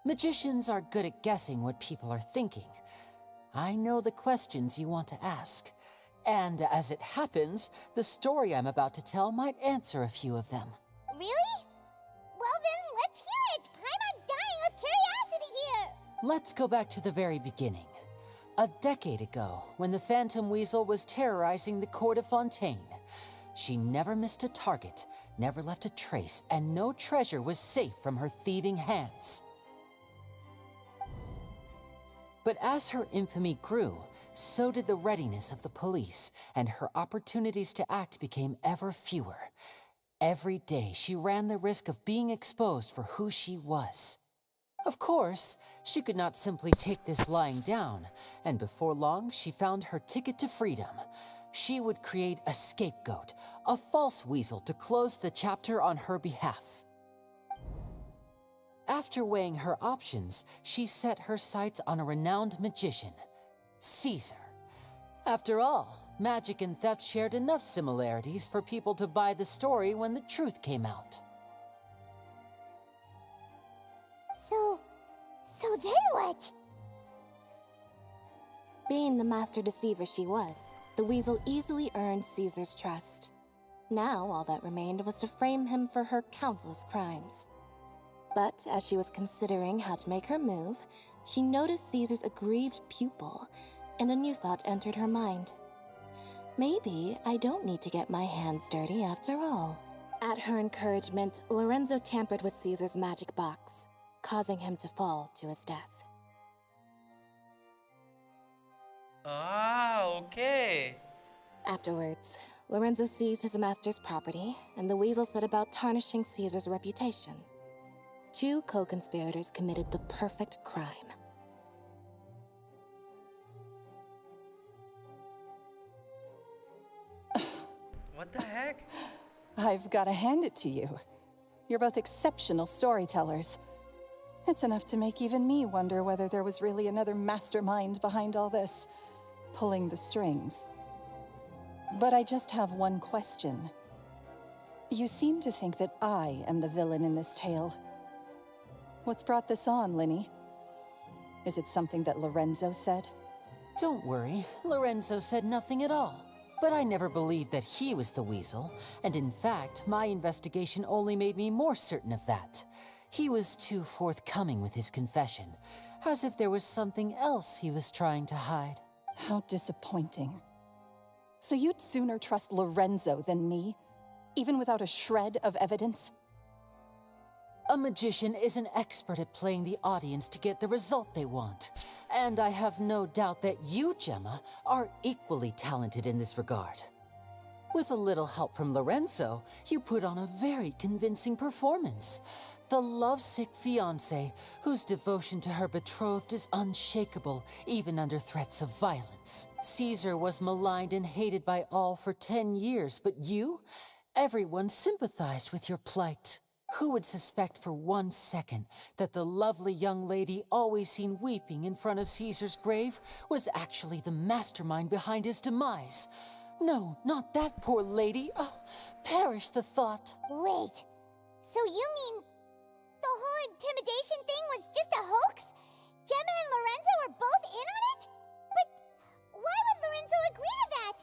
Magicians are good at guessing what people are thinking. I know the questions you want to ask. And as it happens, the story I'm about to tell might answer a few of them. Really? Well then, let's hear it! Paimon's dying of curiosity here! Let's go back to the very beginning. A decade ago, when the Phantom Weasel was terrorizing the court of Fontaine, she never missed a target, never left a trace, and no treasure was safe from her thieving hands. But as her infamy grew, so did the readiness of the police, and her opportunities to act became ever fewer. Every day she ran the risk of being exposed for who she was. Of course, she could not simply take this lying down, and before long she found her ticket to freedom. she would create a scapegoat, a false weasel to close the chapter on her behalf. After weighing her options, she set her sights on a renowned magician, Caesar. After all, magic and theft shared enough similarities for people to buy the story when the truth came out. So then what? Being the master deceiver she was, the weasel easily earned Caesar's trust. Now all that remained was to frame him for her countless crimes. But as she was considering how to make her move, she noticed Caesar's aggrieved pupil, and a new thought entered her mind. Maybe I don't need to get my hands dirty after all. At her encouragement, Lorenzo tampered with Caesar's magic box, causing him to fall to his death. Ah, okay. Afterwards, Lorenzo seized his master's property, and the weasel set about tarnishing Caesar's reputation. Two co-conspirators committed the perfect crime. What the heck? I've got to hand it to you. You're both exceptional storytellers. It's enough to make even me wonder whether there was really another mastermind behind all this, pulling the strings. But I just have one question. You seem to think that I am the villain in this tale. What's brought this on, Linny? Is it something that Lorenzo said? Don't worry, Lorenzo said nothing at all. But I never believed that he was the weasel, and in fact, my investigation only made me more certain of that. He was too forthcoming with his confession, as if there was something else he was trying to hide. How disappointing. So you'd sooner trust Lorenzo than me, even without a shred of evidence? A magician is an expert at playing the audience to get the result they want. And I have no doubt that you, Gemma, are equally talented in this regard. With a little help from Lorenzo, you put on a very convincing performance. The lovesick fiancé, whose devotion to her betrothed is unshakable, even under threats of violence. Caesar was maligned and hated by all for 10 years, but you? Everyone sympathized with your plight. Who would suspect for 1 second that the lovely young lady always seen weeping in front of Caesar's grave was actually the mastermind behind his demise? No, not that poor lady. Oh, perish the thought. Wait, so you mean the whole intimidation thing was just a hoax? Gemma and Lorenzo were both in on it? But why would Lorenzo agree to that?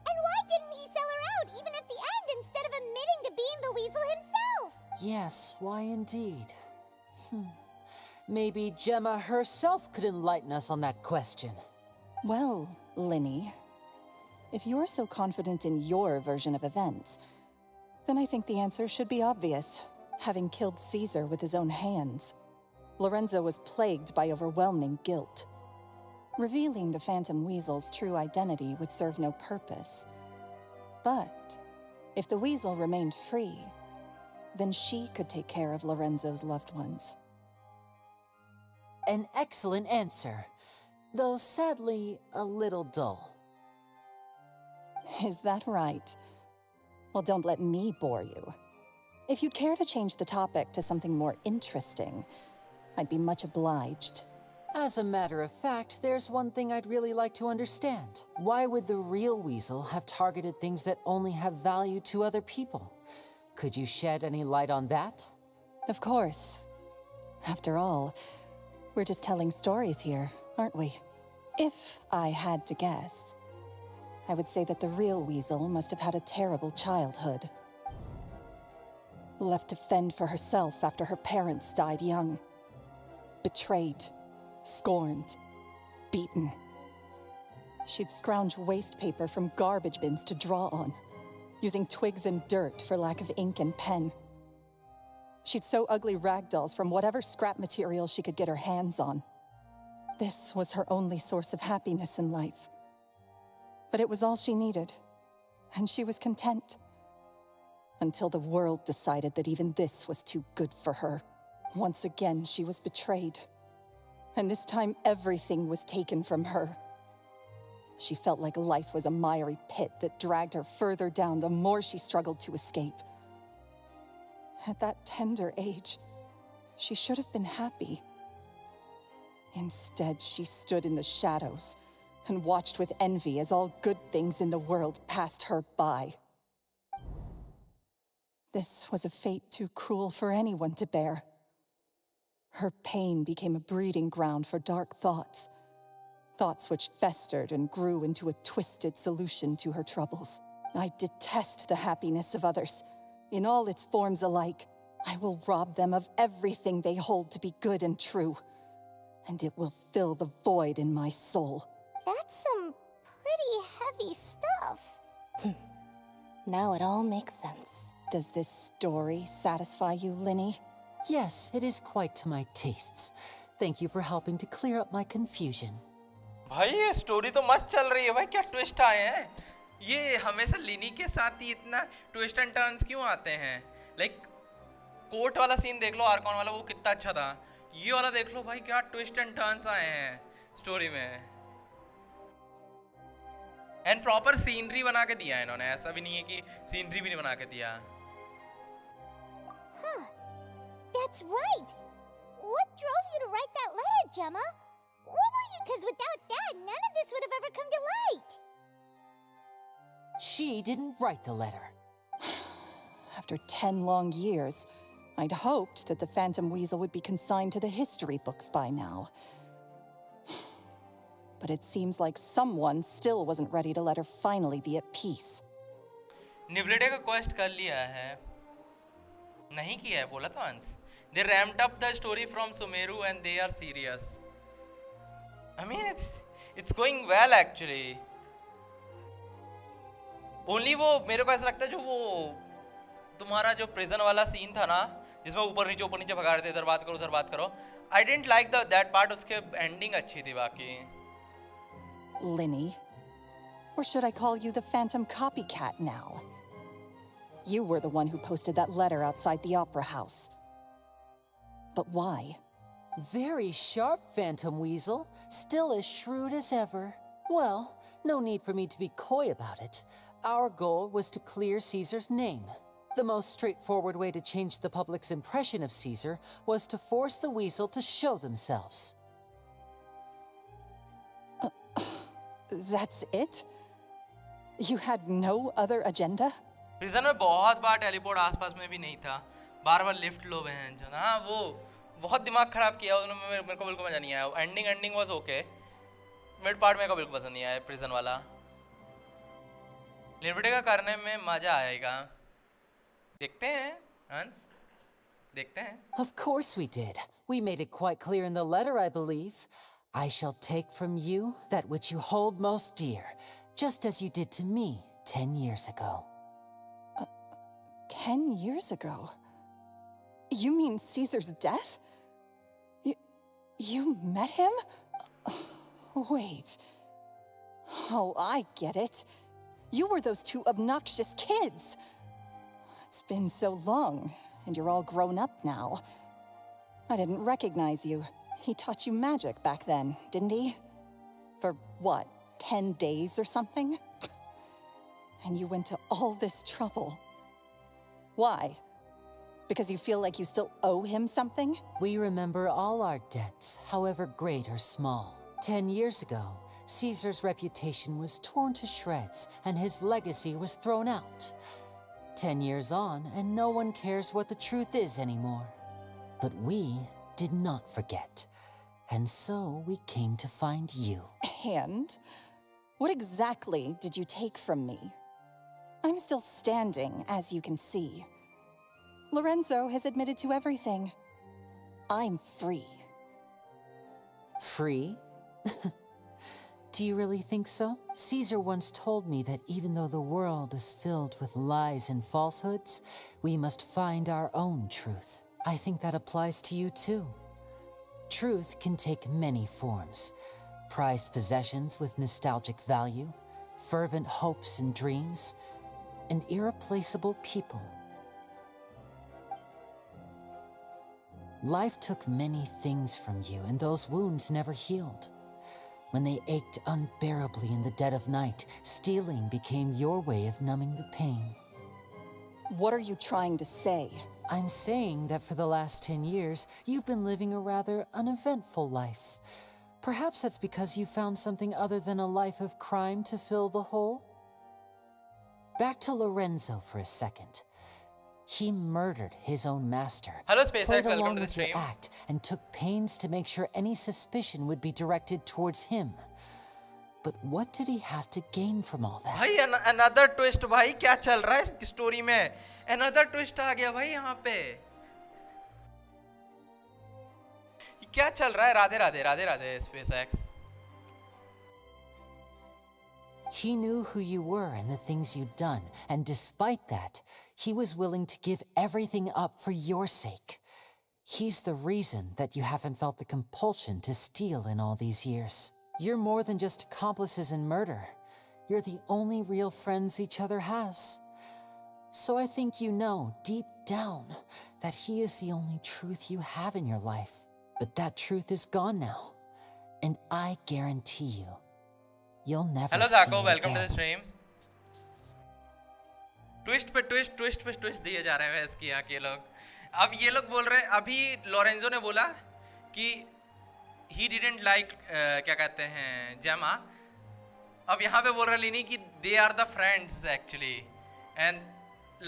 And why didn't he sell her out even at the end instead of admitting to being the weasel himself? Yes, why indeed? Maybe Gemma herself could enlighten us on that question. Well, Linny, if you're so confident in your version of events, then I think the answer should be obvious. Having killed Caesar with his own hands, Lorenzo was plagued by overwhelming guilt. Revealing the Phantom Weasel's true identity would serve no purpose. But if the weasel remained free, then she could take care of Lorenzo's loved ones. An excellent answer, though sadly a little dull. Is that right? Well, don't let me bore you. If you'd care to change the topic to something more interesting, I'd be much obliged. As a matter of fact, there's one thing I'd really like to understand. Why would the real weasel have targeted things that only have value to other people? Could you shed any light on that? Of course. After all, we're just telling stories here, aren't we? If I had to guess, I would say that the real weasel must have had a terrible childhood. Left to fend for herself after her parents died young. Betrayed, scorned, beaten. She'd scrounge waste paper from garbage bins to draw on, using twigs and dirt for lack of ink and pen. She'd sew ugly rag dolls from whatever scrap material she could get her hands on. This was her only source of happiness in life. But it was all she needed, and she was content. Until the world decided that even this was too good for her. Once again, she was betrayed. And this time, everything was taken from her. She felt like life was a miry pit that dragged her further down the more she struggled to escape. At that tender age, she should have been happy. Instead, she stood in the shadows and watched with envy as all good things in the world passed her by. This was a fate too cruel for anyone to bear. Her pain became a breeding ground for dark thoughts. Thoughts which festered and grew into a twisted solution to her troubles. I detest the happiness of others, in all its forms alike. I will rob them of everything they hold to be good and true, and it will fill the void in my soul. That's some pretty heavy stuff. Now it all makes sense. Does this story satisfy you, Linny? Yes, it is quite to my tastes. Thank you for helping to clear up my confusion. भाई ये story तो मस्त चल रही है भाई, क्या twist आए हैं। ये हमेशा लिनी के साथ ही इतना ट्विस्ट एंड टर्न्स क्यों आते हैं। लाइक कोर्ट वाला सीन देख लो, आर्कॉन वाला, वो कितना अच्छा था। ये वाला देख लो भाई, क्या ट्विस्ट एंड टर्न्स आए हैं स्टोरी में। एंड प्रॉपर सीनरी बना के दिया है इन्होंने, ऐसा भी नहीं है कि सीनरी भी नहीं बना के दिया। That's right. What drove you to write that letter, Gemma? What were you? Because without that, none of this would have ever come to light. She didn't write the letter. After 10 long years, I'd hoped that the Phantom Weasel would be consigned to the history books by now. But it seems like someone still wasn't ready to let her finally be at peace. निवलेडे का quest कर लिया है, नहीं किया है बोला था अंश। They ramped up the story from Sumeru and they are serious. I mean it's going well actually. Only वो मेरे को ऐसा लगता है जो वो तुम्हारा जो प्रिजन वाला सीन था ना, जिसमें ऊपर नीचे भगा रहे थे, इधर बात करो उधर बात करो, I didn't like that part। उसके एंडिंग अच्छी थी बाकी। Linny, or should I call you the Phantom Copycat now? You were the one who posted that letter outside the Opera House. But why? Very sharp, Phantom Weasel. Still as shrewd as ever. Well, no need for me to be coy about it. Our goal was to clear Caesar's name. The most straightforward way to change the public's impression of Caesar was to force the Weasel to show themselves. That's it? You had no other agenda? Prison में बहुत बार teleport आसपास में भी नहीं था, बार lift लो बहन जो ना, वो बहुत दिमाग खराब किया उन्होंने। मेरे को बिल्कुल मजा नहीं आया। Ending was okay, mid part मेरे को बिल्कुल पसंद नहीं आया प्रिजन वाला। लिबर्टी का करने में मजा आएगा, देखते हैं हंस, देखते हैं। Of course we did. We made it quite clear in the letter, I believe. I shall take from you that which you hold most dear, just as you did to me 10 years ago. 10 years ago? You mean Caesar's death? You met him? Wait. Oh, I get it. You were those two obnoxious kids. It's been so long, and you're all grown up now. I didn't recognize you. He taught you magic back then, didn't he? For what, 10 days or something? And you went to all this trouble. Why? Because you feel like you still owe him something? We remember all our debts, however great or small. 10 years ago, Caesar's reputation was torn to shreds, and his legacy was thrown out. 10 years on, and no one cares what the truth is anymore. But we did not forget, and so we came to find you. And? What exactly did you take from me? I'm still standing, as you can see. Lorenzo has admitted to everything. I'm free. Free? Do you really think so? Caesar once told me that even though the world is filled with lies and falsehoods, we must find our own truth. I think that applies to you too. Truth can take many forms. Prized possessions with nostalgic value, fervent hopes and dreams, and irreplaceable people. Life took many things from you, and those wounds never healed. When they ached unbearably in the dead of night, stealing became your way of numbing the pain. What are you trying to say? I'm saying that for the last 10 years, you've been living a rather uneventful life. Perhaps that's because you found something other than a life of crime to fill the hole? Back to Lorenzo for a second. He murdered his own master, Hello, SpaceX, played welcome along to the with your stream. act, and took pains to make sure any suspicion would be directed towards him. But what did he have to gain from all that? भाई another twist भाई क्या चल रहा है इस story में another twist आ गया भाई यहाँ पे क्या चल रहा है Radhe Radhe Radhe Radhe SpaceX He knew who you were and the things you'd done, and despite that, he was willing to give everything up for your sake. He's the reason that you haven't felt the compulsion to steal in all these years. You're more than just accomplices in murder. You're the only real friends each other has. So I think you know, deep down, that he is the only truth you have in your life. But that truth is gone now. And I guarantee you, you'll never Hello see Zako, it welcome to again. the stream. Twist पे twist दिए जा रहे हैं इसकी यहाँ के लोग अब ये लोग बोल रहे हैं अभी लॉरेंजो ने बोला कि he didn't like क्या कहते हैं जेमा अब यहाँ पे बोल रहा लिनी कि they are the friends actually and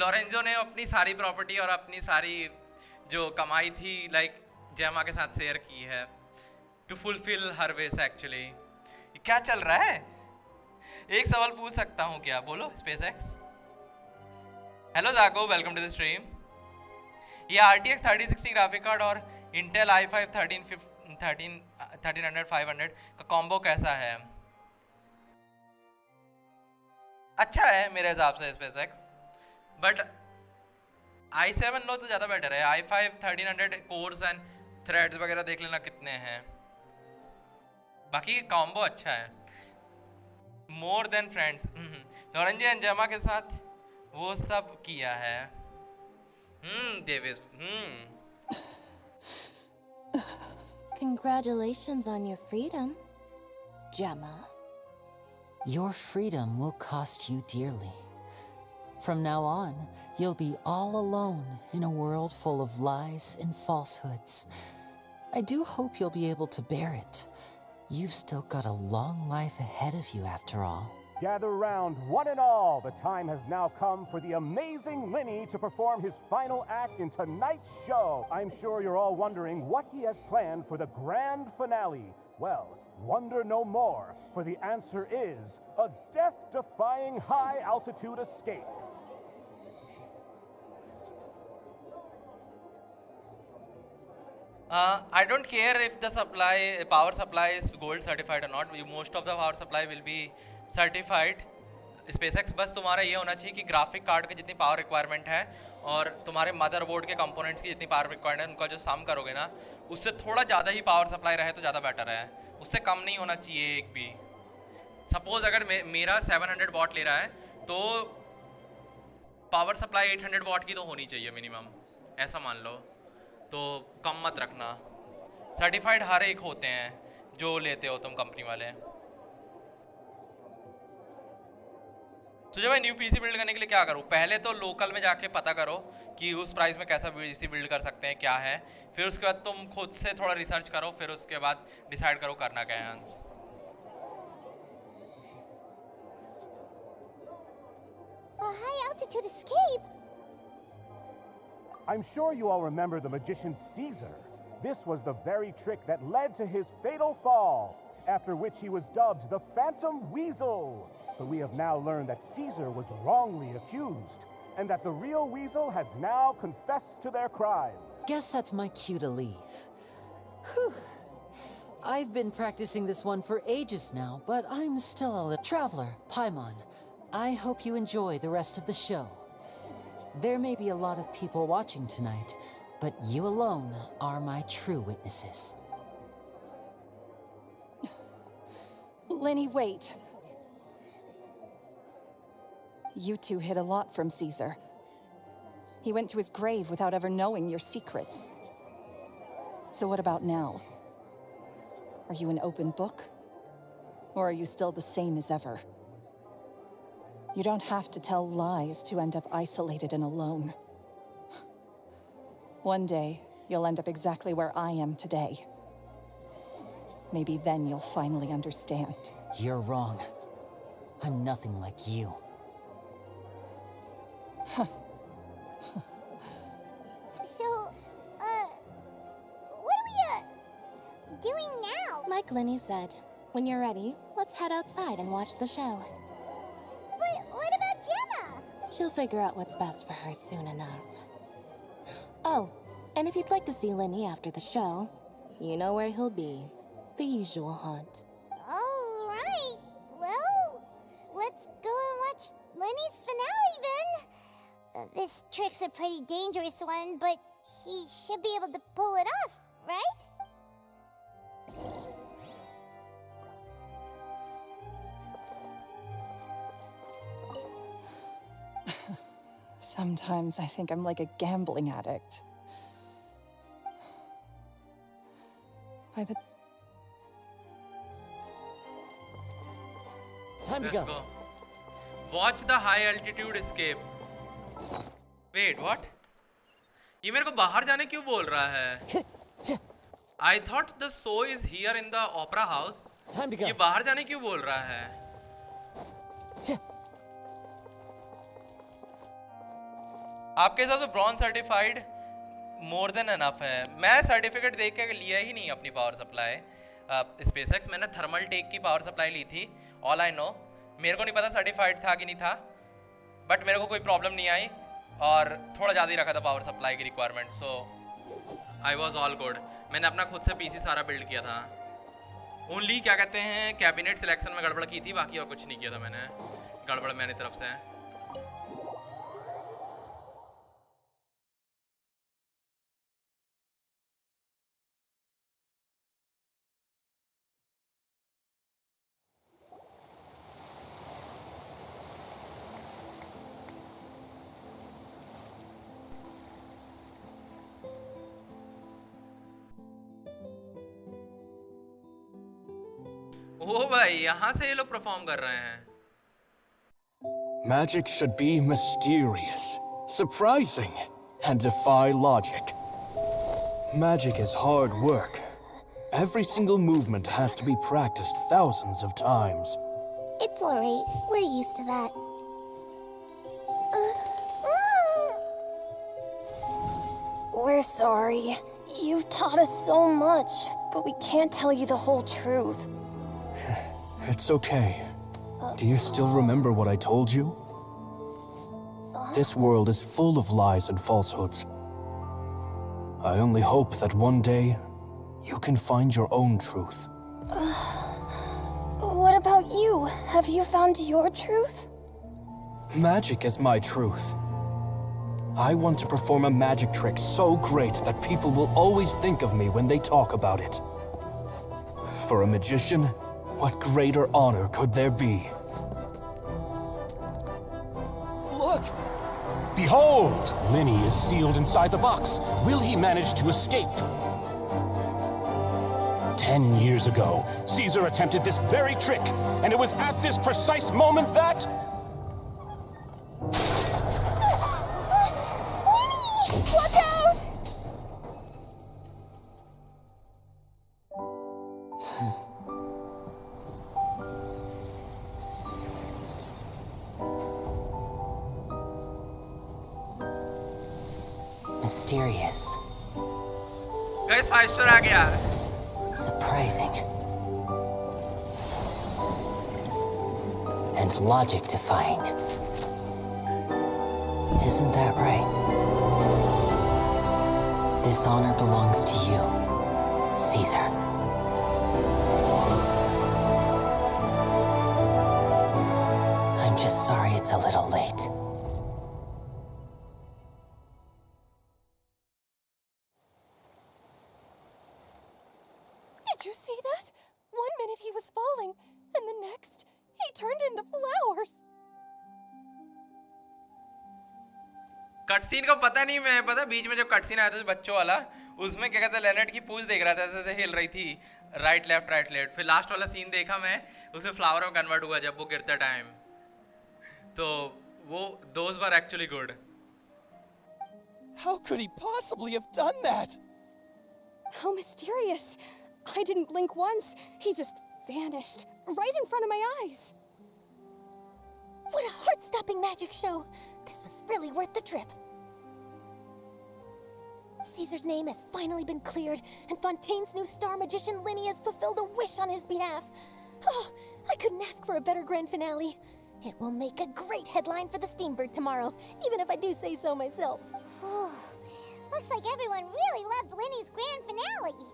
Lorenzo ने अपनी सारी प्रॉपर्टी और अपनी सारी जो कमाई थी like जेमा के साथ शेयर की है to fulfill her wish actually क्या चल रहा है एक सवाल पूछ सकता हूँ क्या बोलो SpaceX हेलो जाको वेलकम टू द स्ट्रीम ये RTX 3060 ग्राफिक कार्ड और Intel i5 1300 500 का कॉम्बो कैसा है अच्छा है मेरे हिसाब से SpaceX बट i7 लो तो ज़्यादा बेटर है i5 1300 कोर्स एंड थ्रेड्स वगैरह देख लेना कितने हैं बाकी कॉम्बो अच्छा है more than friends Lorenzo and जेमा के साथ वो सब किया है Davis Congratulations on your freedom, Gemma. Your freedom will cost you dearly. From now on, you'll be all alone in a world full of lies and falsehoods. I do hope you'll be able to bear it. You've still got a long life ahead of you after all. Gather round, one and all. The time has now come for the amazing Linny to perform his final act in tonight's show. I'm sure you're all wondering what he has planned for the grand finale. Well, wonder no more, for the answer is a death-defying high-altitude escape. I don't care if the power supply is gold certified or not. Most of the power supply will be certified. SpaceX बस तुम्हारा ये होना चाहिए कि graphic card की जितनी power requirement है और तुम्हारे मदरबोर्ड के कंपोनेंट्स की जितनी पावर रिक्वायरमेंट है उनका जो सम करोगे ना उससे थोड़ा ज़्यादा ही पावर सप्लाई रहे तो ज़्यादा बेटर है उससे कम नहीं होना चाहिए एक भी सपोज अगर मेरा 700 वॉट ले रहा है तो पावर सप्लाई 800 वॉट की तो होनी चाहिए मिनिमम ऐसा मान लो तो कम मत रखना सर्टिफाइड हर एक होते हैं जो लेते हो तुम कंपनी वाले तो जब मैं न्यू पीसी बिल्ड करने के लिए क्या करूँ पहले तो लोकल में जाके पता करो कि उस प्राइस में कैसा पीसी बिल्ड कर सकते हैं क्या है फिर उसके बाद तुम खुद से थोड़ा रिसर्च करो फिर उसके बाद डिसाइड करो करना क्या है हंस A high-altitude escape? I'm sure you all remember the magician Caesar. This was the very trick that led to his fatal fall, after which he was dubbed the Phantom Weasel. But we have now learned that Caesar was wrongly accused, and that the real Weasel has now confessed to their crimes. Guess that's my cue to leave. Whew. I've been practicing this one for ages now, but I'm still a little traveler, Paimon. I hope you enjoy the rest of the show. There may be a lot of people watching tonight, but you alone are my true witnesses. Linny, wait. You two hid a lot from Caesar. He went to his grave without ever knowing your secrets. So what about now? Are you an open book? Or are you still the same as ever? You don't have to tell lies to end up isolated and alone. One day, you'll end up exactly where I am today. Maybe then you'll finally understand. You're wrong. I'm nothing like you. So, what are we, doing now? Like Lenny said, when you're ready, let's head outside and watch the show. But what about Gemma? She'll figure out what's best for her soon enough. Oh, and if you'd like to see Lenny after the show, you know where he'll be. The usual haunt. Alright, well, let's go and watch Lenny's finale then. This trick's a pretty dangerous one, but he should be able to pull it off, right? Sometimes I think I'm like a gambling addict. By the... Time to Let's go. Watch the high altitude escape. Wait, what? ये मेरे को बाहर जाने क्यों बोल रहा है? I thought the show is here in the opera house. Time to go. ये बाहर जाने क्यों बोल रहा है? आपके हिसाब से bronze certified more than enough है. मैं सर्टिफिकेट देख के लिया ही नहीं अपनी पावर सप्लाई. स्पेसएक्स मैंने थर्मल टेक की पावर सप्लाई ली थी. ऑल आई नो, मेरे को नहीं पता सर्टिफाइड था कि नहीं था, बट मेरे को कोई प्रॉब्लम नहीं आई और थोड़ा ज़्यादा ही रखा था पावर सप्लाई की requirement. So I was all good. मैंने अपना खुद से पीसी सारा बिल्ड किया था. ओनली क्या कहते हैं कैबिनेट सिलेक्शन में गड़बड़ की थी, बाकी और कुछ नहीं किया था मैंने गड़बड़ मेरी तरफ से. ओ भाई, यहाँ से ये लोग परफॉर्म कर रहे हैं. Magic should be mysterious, surprising, and defy logic. Magic is hard work. Every single movement has to be practiced thousands of times. It's alright, we're used to that. We're sorry. You've taught us so much, but we can't tell you the whole truth. It's okay. Do you still remember what I told you? This world is full of lies and falsehoods. I only hope that one day you can find your own truth. What about you? Have you found your truth? Magic is my truth. I want to perform a magic trick so great that people will always think of me when they talk about it. For a magician, what greater honor could there be? Look! Behold! Linny is sealed inside the box. Will he manage to escape? 10 years ago, Caesar attempted this very trick, and it was at this precise moment that... Lenny! Watch out! Mysterious. Guys, 5 star आ गया. Surprising. And logic defying. Isn't that right? This honor belongs to you, Caesar. I'm just sorry it's a little late. Did you see that? 1 minute he was falling, and the next, he turned into flowers. Cutscene का पता नहीं. मैं पता बीच में जब cutscene आया था बच्चों वाला, उसमें क्या कहते हैं लेनेट की पूंछ देख रहा था, ऐसे ऐसे हिल रही थी राइट लेफ्ट। फिर लास्ट वाला सीन देखा मैं, उसमें फ्लावर में कन्वर्ट हुआ जब वो गिरता टाइम, तो वो those were actually good. How could he possibly have done that? How mysterious. I didn't blink once. He just vanished right in front of my eyes. What a heart-stopping magic show. This was really worth the trip. Caesar's name has finally been cleared, and Fontaine's new star magician Linny has fulfilled a wish on his behalf. Oh, I couldn't ask for a better grand finale. It will make a great headline for the Steambird tomorrow, even if I do say so myself. Looks like everyone really loved Linny's grand finale.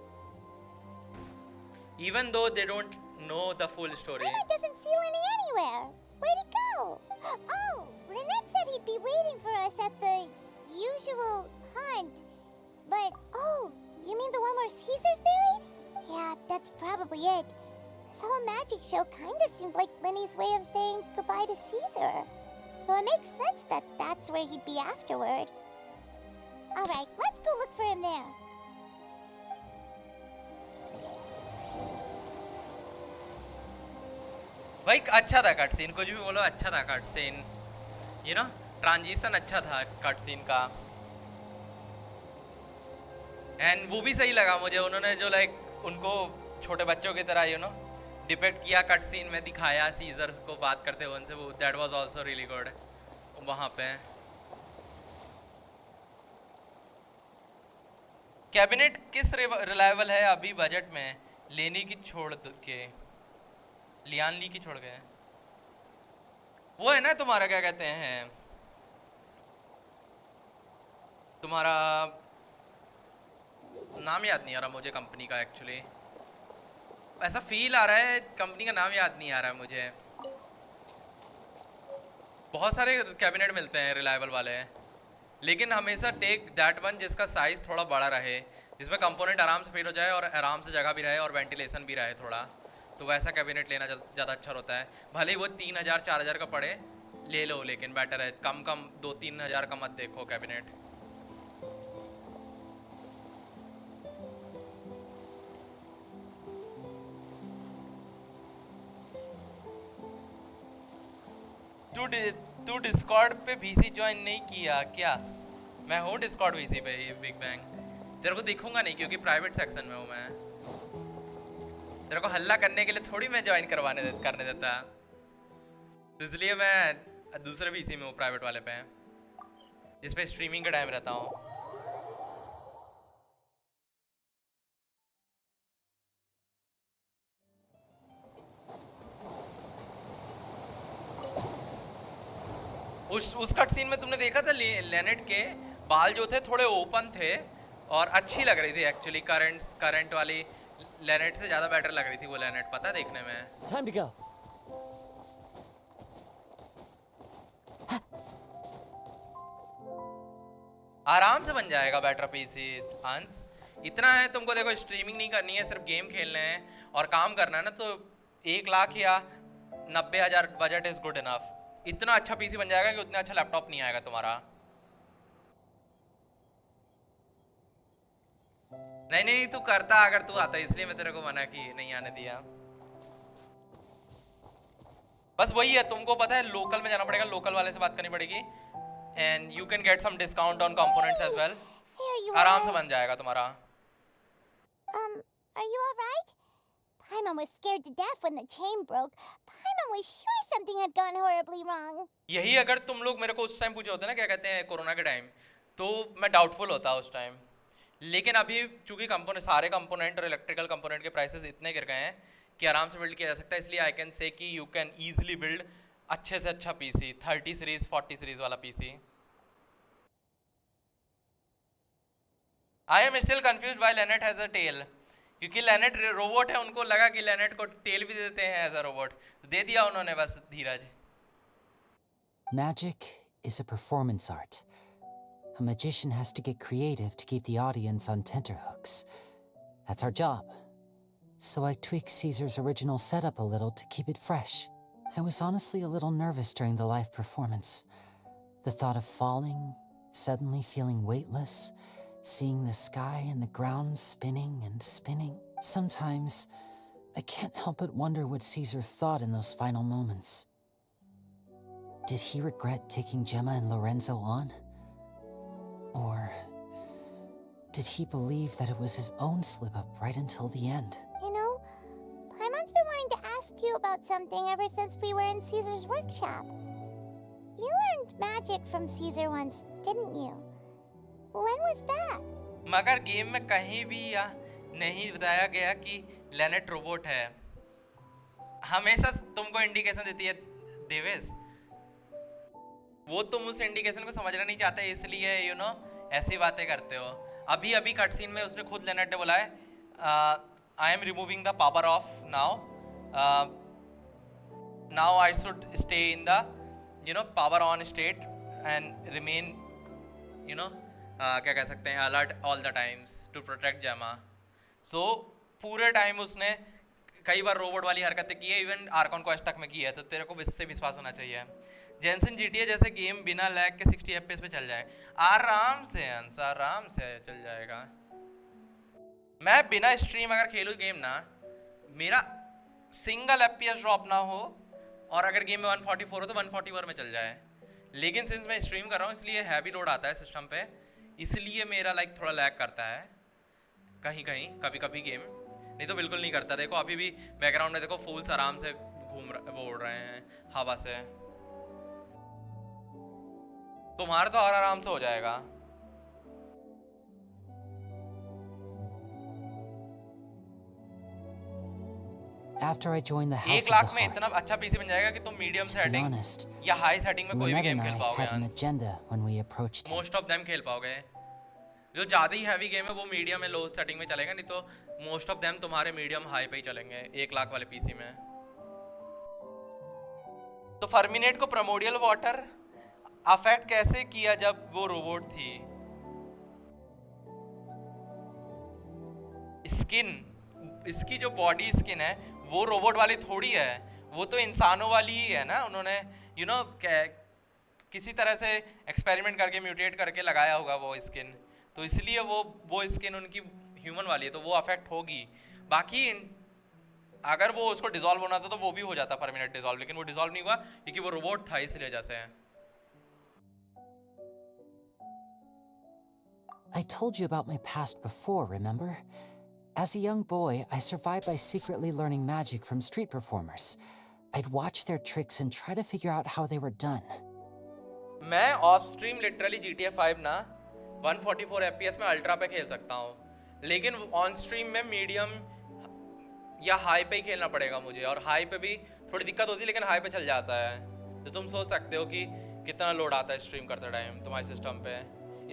Even though they don't know the full story. Lynette doesn't see Linny anywhere. Where'd he go? Oh, Lynette said he'd be waiting for us at the usual hunt. But, oh, you mean the one where Caesar's buried? Yeah, that's probably it. This whole magic show kinda seemed like Linny's way of saying goodbye to Caesar. So it makes sense that that's where he'd be afterward. Alright, let's go look for him there. भाई अच्छा था cut scene, कुछ भी बोलो अच्छा था cut scene, you know transition अच्छा था कट सीन का. एंड वो भी सही लगा मुझे, उन्होंने जो लाइक उनको छोटे बच्चों की तरह यू नो डिपेक्ट किया कट सीन में, दिखाया सीजर को बात करते हुए उनसे, वो that was also really good वहाँ पे. कैबिनेट किस रिलायबल है अभी बजट में, लेनी की छोड़ के, लियान ली की छोड़ गए, वो है ना तुम्हारा क्या कहते हैं, तुम्हारा नाम याद नहीं आ रहा मुझे कंपनी का, एक्चुअली ऐसा फील आ रहा है कंपनी का नाम याद नहीं आ रहा है मुझे. बहुत सारे कैबिनेट मिलते हैं रिलायबल वाले, लेकिन हमेशा टेक दैट वन जिसका साइज थोड़ा बड़ा रहे, जिसमें कंपोनेंट आराम से फिट हो जाए और आराम से जगह भी रहे और वेंटिलेशन भी रहे थोड़ा, तो वैसा कैबिनेट लेना ज़्यादा अच्छा होता है. भले ही वो 3000 4000 का पड़े, ले लो, लेकिन बेटर है कम 2-3 हज़ार का मत देखो कैबिनेट. तू डिस्कॉर्ड पे वीसी ज्वाइन नहीं किया क्या? मैं हूँ डिस्कॉर्ड वीसी पे, बिग बैंग. तेरे को दिखूंगा नहीं क्योंकि प्राइवेट सेक्शन में हूँ मैं. तेरे को हल्ला करने के लिए थोड़ी मैं ज्वाइन करने देता, इसलिए मैं दूसरे वीसी में हूँ, प्राइवेट वाले पे, जिसपे स्ट्रीमिंग का टाइम रहता हूँ. उस कट सीन में तुमने देखा था लेनेट के बाल जो थे थोड़े ओपन थे और अच्छी लग रही थी एक्चुअली, करंट वाली लेनेट से ज्यादा बेटर लग रही थी वो लेनेट, पता देखने में. Time to go. आराम से बन जाएगा बेटर पीसी हंस. इतना है तुमको, देखो स्ट्रीमिंग नहीं करनी है, सिर्फ गेम खेलने हैं और काम करना है ना, तो 1 लाख या 90,000 बजट इज गुड इनफ. इतना अच्छा पीसी बन जाएगा कि उतना अच्छा लैपटॉप नहीं आएगा तुम्हारा. नहीं तू करता, अगर तू आता, इसलिए मैं तेरे को मना की नहीं आने दिया. बस वही है, तुमको पता है लोकल में जाना पड़ेगा, लोकल वाले से बात करनी पड़ेगी, and you can get some discount on components as well. आराम से बन जाएगा तुम्हारा. Are you alright? Paimon was scared to death when the chain broke. Paimon was sure something had gone horribly wrong. यही अगर तुम लोग मेरे को उस टाइम पूछे होते ना, क्या कहते हैं, कोरोना के टाइम, तो मैं डाउटफुल होता उस टाइम. लेकिन अभी चूंकि सारे कंपोनेंट और इलेक्ट्रिकल कंपोनेंट के प्राइसेस इतने गिर गए हैं कि आराम से बिल्ड किया जा सकता है, इसलिए आई कैन से कि यू कैन इजीली बिल्ड अच्छे से अच्छा पीसी, 30 सीरीज 40 सीरीज वाला PC. I am still confused why Lynette has a tail, क्योंकि लेनेट रोबोट है, उनको लगा कि लेनेट को टेल भी देते हैं एज अ रोबोट, दे दिया उन्होंने बस. धीरज. Magic is a performance art. A magician has to get creative to keep the audience on tenterhooks. That's our job. So I tweaked Caesar's original setup a little to keep it fresh. I was honestly a little nervous during the live performance. The thought of falling, suddenly feeling weightless, seeing the sky and the ground spinning and spinning. Sometimes, I can't help but wonder what Caesar thought in those final moments. Did he regret taking Gemma and Lorenzo on? Or did he believe that it was his own slip-up right until the end? You know, Paimon's been wanting to ask you about something ever since we were in Caesar's workshop. You learned magic from Caesar once, didn't you? When was that? मगर game में कहीं भी या नहीं बताया गया कि लेनेट robot है। हमेशा तुमको इंडिकेशन देती है डेविस, वो तुम उस इंडिकेशन को समझना नहीं चाहते, इसलिए यू नो ऐसी बातें करते हो। अभी अभी कट सीन में उसने खुद लेनेट ने बोला है, I am removing the power off now, now I should stay in the you know power on state and remain you know क्या कह सकते हैं alert all the times to protect Gemma. So पूरे टाइम उसने कई बार robot वाली हरकतें की है, इवन आर्कॉन क्वेस्ट तक में की है, तो तेरे को इससे विश्वास होना चाहिए। जेंशिन जीटीए जैसे गेम बिना लैग के 60 एफपीएस पे चल जाए आराम से, अंश आराम से चल जाएगा। मैं बिना स्ट्रीम अगर खेलूं गेम ना, मेरा सिंगल एफपीएस ड्रॉप ना हो, और अगर गेम में 144 हो तो 144 में चल जाए। लेकिन सिंस मैं स्ट्रीम कर रहा हूँ इसलिए हैवी लोड आता है सिस्टम पे, इसलिए मेरा लाइक थोड़ा लैग करता है कहीं कहीं कभी कभी गेम, नहीं तो बिल्कुल नहीं करता। देखो अभी भी बैकग्राउंड में देखो फूल्स आराम से वो उड़ रहे हैं हवा से, तुम्हारा तो और आराम से हो जाएगा। After I joined the House 1 of lakh the में इतना Hearth, अच्छा पीसी बन जाएगा कि तुम medium to be setting honest, या हाई सेटिंग में कोई भी Lynette गेम and खेल I पाओगे। had an agenda when we approached him. Most of them खेल पाओगे। जो ज्यादा ही हैवी गेम है वो मीडियम में लो सेटिंग में चलेगा, नहीं तो मोस्ट ऑफ देम तुम्हारे मीडियम हाई पे ही चलेंगे 1 लाख वाले पीसी में। तो फर्मिनेट को प्रोमोडियल वाटर अफेक्ट कैसे किया जब वो रोबोट थी? स्किन, इसकी जो बॉडी स्किन है वो रोबोट वाली थोड़ी है, वो तो इंसानों वाली ही है ना। उन्होंने यू नो किसी तरह से एक्सपेरिमेंट करके म्यूटेट करके लगाया होगा वो स्किन, तो इसलिए वो स्किन उनकी ह्यूमन वाली है, तो वो अफेक्ट होगी। बाकी अगर वो उसको डिसॉल्व होना था तो वो भी हो जाता परमानेंट डिसॉल्व, लेकिन वो डिसॉल्व नहीं हुआ क्योंकि वो रोबोट था, इसलिए जैसे है। I told you about my past before, remember? As a young boy, I survived by secretly learning magic from street performers. I'd watch their tricks and try to figure out how they were done. मैं of stream literally GTA 5 ना 144 FPS में ultra पे खेल सकता हूँ, लेकिन on stream में medium या हाई पे ही खेलना पड़ेगा मुझे, और हाई पे भी थोड़ी दिक्कत होती है लेकिन हाई पे चल जाता है। तो तुम सोच सकते हो कि कितना लोड आता है स्ट्रीम करते टाइम तुम्हारे सिस्टम पे,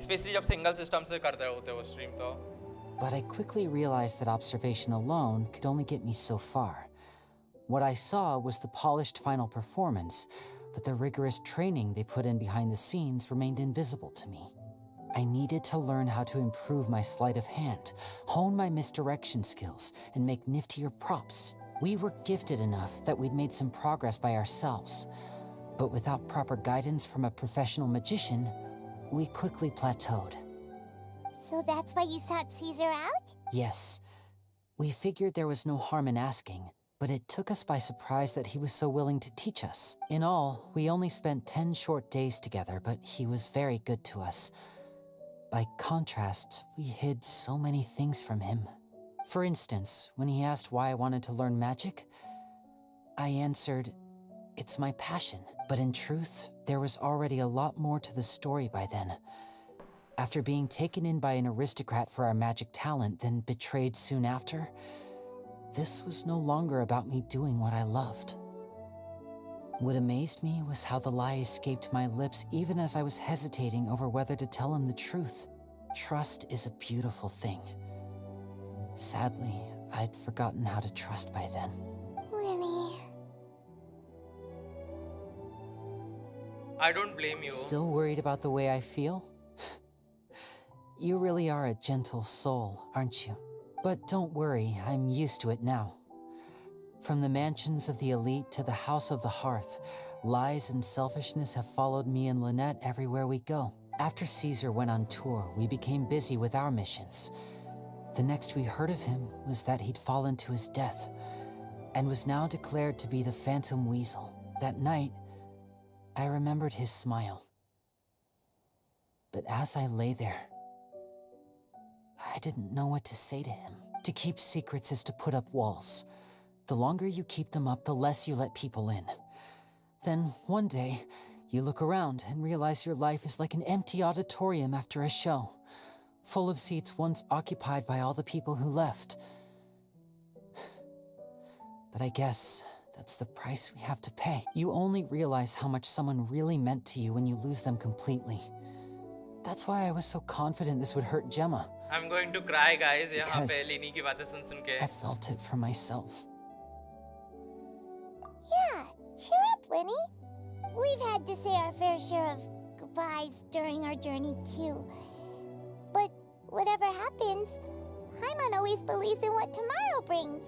स्पेशली जब सिंगल सिस्टम से करते होते हो स्ट्रीम तो। But I quickly realized that observation alone could only get me so far. What I saw was the polished final performance, but the rigorous training they put in behind the scenes remained invisible to me. I needed to learn how to improve my sleight of hand, hone my misdirection skills, and make niftier props. We were gifted enough that we'd made some progress by ourselves, but without proper guidance from a professional magician, we quickly plateaued. So that's why you sought Caesar out? Yes. We figured there was no harm in asking, but it took us by surprise that he was so willing to teach us. In all, we only spent 10 short days together, but he was very good to us. By contrast, we hid so many things from him. For instance, when he asked why I wanted to learn magic, I answered, "It's my passion." But in truth, there was already a lot more to the story by then. After being taken in by an aristocrat for our magic talent, then betrayed soon after, this was no longer about me doing what I loved. What amazed me was how the lie escaped my lips even as I was hesitating over whether to tell him the truth. Trust is a beautiful thing. Sadly, I'd forgotten how to trust by then. Winnie. I don't blame you. Still worried about the way I feel? You really are a gentle soul, aren't you? But don't worry, I'm used to it now. From the mansions of the elite to the House of the Hearth, lies and selfishness have followed me and Lynette everywhere we go. After Caesar went on tour, we became busy with our missions. The next we heard of him was that he'd fallen to his death and was now declared to be the Phantom Weasel. That night, I remembered his smile. But as I lay there, I didn't know what to say to him. To keep secrets is to put up walls. The longer you keep them up, the less you let people in. Then, one day, you look around and realize your life is like an empty auditorium after a show, full of seats once occupied by all the people who left. But I guess that's the price we have to pay. You only realize how much someone really meant to you when you lose them completely. That's why I was so confident this would hurt Gemma. I'm going to cry, guys. यहाँ पे Because लिनी की बातें सुन के. I felt it for myself. Yeah, cheer up, Lenny. We've had to say our fair share of goodbyes during our journey, too. But whatever happens, Paimon always believes in what tomorrow brings.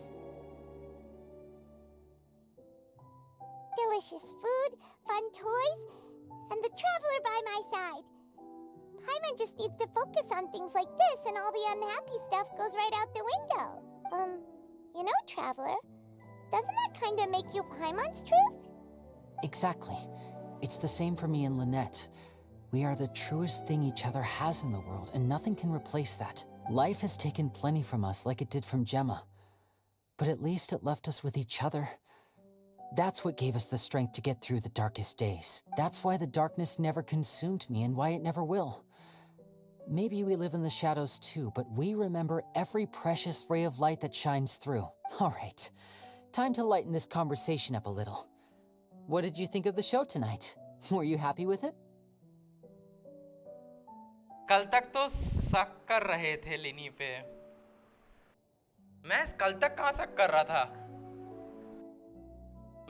Delicious food, fun toys, and the traveler by my side. Paimon just needs to focus on things like this, and all the unhappy stuff goes right out the window. You know, Traveler, doesn't that kind of make you Paimon's truth? Exactly. It's the same for me and Lynette. We are the truest thing each other has in the world, and nothing can replace that. Life has taken plenty from us, like it did from Gemma. But at least it left us with each other. That's what gave us the strength to get through the darkest days. That's why the darkness never consumed me, and why it never will. Maybe we live in the shadows too, but we remember every precious ray of light that shines through. All right, time to lighten this conversation up a little. What did you think of the show tonight? Were you happy with it? कल तक तो शक कर रहे थे लिनी पे. मैं कल तक कहाँ शक कर रहा था?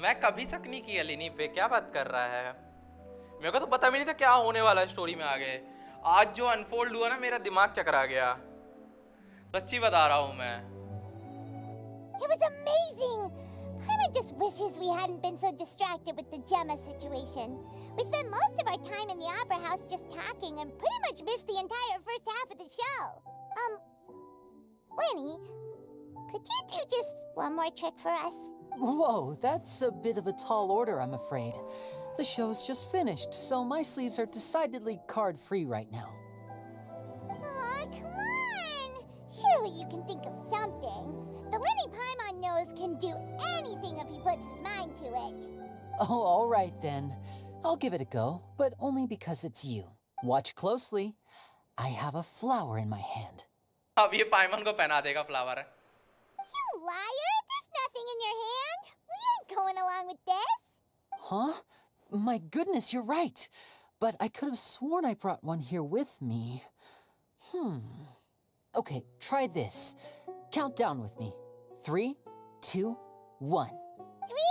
मैं कभी शक नहीं किया लिनी पे. क्या बात कर रहा है? मेरे को तो पता भी नहीं था क्या होने वाला है स्टोरी में आगे. आज जो अनफोल्ड हुआ ना, मेरा दिमाग चकरा गया. सच्ची बता रहा हूँ मैं. It was amazing! Paimon just wishes we hadn't been so distracted with the Gemma situation. We spent most of our time in the opera house just talking and pretty much missed the entire first half of the show. Lenny, could you do just one more trick for us? Whoa, that's a bit of a tall order, I'm afraid. The show's just finished, so my sleeves are decidedly card-free right now. Aw, come on! Surely you can think of something. The Lenny Paimon knows can do anything if he puts his mind to it. Oh, all right then. I'll give it a go, but only because it's you. Watch closely. I have a flower in my hand. अब ये पाइमन को पहना देगा flower. You liar! There's nothing in your hand. We ain't going along with this. Huh? My goodness, you're right. But I could have sworn I brought one here with me. Okay, try this. Count down with me. 3, 2, 1. 3,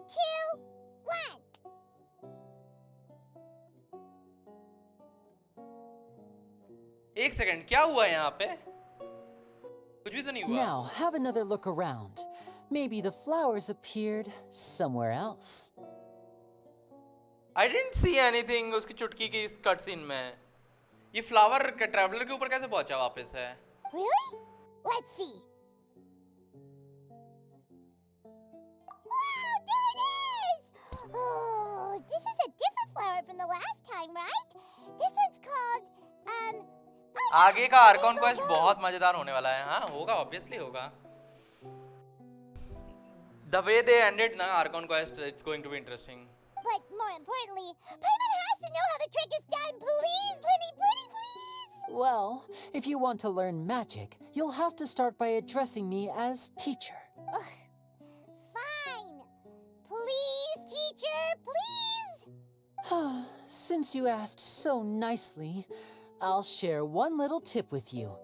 2, 1. एक second, क्या हुआ यहाँ पे? कुछ भी तो नहीं हुआ. Now, have another look around. Maybe the flowers appeared somewhere else. I didn't see anything उसकी चुटकी की इस कट सीन में. ये फ्लावर के ट्रैवलर के ऊपर कैसे पहुंचा वापस है? Really? Let's see. Wow, there it is! Oh, this is a different flower from the last time, right? This one's called, आगे का आर्कॉन क्वेस्ट बहुत मजेदार होने वाला है. हाँ होगा, ऑब्वियसली होगा. The way they ended ना Arcon quest, it's going to be interesting. But more importantly, Paimon has to know how the trick is done. Please, Lenny, pretty please! Well, if you want to learn magic, you'll have to start by addressing me as teacher. Ugh. Fine. Please, teacher, please! Since you asked so nicely, I'll share one little tip with you.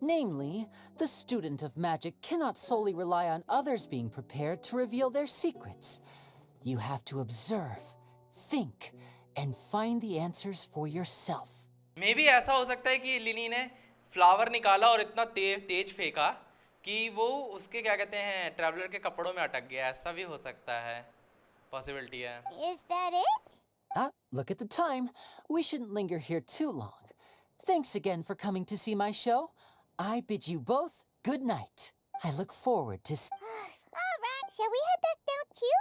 Namely, the student of magic cannot solely rely on others being prepared to reveal their secrets. You have to observe, think, and find the answers for yourself. Maybe ऐसा हो सकता है कि लिनी ने flower निकाला और इतना तेज फेंका कि वो उसके क्या कहते हैं ट्रैवलर के कपड़ों में अटक गया. ऐसा भी हो सकता है. पॉसिबिलिटी है. Is that it? Look at the time. We shouldn't linger here too long. Thanks again for coming to see my show. I bid you both good night. I look forward to... Alright, shall we head back now too?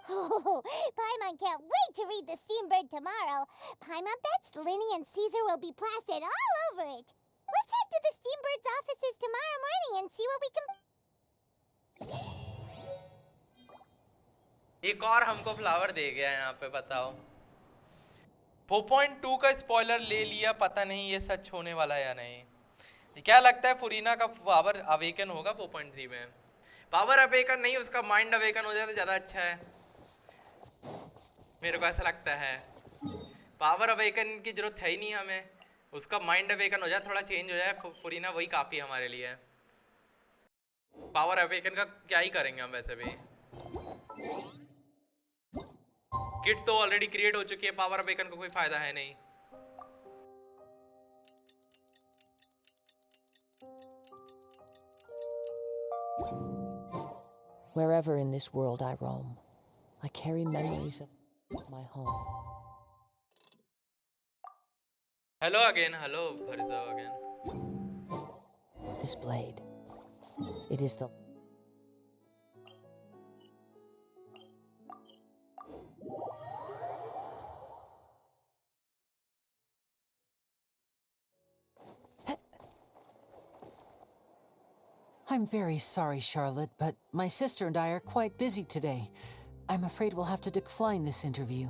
Oh, Paimon can't wait to read the Steambird tomorrow. Paimon bets Linny and Caesar will be plastered all over it. Let's head to the Steambird's offices tomorrow morning and see what we can... एक और हमको flower they गया यहाँ पे, बताओ 4.2 का spoiler ले लिया, पता नहीं ये सच होने वाला है या नहीं। क्या लगता है फुरीना का पावर अवेकन होगा 4.3 में? पावर अवेकन नहीं, उसका माइंड अवेकन हो जाए तो ज़्यादा अच्छा है, मेरे को ऐसा लगता है। पावर अवेकन की जरूरत है ही नहीं हमें, उसका माइंड अवेकन हो जाए, थोड़ा चेंज हो जाए फुरीना, वही काफ़ी हमारे लिए। पावर अवेकन का क्या ही करेंगे हम वैसे भी, किट तो ऑलरेडी क्रिएट हो चुकी है, पावर अवेकन का कोई फायदा है नहीं। Wherever in this world I roam, I carry memories of my home. Hello again, hello Bharza again. This blade, it is the... I'm very sorry, Charlotte, but my sister and I are quite busy today. I'm afraid we'll have to decline this interview.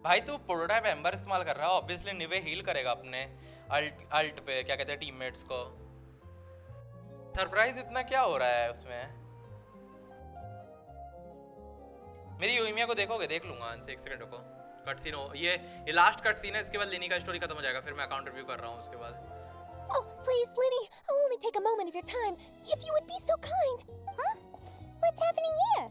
भाई तू prototype amber इस्तेमाल कर रहा है, obviously निवे heal करेगा अपने alt पे, क्या कहते हैं, टीममेट्स को। सरप्राइज इतना क्या हो रहा है उसमें? मेरी यूमिया को देखोगे? देख लूंगा, एक सेकंड रुको। कट सीन हो, ये लास्ट कट सीन है, इसके बाद लेनी का स्टोरी खत्म हो जाएगा, फिर मैं अकाउंट रिव्यू कर रहा हूँ उसके बाद। Oh, please, Linny, I'll only take a moment of your time, if you would be so kind. Huh? What's happening here?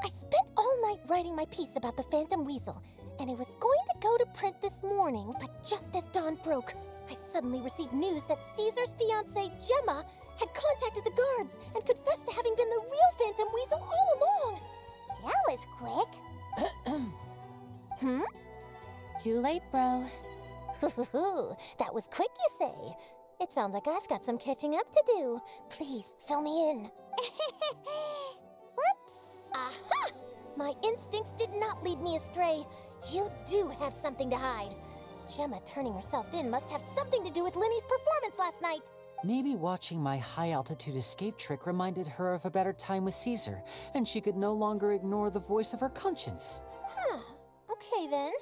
I spent all night writing my piece about the Phantom Weasel, and it was going to go to print this morning, but just as dawn broke, I suddenly received news that Caesar's fiancée, Gemma, had contacted the guards and confessed to having been the real Phantom Weasel all along. That was quick. Too late, bro. That was quick, you say? It sounds like I've got some catching up to do. Please, fill me in. Whoops. Aha! My instincts did not lead me astray. You do have something to hide. Gemma turning herself in must have something to do with Linny's performance last night. Maybe watching my high-altitude escape trick reminded her of a better time with Caesar, and she could no longer ignore the voice of her conscience. Huh. Okay, then.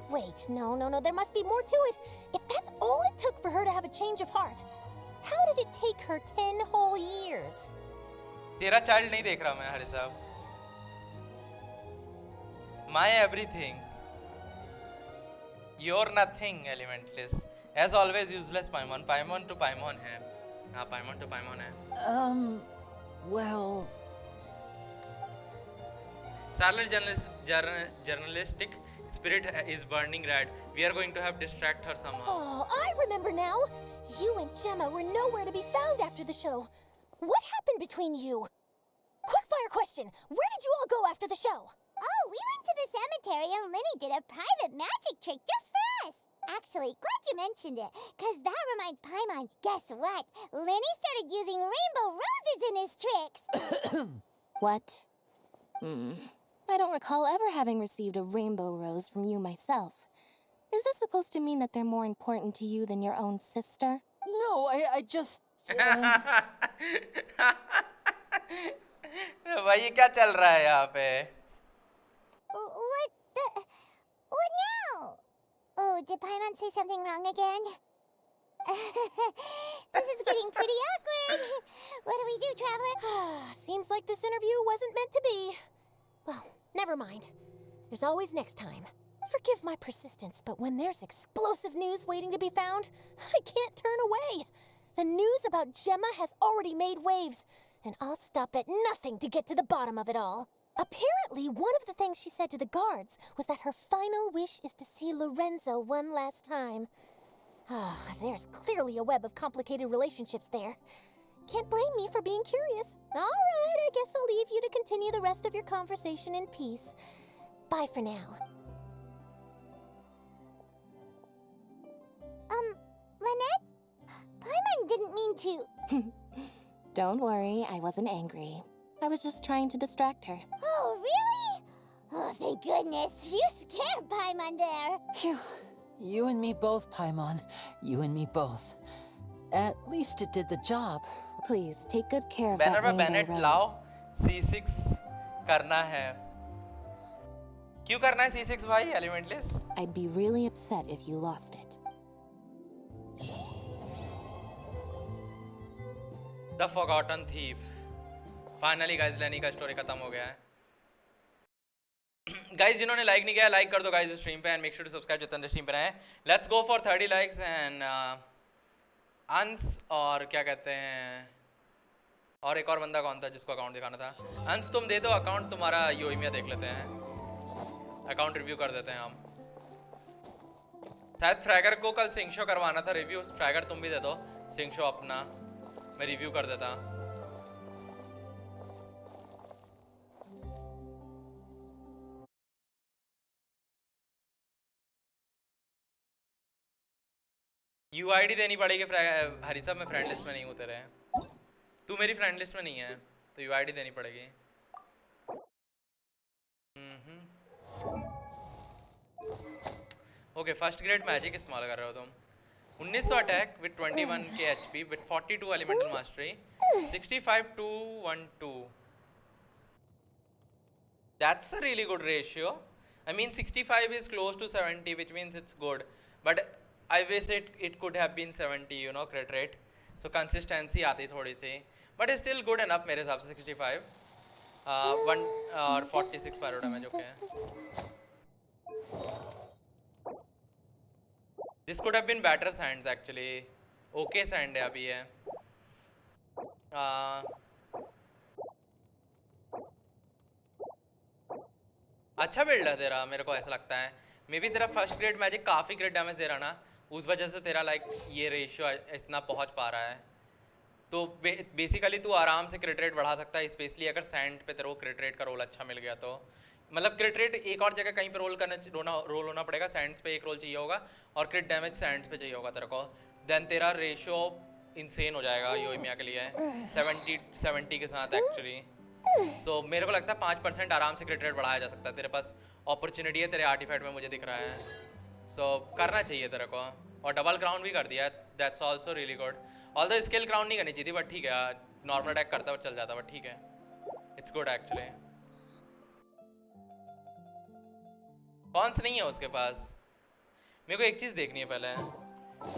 Wait, no, there must be more to it. If that's all it took for her to have a change of heart, how did it take her 10 whole years? तेरा child नहीं देख रहा मैं, हरी साहब। My everything. You're nothing, elementless. As always, useless Paimon. Paimon to Paimon है। हाँ, Paimon to Paimon है। Well... Charlotte journalistic spirit is burning red. We are going to have to distract her somehow. Oh, I remember now. You and Gemma were nowhere to be found after the show. What happened between you? Quickfire question. Where did you all go after the show? Oh, we went to the cemetery and Linny did a private magic trick just for us. Actually, glad you mentioned it, because that reminds Paimon, guess what? Linny started using rainbow roses in his tricks. What? I don't recall ever having received a rainbow rose from you myself. Is this supposed to mean that they're more important to you than your own sister? No, I just... भाई क्या चल रहा है यहाँ पे? What now? Oh, did Paimon say something wrong again? This is getting pretty awkward. What do we do, Traveler? Seems like this interview wasn't meant to be. Well, never mind. There's always next time. Forgive my persistence, but when there's explosive news waiting to be found, I can't turn away. The news about Gemma has already made waves, and I'll stop at nothing to get to the bottom of it all. Apparently, one of the things she said to the guards was that her final wish is to see Lorenzo one last time. There's clearly a web of complicated relationships there. Can't blame me for being curious. All right, I guess I'll leave you to continue the rest of your conversation in peace. Bye for now. didn't mean to. Don't worry, I wasn't angry. I was just trying to distract her. Oh, really? Oh, thank goodness. You scared Paimon there. Phew. You and me both, Paimon. You and me both. At least it did the job. Please, take good care of banner that पे rainbow बैनेट rose. लाओ, C6 करना है। क्यों करना है C6 भाई एलिमेंटलेस? I'd be really upset if you lost it. The Forgotten Thief. Finally guys लेनी का स्टोरी खत्म हो गया है। गाइस जिन्होंने लाइक नहीं किया लाइक कर दो गाइस स्ट्रीम पे and make sure to subscribe जो तंदर स्ट्रीम पे रहे। Let's go for 30 likes and Ansh और क्या कहते हैं और एक और बंदा कौन था जिसको अकाउंट दिखाना था। अंश तुम दे दो अकाउंट, तुम्हारा योइमिया देख लेते हैं, अकाउंट रिव्यू कर देते हैं हम। शायद फ्रैगर को कल सिंगशो करवाना था रिव्यू, फ्रैगर तुम भी दे दो सिंगशो अपना, मैं रिव्यू कर देता। यूआईडी देनी पड़ेगी हरी साहब, मैं फ्रेंड लिस्ट में नहीं हूँ तेरे, तू मेरी फ्रेंड लिस्ट में नहीं है तो यूआईडी देनी पड़ेगी। ओके फर्स्ट ग्रेड मैजिक इस्तेमाल कर रहे हो तुम। 1900 अटैक विद 21 के HP with 42 elemental mastery 65-212। That's a really good ratio. I mean 65 is close to 70 which means it's good, but I wish it could have been 70, you know, crit rate. So consistency आती थोड़ी सी, but it's still good enough मेरे हिसाब से 65 1 और 46 pyro damage okay. This could have been better sands actually. Okay sand है अभी है। अच्छा बिल्ड है तेरा, मेरे को ऐसा लगता है मे बी तेरा फर्स्ट ग्रेड मैजिक काफ़ी ग्रेड डैमेज दे रहा ना, उस वजह से तेरा लाइक ये रेशियो इतना पहुंच पा रहा है। तो बेसिकली तू आराम से क्रिट रेट बढ़ा सकता है, स्पेशली अगर सैंड पे तेरे को क्रिट रेट का रोल अच्छा मिल गया तो। मतलब क्रिट रेट एक और जगह कहीं पे रोल होना पड़ेगा, सैंड्स पे एक रोल चाहिए होगा और क्रिट डैमेज सैंड्स पे चाहिए होगा तेरे को, देन तेरा रेशियो इंसेन हो जाएगा योइमिया के लिए 70 के साथ एक्चुअली। सो मेरे को लगता है 5% आराम से क्रिट रेट बढ़ाया जा सकता है, तेरे पास अपॉर्चुनिटी है तेरे आर्टिफैक्ट में मुझे दिख रहा है। सो करना चाहिए तेरे को, और डबल क्राउन भी कर दिया, that's also really good. Although skill crown नहीं करनी चाहिए थी बट ठीक है, नॉर्मल अटैक करता हुआ चल जाता बट ठीक है, इट्स गुड एक्चुअली। कॉन्स नहीं है उसके पास। मेरे को एक चीज देखनी है पहले,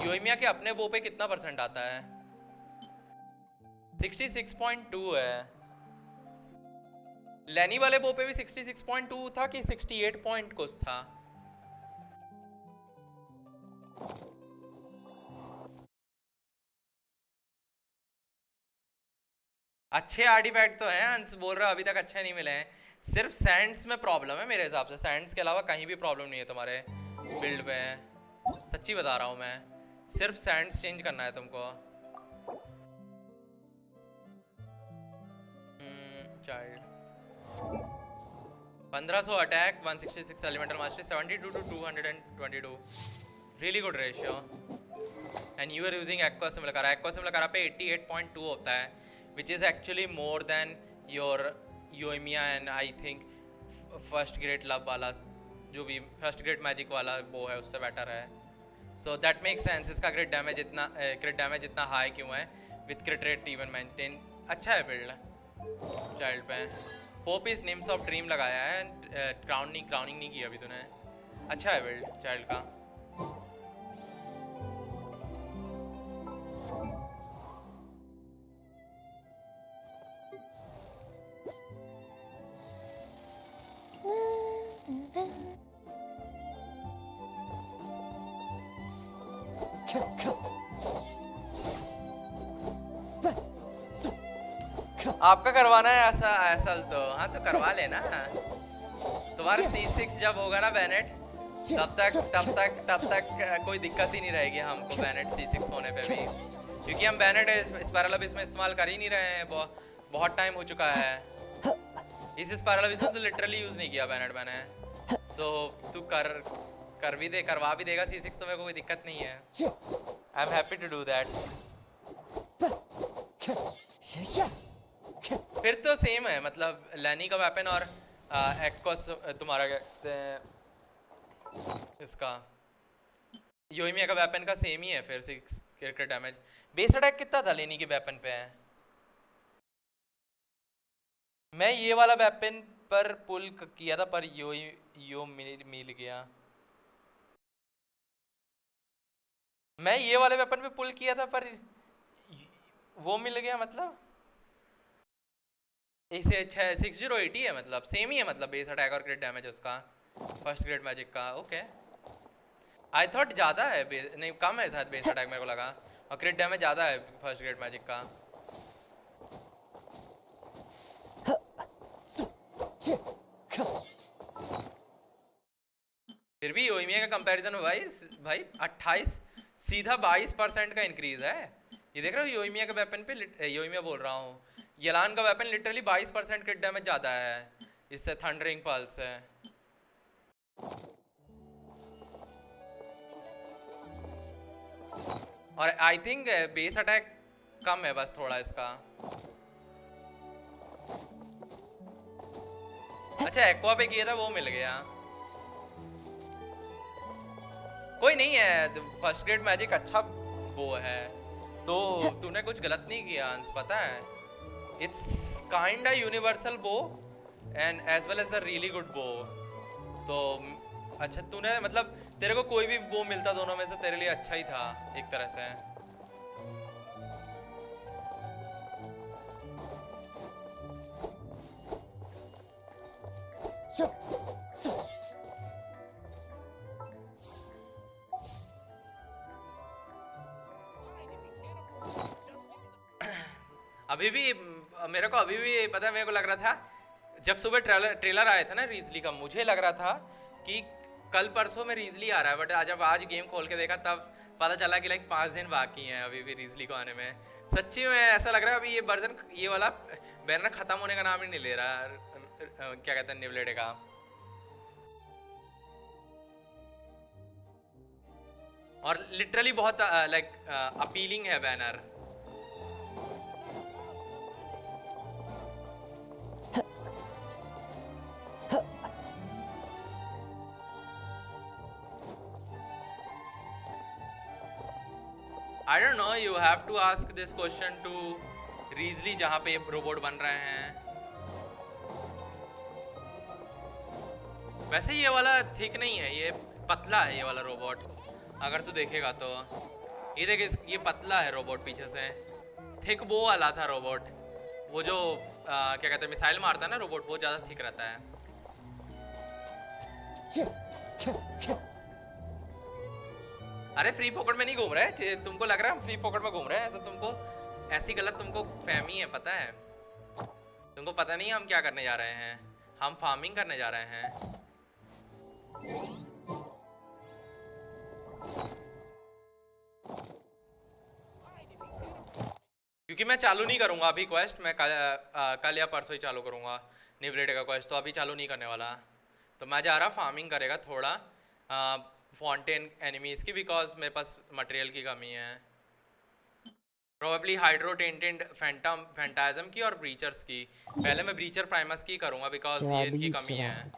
योइमिया के अपने बो पे कितना परसेंट आता है? 66.2 है। लेनी वाले बो पे भी 66.2 था कि 68 पॉइंट कुछ था? अच्छे आर्टिफैक्ट तो हैं, अंश बोल रहा अभी तक अच्छे नहीं मिले हैं, सिर्फ सैंड्स में प्रॉब्लम है मेरे हिसाब से। सैंड्स के अलावा कहीं भी प्रॉब्लम नहीं है तुम्हारे बिल्ड पे, सच्ची बता रहा हूँ मैं, सिर्फ सैंड्स चेंज करना है तुमको। Childe 1500 attack 166 elemental mastery 72-222 really good ratio and you are using Aqua Simulacra. Aqua Simulacra पे 88.2 होता है which is actually more than your Yoimiya and I think first grade लब वाला जो भी फर्स्ट ग्रेड मैजिक वाला वो है उससे बेटर है। सो दैट मेक सेंस, इसका क्रिट डैमेज इतना हाई क्यों है विथ क्रिट रेट इवन मेंटेन। अच्छा है बिल्ड चाइल्ड पे। 4 पीस निम्स ऑफ ड्रीम लगाया है, क्राउनिंग नहीं की अभी तूने, अच्छा है बिल्ड चाइल्ड का। आपका करवाना है ऐसा तो हाँ तो करवा लेना। तुम्हारा C6 जब होगा ना बैनेट तब तक कोई दिक्कत ही नहीं रहेगी हमको बैनेट C6 होने पे भी, क्योंकि हम बैनेट स्पाइरल इसमें इस्तेमाल कर ही नहीं रहे हैं, बहुत टाइम हो चुका है। इस स्पाइरल में तो लिटरली यूज नहीं किया बैनेट मैंने। सो तू करवा भी देगा C6 तो मेरे को कोई दिक्कत नहीं है। I am happy to do that. फिर तो सेम है, मतलब लैनी का वेपन और एक्कोस तुम्हारा क्या कहते हैं इसका योइमिया का वेपन का सेम ही है फिर 6 क्रिटिकल डैमेज। बेस अटैक कितना था लेनी के वेपन पे है? मैं ये वाला वेपन पर पुल किया था पर यो मिल गया। मैं ये वाले वेपन पे पुल किया था पर वो मिल गया, मतलब इसे अच्छा 6080 है, मतलब सेम ही है, मतलब बेस अटैक और क्रिट डैमेज उसका फर्स्ट ग्रेड मैजिक का। ओके आई थॉट ज़्यादा है, नहीं कम है शायद बेस अटैक मेरे को लगा, और क्रिट डैमेज ज़्यादा है फर्स्ट ग्रेड मैजिक का। फिर भी योइमिया का कंपैरिजन में भाई 28 सीधा 22% का इंक्रीज है। ये देख रहे हो योइमिया के वेपन पे, योइमिया बोल रहा हूँ, यलान का वेपन लिटरली 22% क्रिट डैमेज ज़्यादा है इससे थंडरिंग पल्स है। और आई थिंक बेस अटैक कम है बस थोड़ा इसका। अच्छा एक्वा पे किया था वो मिल गया, कोई नहीं है। फर्स्ट ग्रेड मैजिक अच्छा वो है, तो तूने कुछ गलत नहीं किया अंश, पता है it's kind a universal bow and as well as a really good bow. तो अच्छा तूने मतलब तेरे को कोई भी बो मिलता दोनों में से तेरे लिए अच्छा ही था एक तरह से। अभी भी मेरे को अभी भी पता है, मेरे को लग रहा था जब सुबह ट्रेलर आया था ना रीजली का, मुझे लग रहा था कि कल परसों में रीजली आ रहा है, बट जब आज गेम खोल के देखा तब पता चला कि लाइक 5 दिन बाकी हैं अभी भी रीजली को आने में। सच्ची में ऐसा लग रहा है अभी ये वर्जन, ये वाला बैनर खत्म होने का नाम ही नहीं ले रहा, क्या कहते हैं निवलेडे का। और लिटरली बहुत लाइक अपीलिंग है banner. I don't know, you have to ask this question to Reasley जहाँ पे ये रोबोट बन रहे हैं। वैसे ये वाला थिक नहीं है, ये पतला है ये वाला रोबोट, अगर तू देखेगा तो। ये देख ये पतला है रोबोट पीछे से, थिक वो वाला था रोबोट, वो जो क्या कहते हैं मिसाइल मारता है ना रोबोट, वो ज़्यादा थिक रहता है। अरे फ्री पॉकेट में नहीं घूम रहे, तुमको लग रहा है हम फ्री पॉकेट में घूम रहे हैं, ऐसा तुमको ऐसी गलत तुमको फहमी है, पता है तुमको पता नहीं हम क्या करने जा रहे हैं, हम फार्मिंग करने जा रहे हैं। क्योंकि मैं चालू नहीं करूंगा अभी क्वेस्ट, मैं कल या परसों ही चालू करूंगा निवलेटे का क्वेस्ट, तो अभी चालू नहीं करने वाला। तो मैं जा रहा फार्मिंग करेगा थोड़ा फाउंटेन एनिमीज की, बिकॉज मेरे पास मटेरियल की कमी है। प्रोबेबली हाइड्रो टेंटेड फैंटाजम की और ब्रीचर्स की। पहले मैं ब्रीचर प्राइमस की करूंगा बिकॉज ये इनकी कमी है।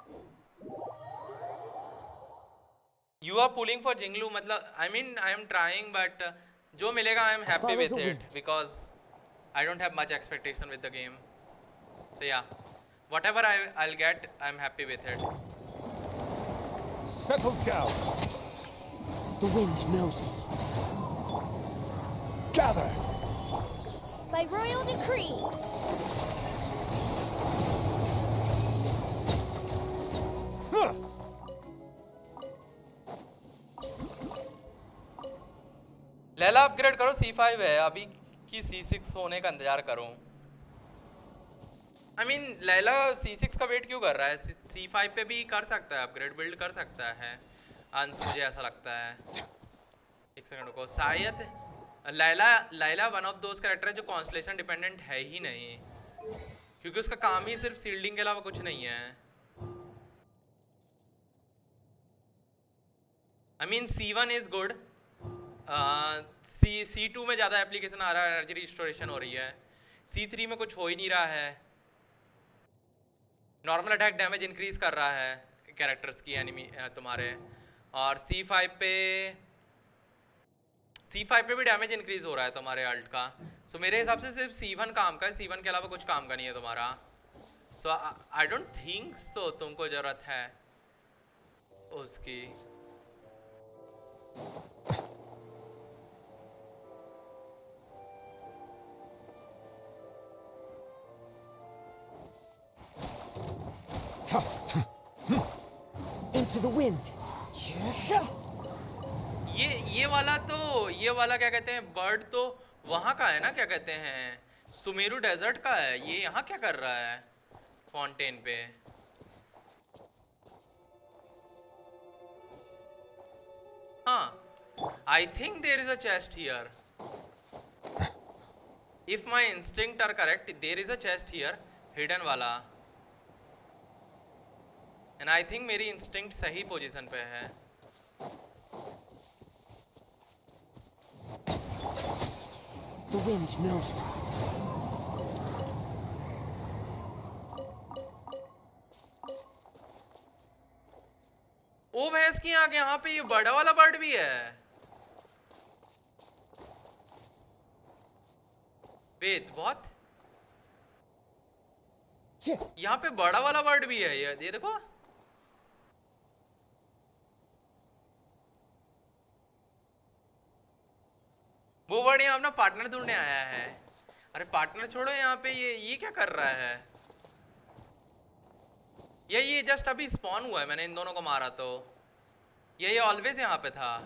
You are pulling for Jingliu, मतलब I mean I am trying, but जो मिलेगा I am happy with it because I don't have much expectation with the game. So yeah whatever I'll get, I'm happy with it. Settle down. The wind knows me. Gather. By royal decree. Laila upgrade करो, C5 है अभी की C6 होने का इंतजार करूं। I mean, Laila C6 का wait क्यों कर रहा है? C5 पे भी कर सकता है अपग्रेड, बिल्ड कर सकता है अंश, मुझे ऐसा लगता है। एक सेकंड को, शायद Laila one of those character है जो कॉन्स्टलेशन डिपेंडेंट है ही नहीं, क्योंकि उसका काम ही सिर्फ शील्डिंग के अलावा कुछ नहीं है। I mean, C1 is good, C2 में ज़्यादा एप्लीकेशन आ रहा है, एनर्जी रिस्टोरेशन हो रही है। C3 में कुछ हो ही नहीं रहा है। नॉर्मल अटैक डैमेज इंक्रीज कर रहा है कैरेक्टर्स की एनिमी तुम्हारे, और C5 पे भी डैमेज इंक्रीज हो रहा है तुम्हारे अल्ट का। सो मेरे हिसाब से सिर्फ C1 काम का है, C1 के अलावा कुछ काम का नहीं है तुम्हारा। सो आई डोंट थिंक सो तुमको जरूरत है उसकी। Into the wind. ये वाला क्या कहते हैं, बर्ड तो वहां का है ना, क्या कहते हैं, सुमेरु डेजर्ट का है। ये यहाँ क्या कर रहा है फाउंटेन पे? हाँ, I think there is a chest here. If my instinct are correct, there is a chest here, hidden वाला। एंड आई थिंक मेरी इंस्टिंक्ट सही पोजीशन पे है। The wind knows me. ओ भैंस की आग, यहाँ पे ये बड़ा वाला बर्ड भी है। वेट, बहुत यहाँ पे बड़ा वाला बर्ड भी है। ये देखो, वो बर्ड यहाँ अपना पार्टनर ढूंढने आया है। अरे पार्टनर छोड़ो, यहाँ पे ये क्या कर रहा है? ये जस्ट अभी स्पॉन हुआ है, मैंने इन दोनों को मारा तो ये ऑलवेज यहाँ पे था,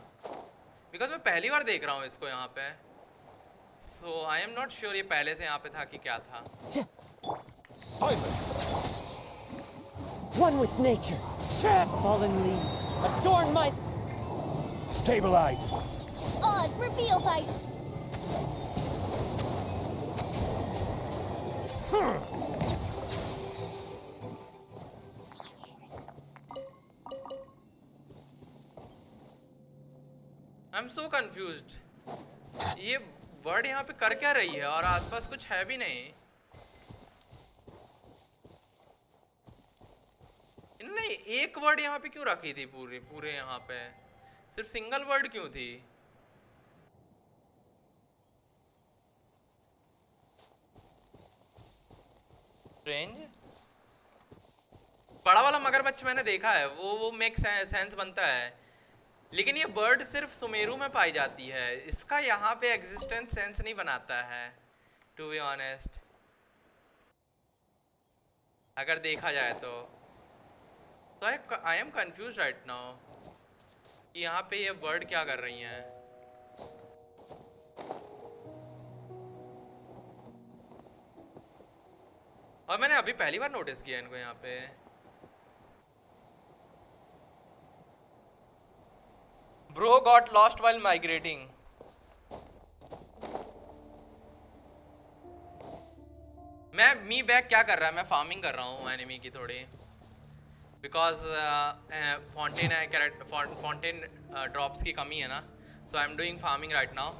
बिकॉज मैं पहली बार देख रहा हूँ इसको यहाँ पे। सो आई एम नॉट श्योर ये पहले से यहाँ पे था कि क्या था। Silence. One with nature. Fallen leaves adorn my. Stabilize. Oz, reveal by. I'm so confused. ये बर्ड यहाँ पे कर क्या रही है और आसपास कुछ है भी नहीं। इन्होंने एक वर्ड यहाँ पे क्यों रखी थी? पूरे यहाँ पे सिर्फ सिंगल वर्ड क्यों थी? स्ट्रेंज। बड़ा वाला मगरमच्छ मैंने देखा है, वो मेक सेंस बनता है, लेकिन ये बर्ड सिर्फ सुमेरु में पाई जाती है। इसका यहाँ पे एग्जिस्टेंस सेंस नहीं बनाता है, टू बी ऑनेस्ट, अगर देखा जाए तो I am confuse right now कि यहाँ पे ये बर्ड क्या कर रही हैं। और मैंने अभी पहली बार नोटिस किया इनको यहाँ पे। Bro got lost while migrating. Me back क्या कर रहा है? मैं फार्मिंग कर रहा हूँ एनिमी की थोड़ी, बिकॉज फाउंटेन है, फाउंटेन ड्रॉप्स की कमी है ना, so I am doing farming right now,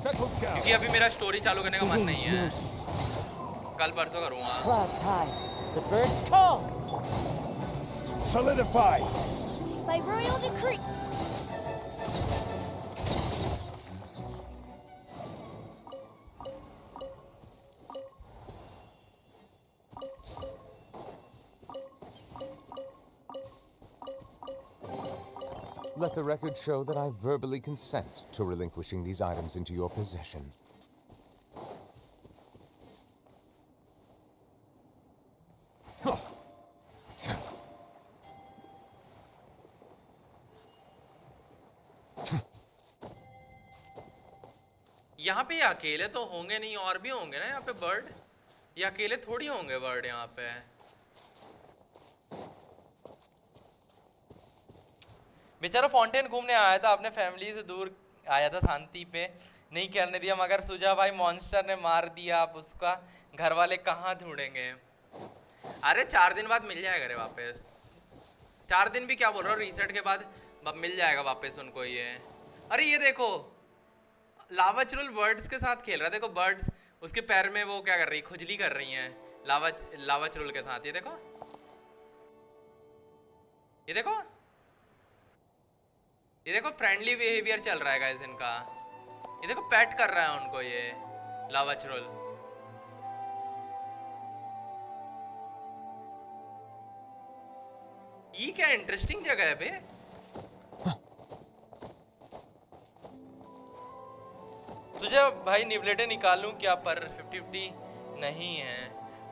क्योंकि अभी मेरा स्टोरी चालू करने का मन नहीं है, कल परसों करूँगा। Clouds high. The birds call. Solidify. By royal decree. Let the record show that I verbally consent to relinquishing these items into your possession. यहाँ पे ये अकेले तो होंगे नहीं, और भी होंगे ना यहाँ पे बर्ड, ये अकेले थोड़ी होंगे बर्ड यहाँ पे। बेचारा फाउंटेन घूमने आया था, अपने फैमिली से दूर आया था, शांति पे नहीं करने दिया, मगर सुजा भाई मॉन्स्टर ने मार दिया। अब उसका घर वाले कहाँ ढूंढेंगे? अरे 4 दिन बाद मिल जाएगा रे वापस, 4 दिन भी क्या बोल रहा हूँ, रीसेट के बाद मिल जाएगा वापस उनको ये अरे ये देखो, लावा चुरुल बर्ड्स के साथ खेल रहा है। देखो बर्ड्स उसके पैर में वो क्या कर रही है, खुजली कर रही हैं लावा चुरुल के साथ। ये देखो, ये देखो, ये देखो, फ्रेंडली बिहेवियर चल रहा है गाइस इनका। ये देखो पैट कर रहा है उनको ये लावा चुरुल। ये क्या इंटरेस्टिंग जगह है बे। तुझे भाई निवलेटे निकालूं क्या, पर 50-50 नहीं है।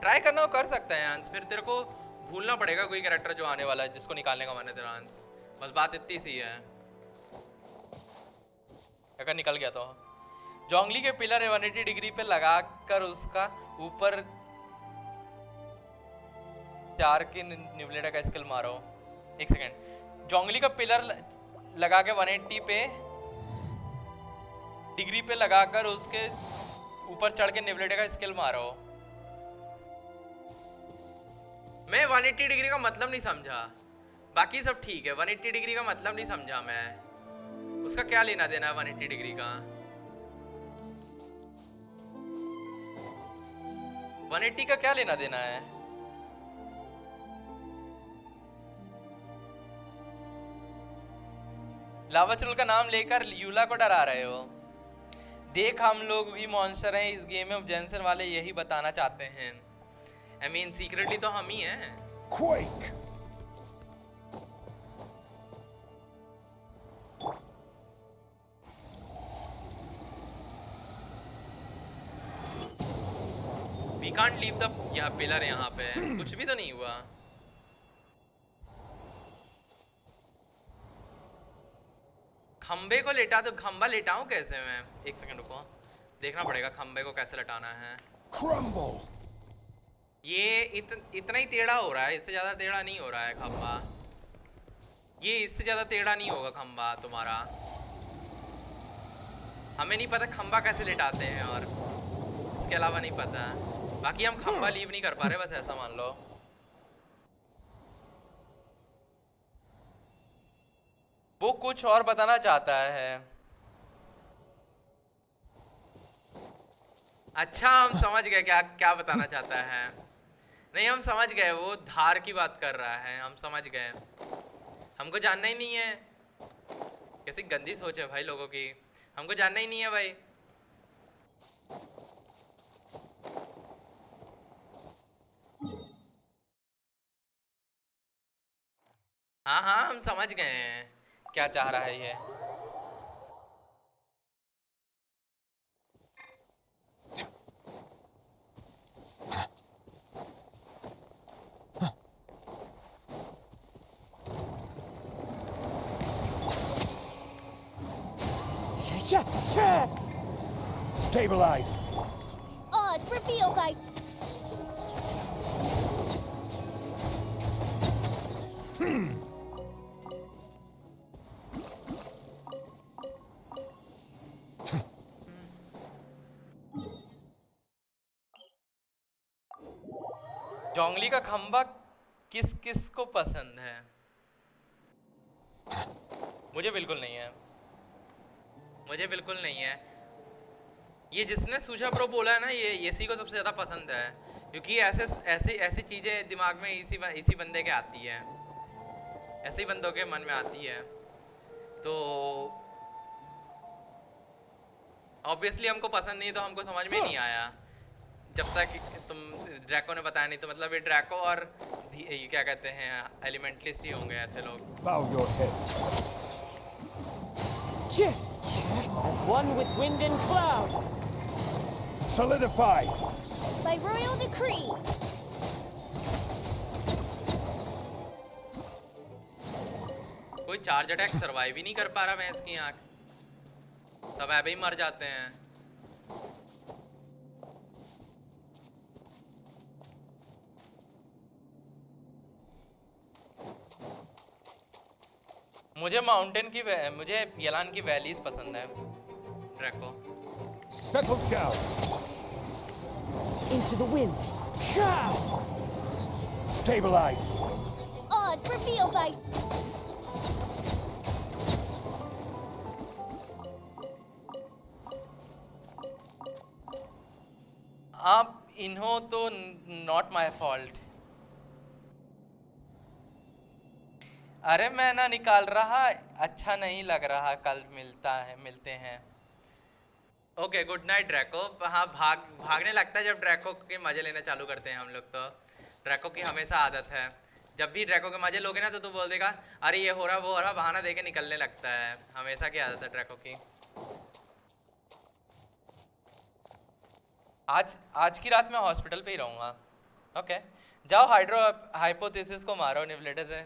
ट्राई करना हो कर सकता है आंस, फिर तेरे को भूलना पड़ेगा कोई कैरेक्टर जो आने वाला है जिसको निकालने का मन है तेरा आंस। बस बात इतनी सी है। अगर निकल गया तो जोंगली के पिलर 180 डिग्री पे लगाकर उसका ऊपर 4 के निवलेटा का स्किल मारो। एक सेकेंड, जोंगली का पिलर लगा के 180 पे डिग्री पे लगाकर उसके ऊपर चढ़ के निवलेटे का स्किल मारो। मैं 180 डिग्री का मतलब नहीं समझा, बाकी सब ठीक है। 180 डिग्री का मतलब नहीं समझा मैं, उसका क्या लेना देना है 180 डिग्री का। 180 का क्या लेना देना है। लावा चुरुल का नाम लेकर यूला को डरा रहे हो। देख हम लोग भी मॉन्स्टर हैं इस गेम में, जेंशन वाले यही बताना चाहते हैं। I mean, सीक्रेटली तो हम ही हैं। Quake! We can't leave the pillar यहाँ पे। कुछ भी तो नहीं हुआ। खंबे को लेटा तो खंबा लेटाऊं कैसे मैं। एक सेकंड रुको, देखना पड़ेगा खंबे को कैसे लटाना है। Crumble! ये इतना ही टेढ़ा हो रहा है, इससे ज्यादा टेढ़ा नहीं हो रहा है खंबा। ये इससे ज्यादा टेढ़ा नहीं होगा खंबा तुम्हारा। हमें नहीं पता खंबा कैसे लेटाते हैं, और इसके अलावा नहीं पता। बाकी हम खंबा लीव नहीं कर पा रहे, बस ऐसा मान लो। वो कुछ और बताना चाहता है। अच्छा हम समझ गए क्या क्या बताना चाहता है। नहीं हम समझ गए, वो धार की बात कर रहा है, हम समझ गए। हमको जानना ही नहीं है। कैसी गंदी सोच है भाई लोगों की, हमको जानना ही नहीं है भाई। हाँ हाँ हम समझ गए हैं क्या चाह रहा है ये। Stabilize. Oz, reveal guy. जोंगली का खंबा किस किस को पसंद है। मुझे बिल्कुल नहीं है, मुझे बिल्कुल नहीं है। ये जिसने सुजा प्रो बोला है ना, ये इसी को सबसे ज्यादा पसंद है, क्योंकि ऐसी चीजें दिमाग में इसी बंदे के आती है, ऐसे ही बंदों के मन में आती है। तो ऑब्वियसली हमको पसंद नहीं, तो हमको समझ में नहीं आया जब तक तुम ड्रैको ने बताया नहीं। तो मतलब ये ड्रैको और ये क्या कहते हैं एलिमेंटलिस्ट ही होंगे ऐसे लोग। Bow your head. As one with wind and cloud. Solidify. By royal decree. कोई चार्ज अटैक सरवाइव ही नहीं कर पा रहा मैं इसकी आंख, सब ऐसे ही मर जाते हैं। मुझे माउंटेन की मुझे यलान की वैलीज पसंद है। Draco Settle down. Into the wind. Stabilize. Oz, reveal guy. आप इन्हो तो नॉट माय फॉल्ट। अरे मैं ना निकाल रहा, अच्छा नहीं लग रहा, कल मिलते हैं। Okay good night Draco. हाँ भागने लगता है जब ड्रैको के मजे लेना चालू करते हैं हम लोग तो। ड्रैको की हमेशा आदत है, जब भी ड्रैको के मजे लोगे ना तो तू बोल देगा अरे ये हो रहा वो हो रहा, बहाना देके निकलने लगता है। हमेशा की आदत है ड्रैको की। आज की रात मैं हॉस्पिटल पे ही रहूंगा। ओके जाओ हाइपोथेसिस को मारो निवलेटे से।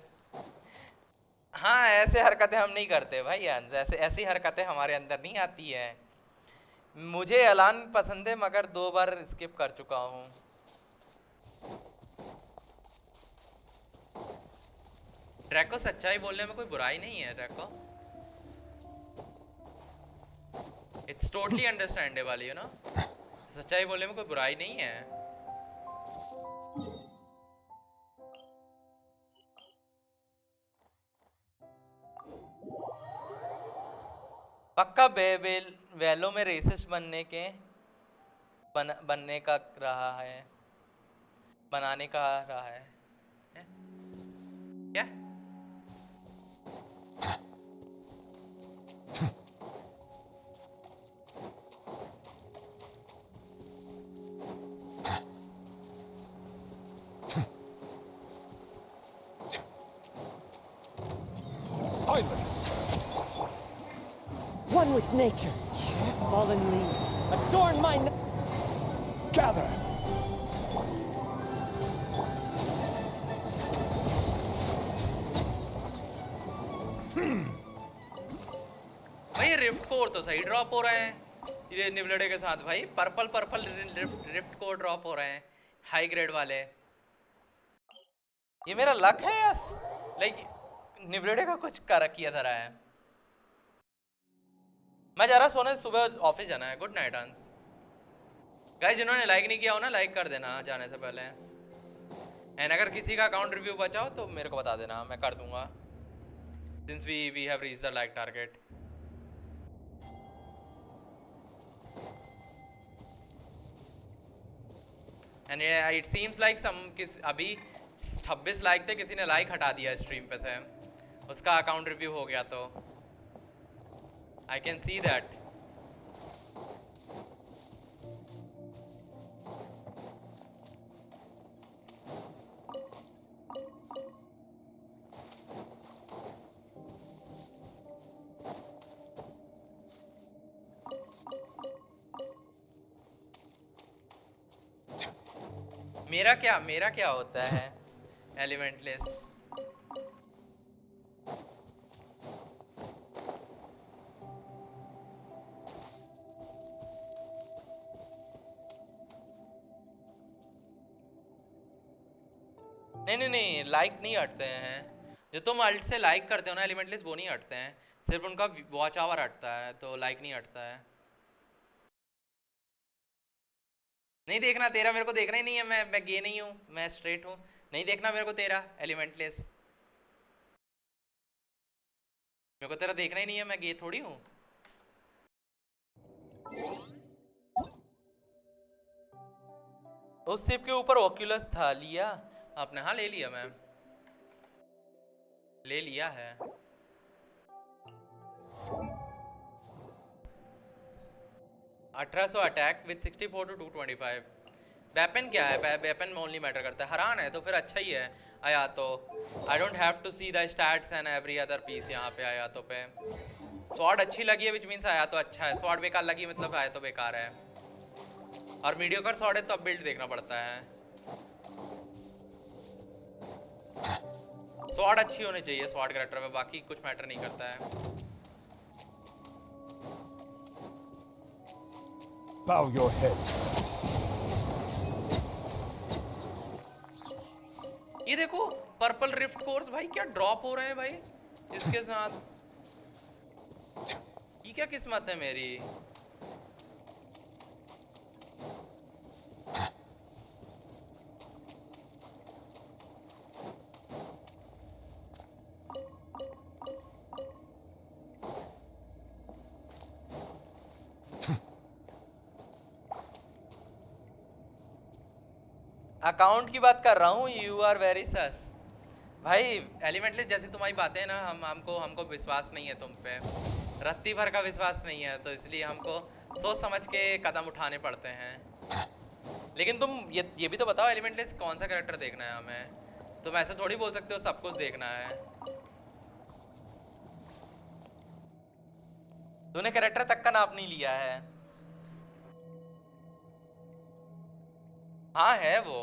हाँ ऐसे हरकतें हम नहीं करते भाई, ऐसी हरकतें हमारे अंदर नहीं आती है। मुझे ऐलान पसंद है मगर 2 बार स्किप कर चुका हूँ। ड्रैको सच्चाई बोलने में कोई बुराई नहीं है Draco, it's totally understandable you know. सच्चाई बोलने में कोई बुराई नहीं है। पक्का वेलो में रेसिस्ट बनने का रहा है, बनाने का रहा है, क्या? Silence! One with nature. Fallen leaves adorn my... Gather! भाई रिफ्ट कोर तो सही ड्रॉप हो रहे हैं ये निवलेडे के साथ भाई। पर्पल रिफ्ट कोर ड्रॉप हो रहे हैं हाई ग्रेड वाले। ये मेरा लक है या लाइक निवलेडे का कुछ कर किया था रहा है। मैं जा रहा सोने, सुबह ऑफिस जाना है। गुड नाइट हंस। गाइस जिन्होंने लाइक नहीं किया हो ना लाइक कर देना जाने से पहले। एंड अगर किसी का अकाउंट रिव्यू बचा हो तो मेरे को बता देना, मैं कर दूंगा since we have reached the like target. And it seems like अभी 26 लाइक थे, किसी ने लाइक हटा दिया स्ट्रीम पे से, उसका अकाउंट रिव्यू हो गया तो आई कैन सी दैट। मेरा क्या होता है एलिमेंटलेस? नहीं लाइक नहीं हटते हैं। जो तुम अल्ट से लाइक करते हो ना एलिमेंटलेस, वो नहीं हटते हैं, सिर्फ उनका वॉच आवर हटता है, तो लाइक नहीं हटता है। नहीं देखना तेरा, मेरे को देखना ही नहीं है। मैं गे नहीं हूँ, मैं स्ट्रेट हूँ। नहीं देखना मेरे को तेरा एलिमेंटलेस, मेरे को तेरा देखना ही नहीं है, मैं गे थोड़ी हूँ। उस सिप के ऊपर ओक्यूलस था, लिया आपने? हाँ ले लिया, मैं ले लिया है। $1800 अटैक विद 64 to 225। वेपन क्या है? वेपन में ओनली मैटर करता है। हरान है तो फिर अच्छा ही है। आया तो I don't have to see the stats and every other piece यहाँ पे आया तो पे। स्वॉर्ड अच्छी लगी है विच मीन्स आया तो अच्छा है, स्वॉर्ड बेकार लगी मतलब आया तो बेकार है। और मीडियोकर स्वॉर्ड है तो अब बिल्ड देखना पड़ता है। स्वॉर्ड अच्छी होनी चाहिए स्वॉर्ड कैरेक्टर में, बाकी कुछ मैटर नहीं करता है। Bow your head. ये देखो पर्पल रिफ्ट कोर्स भाई, क्या ड्रॉप हो रहे हैं भाई इसके साथ। ये क्या किस्मत है मेरी। अकाउंट की बात कर रहा हूँ, यू आर वेरी सस। भाई एलिमेंटली जैसी तुम्हारी बातें ना, हमको विश्वास नहीं है तुम पे, रत्ती भर का विश्वास नहीं है, तो इसलिए हमको सोच समझ के कदम उठाने पड़ते हैं। लेकिन तुम ये भी तो बताओ एलिमेंटली कौन सा कैरेक्टर देखना है हमें। तुम ऐसे थोड़ी बोल सकते हो सब कुछ देखना है। तूने कैरेक्टर तक का नाप नहीं लिया है। हाँ है वो।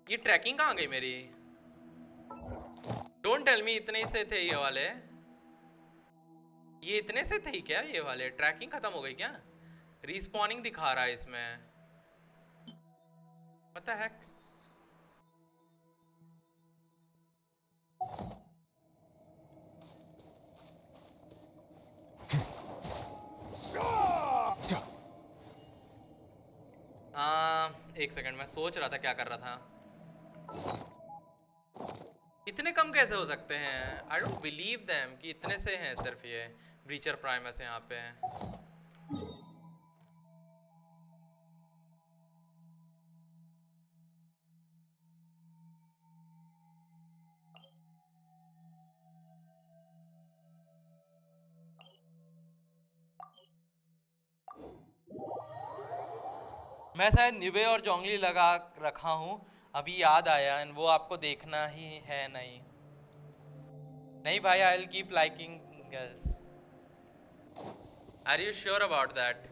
ये ट्रैकिंग कहाँ गई मेरी? डोंट टेल मी इतने से थे ये वाले। ये इतने से थे क्या ये वाले? ट्रैकिंग खत्म हो गई क्या? रिस्पॉनिंग दिखा रहा है इसमें। पता है एक सेकंड, मैं सोच रहा था क्या कर रहा था। इतने कम कैसे हो सकते हैं? आई डोंट बिलीव देम कि इतने से हैं सिर्फ ये ब्रीचर प्राइमस यहाँ पे। मैं शायद निवे और जोंगली लगा रखा हूँ, अभी याद आया, एंड वो आपको देखना ही है। नहीं भाई, I will keep liking girls. Are you sure about that?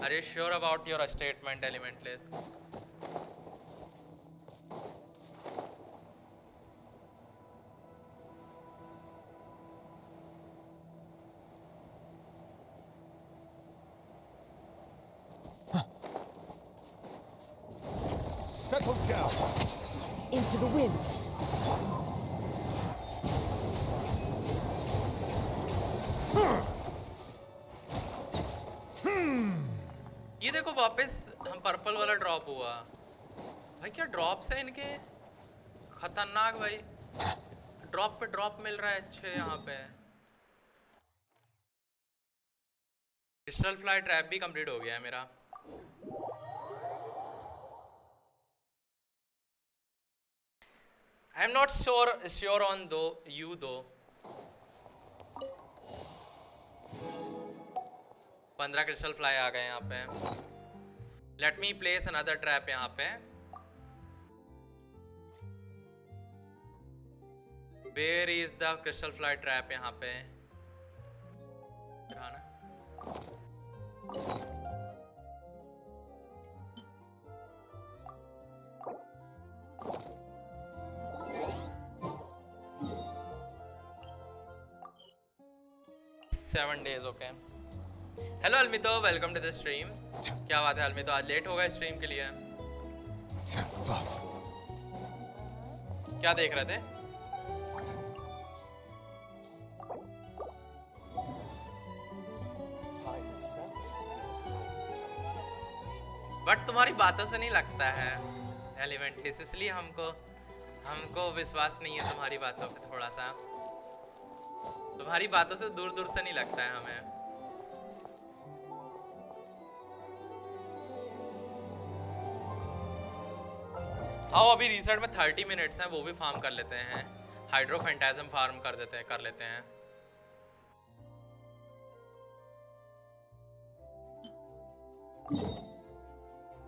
Are you sure about your statement Elementless? Settle down. Into the wind. ये देखो वापस हम पर्पल वाला ड्रॉप हुआ। भाई क्या ड्रॉप्स है इनके, खतरनाक भाई। ड्रॉप पे ड्रॉप मिल रहा है अच्छे यहाँ पे। क्रिस्टल फ्लाई ट्रैप भी कंप्लीट हो गया है मेरा। I am not sure on though you though. 15 crystal fly आ गए यहाँ पे। Let me place another trap यहाँ पे। Where is the crystal fly trap यहाँ पे? Seven days okay. Hello Almito, welcome to the stream. क्या बात है अलमितो, आज लेट हो गए स्ट्रीम के लिए? क्या देख रहे थे? बट तुम्हारी बातों से नहीं लगता है एलिमेंट, इसलिए हमको विश्वास नहीं है तुम्हारी बातों पे। थोड़ा सा तुम्हारी बातों से दूर दूर से नहीं लगता है हमें। आओ अभी रिसर्च में 30 मिनट्स हैं, वो भी फार्म कर लेते हैं। हाइड्रो फैंटाजम फार्म कर लेते हैं।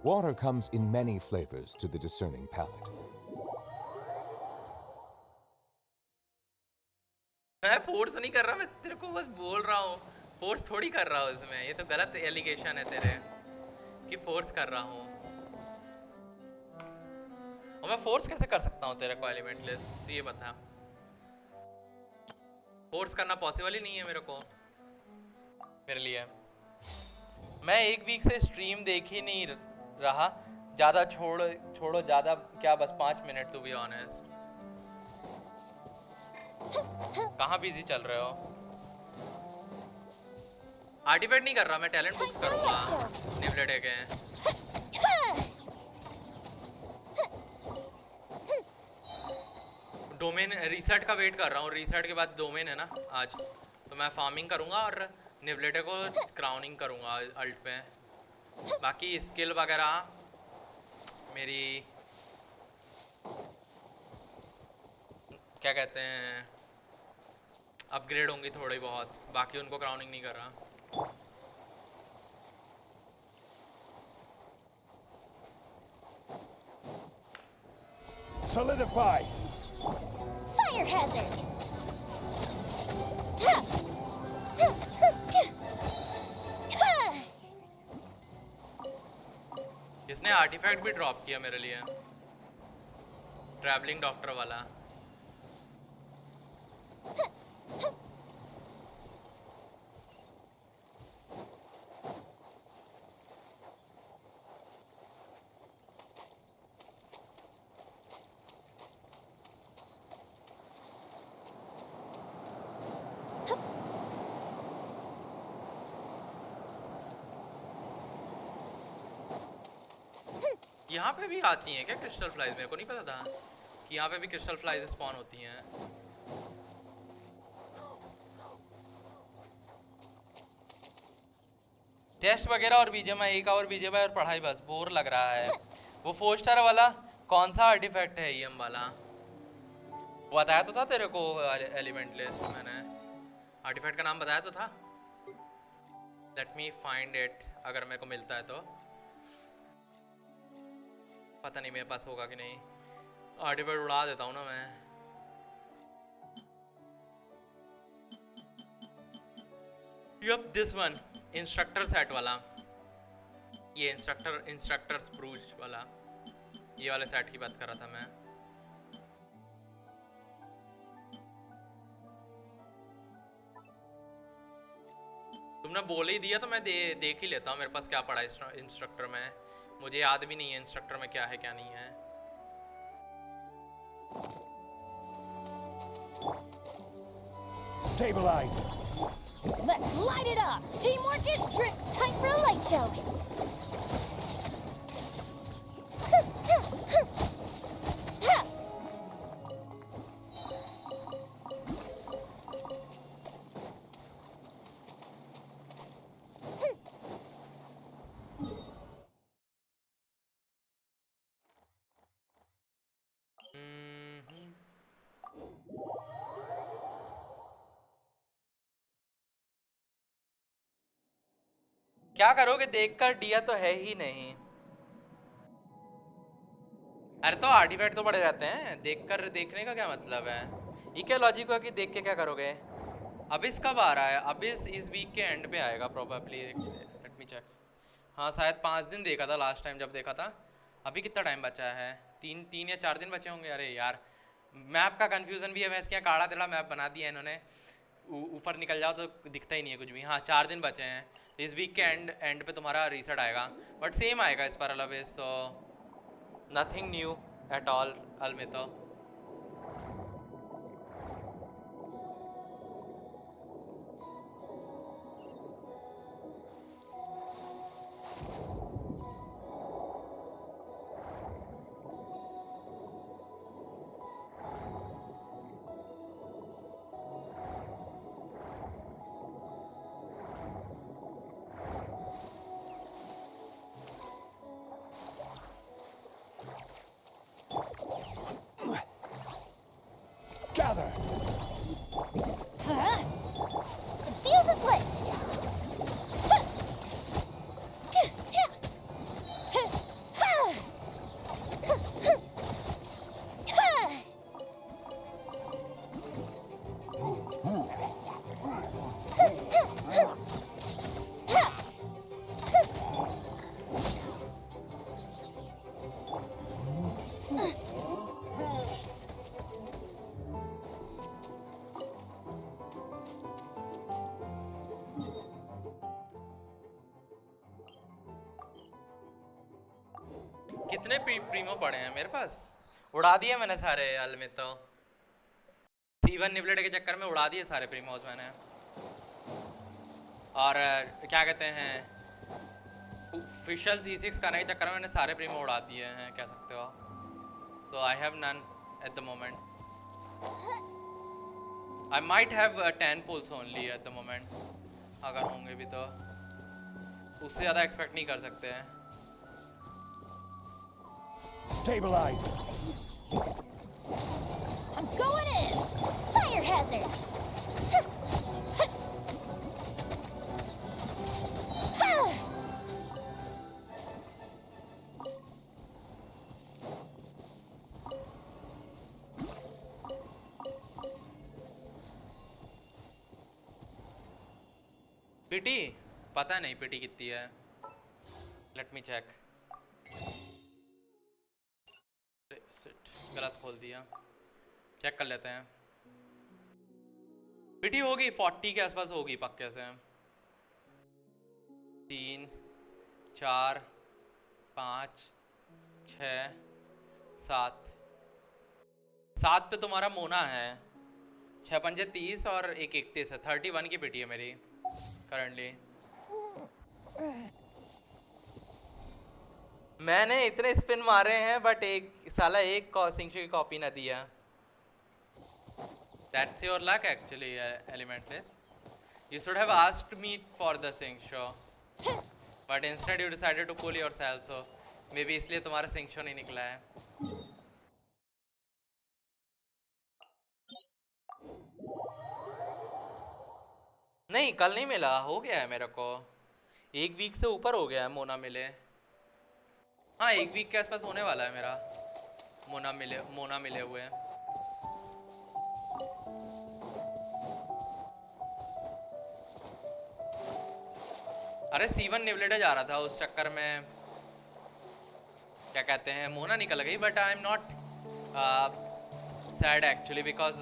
Water comes in many flavors to the discerning palate. मैं फोर्स नहीं कर रहा, मैं तेरे को बस बोल रहा हूँ। फोर्स थोड़ी कर रहा हूँ इसमें, ये तो गलत एलिगेशन है तेरे कि फोर्स कर रहा हूँ। और मैं फोर्स कैसे कर सकता हूँ तेरे को एलिमेंटलेस? तो ये बता, फोर्स करना पॉसिबल ही नहीं है मेरे लिए। मैं एक वीक से स्ट्रीम देख ही नहीं रहा, ज्यादा छोड़ो ज्यादा क्या, बस 5 मिनट टू बी ऑनेस्ट। कहाँ बिजी चल रहे हो? आर्टिफैक्ट नहीं कर रहा मैं, टैलेंट बुक्स करूंगा। निवलेट के डोमेन रीसेट का वेट कर रहा हूँ। रीसेट के बाद डोमेन है ना आज, तो मैं फार्मिंग करूँगा और निवलेटे को क्राउनिंग करूँगा अल्ट पे। बाकी स्किल वगैरह मेरी क्या कहते हैं अपग्रेड होंगी थोड़ी बहुत, बाकी उनको क्राउनिंग नहीं कर रहा। Solidify! Fire hazard! इसने आर्टिफैक्ट भी ड्रॉप किया मेरे लिए, ट्रैवलिंग डॉक्टर वाला। यहाँ पे भी आती हैं क्या क्रिस्टल फ्लाइज? मेरे को नहीं पता था कि यहाँ पे भी क्रिस्टल फ्लाइज स्पॉन होती हैं। टेस्ट वगैरह और बीजेएमआई, एक और बीजेएमआई और पढ़ाई, बस बोर लग रहा है। वो 4 स्टार वाला कौन सा आर्टिफैक्ट है ईएम वाला? वो बताया तो था तेरे को एलिमेंट लिस्ट, मैंने आर्टिफैक्ट का नाम बताया तो था। लेट मी फाइंड इट, अगर मेरे को मिलता है तो। पता नहीं मेरे पास होगा कि नहीं। आर्टिफैक्ट उड़ा देता हूँ ना मैं। Yup this one, instructor set वाला, ये इंस्ट्रक्टर स्प्रूज वाला, ये वाले सेट की बात कर रहा था मैं। तुमने बोल ही दिया तो मैं देख ही लेता हूँ मेरे पास क्या पड़ा है इंस्ट्रक्टर में। मुझे याद भी नहीं है इंस्ट्रक्टर में क्या है क्या नहीं है। Stabilize. Let's light it up! Teamwork is strict! Time for a light show! क्या करोगे? देखकर दिया तो है ही नहीं। अरे तो आर्टिफैक्ट तो पड़े रहते हैं, देखकर देखने का क्या मतलब है? ये क्या लॉजिक हुआ कि देख के क्या करोगे? अबिस कब आ रहा है? अबिस इस वीक के एंड पे आएगा प्रोबेबली। Late me check. हाँ शायद 5 दिन देखा था लास्ट टाइम जब देखा था। अभी कितना टाइम बचा है? 3 या 4 दिन बचे होंगे। अरे यार मैप का कंफ्यूजन भी है। वैसे क्या काढ़ा टेढ़ा मैप बना दिया इन्होंने, ऊपर निकल जाओ तो दिखता ही नहीं है कुछ भी। हाँ 4 दिन बचे हैं। इस वीक के एंड पे तुम्हारा रीसेट आएगा, बट सेम आएगा इस पर always, so nothing new at all Almeto. Gather! The fuse is lit! कितने प्रीमो पड़े हैं मेरे पास? उड़ा दिए मैंने सारे अलमेतो। C1 निवलेट के चक्कर में उड़ा दिए सारे प्रीमोस मैंने। और क्या कहते हैं ऑफिशियल C6 करने के चक्कर में मैंने सारे प्रीमो उड़ा दिए हैं, कह सकते हो। So I have none at the moment. I might have 10 pulls only at the moment. अगर होंगे भी तो उससे ज़्यादा एक्सपेक्ट नहीं कर सकते हैं. Stabilize. I'm going in! Fire hazard! Pity पता नहीं पीटी कितनी है. Let me check. गलत खोल दिया. चेक कर लेते हैं. पीटी होगी 40 के आसपास होगी पक्के से. 3 4 5 6 7 पे तुम्हारा मोना है. 6 पंजे 30 और 1 31 है. 31 की पीटी है मेरी करंटली. मैंने इतने स्पिन मारे हैं बट एक साला एक सिंगशो की कॉपी ना दिया. That's your luck actually, Elementless. You should have asked me for the Singsho, but instead you decided to pull yourself. So maybe इसलिए तुम्हारा Singsho नहीं निकला है. नहीं कल नहीं मिला. हो गया है मेरे को. 1 वीक से ऊपर हो गया है मोना मिले. हाँ 1 वीक के आसपास होने वाला है मेरा मोना मिले हुए. अरे C1 निवलेटे जा रहा था उस चक्कर में क्या कहते हैं मोना निकल गई. But I am not sad actually because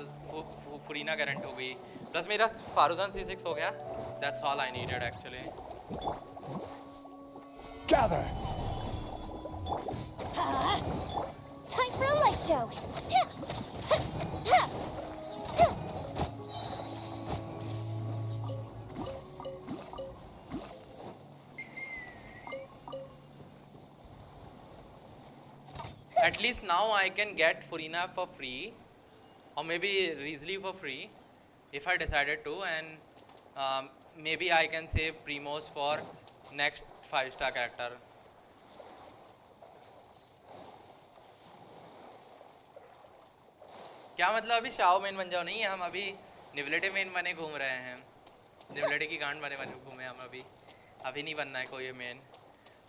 Furina guarantee हो गई. प्लस मेरा फारूजान C6 हो गया. That's all I needed actually. Gather. Time for a light show. At least now I can get Furina for free, or maybe Riesli for free, if I decided to, and maybe I can save Primos for next 5-star character. क्या मतलब अभी Shao main बन जाओ. नहीं हम अभी निवलेटे main बने घूम रहे हैं. निवलेटे की गांड बने घूमे हम अभी नहीं बनना है कोई मेन.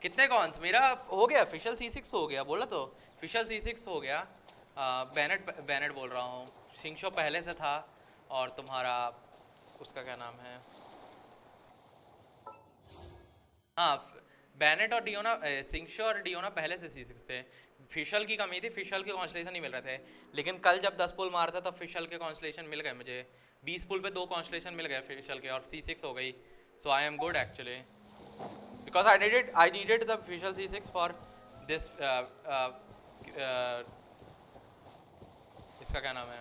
कितने कॉन्स मेरा हो गया. ऑफिशियल C6 हो गया बोला तो. ऑफिशियल C6 हो गया. बैनेट बोल रहा हूँ. सिंगशो पहले से था और तुम्हारा उसका क्या नाम है. हाँ बैनेट और डियोना सिंगशो और डियोना पहले से C6 थे. फिशल की कमी थी. फिशल के कॉन्स्टलेशन नहीं मिल रहे थे. लेकिन कल जब 10 पुल मारता तब फिशल के कॉन्स्टलेशन मिल गए मुझे. 20 पुल पे 2 कॉन्स्टलेशन मिल गए फिशल के और C6 हो गई. So I am good actually because I needed the official C6 for this इसका क्या नाम है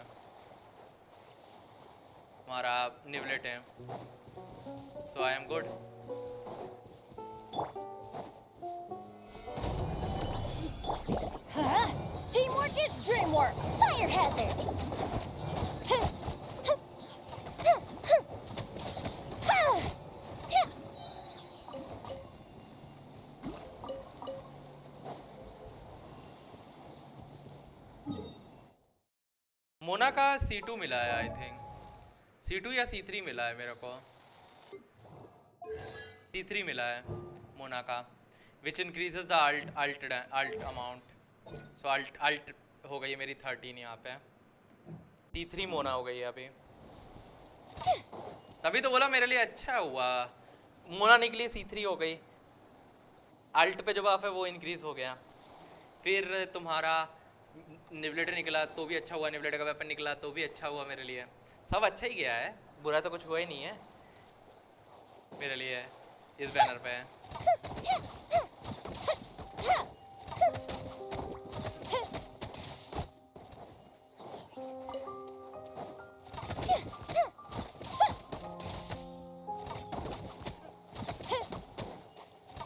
हमारा निवलेट है. So I am good. Teamwork is dreamwork. Fire hazard. Mona का C2 मिला है आई थिंक. C2 या C3 मिला है मेरे को. C3 मिला है मोना का which increases the alt amount. So alt हो गई मेरी 13 यहाँ पे. C3 मोना हो गई है अभी. तभी तो बोला मेरे लिए अच्छा हुआ. मोना निकली C3 हो गई. alt पे जो बफ है वो इंक्रीज हो गया. फिर तुम्हारा निवलेटर निकला तो भी अच्छा हुआ. निवलेटर का वेपन निकला तो भी अच्छा हुआ मेरे लिए. सब अच्छा ही गया है. बुरा तो कुछ हुआ ही नहीं है मेरे लिए इस बैनर पे.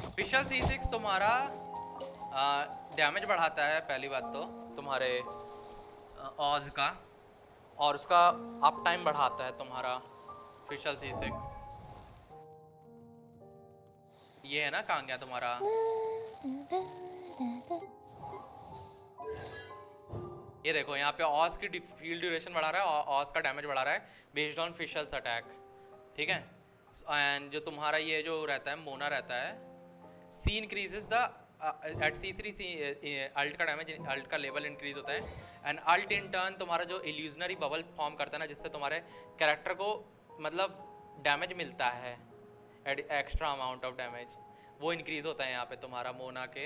ऑफिशियल C6 तुम्हारा डैमेज बढ़ाता है पहली बात तो तुम्हारे ऑज का. और उसका अप टाइम बढ़ाता है तुम्हारा फिशल C6। ये है ना कहाँ गया तुम्हारा? ये देखो यहाँ पे ऑस की फील्ड ड्यूरेशन बढ़ा रहा है, ऑस का डैमेज बढ़ा रहा है बेस्ड ऑन फिशल्स अटैक, ठीक है। एंड जो तुम्हारा ये जो रहता है मोना रहता है, she increases the at C3 alt का डैमेज, अल्ट का लेवल इंक्रीज होता है एंड अल्ट इन टर्न तुम्हारा जो इल्यूजनरी बबल फॉर्म करता है ना, जिससे तुम्हारे कैरेक्टर को मतलब डैमेज मिलता है, एक्स्ट्रा अमाउंट ऑफ डैमेज, वो इंक्रीज होता है यहाँ पे तुम्हारा मोना के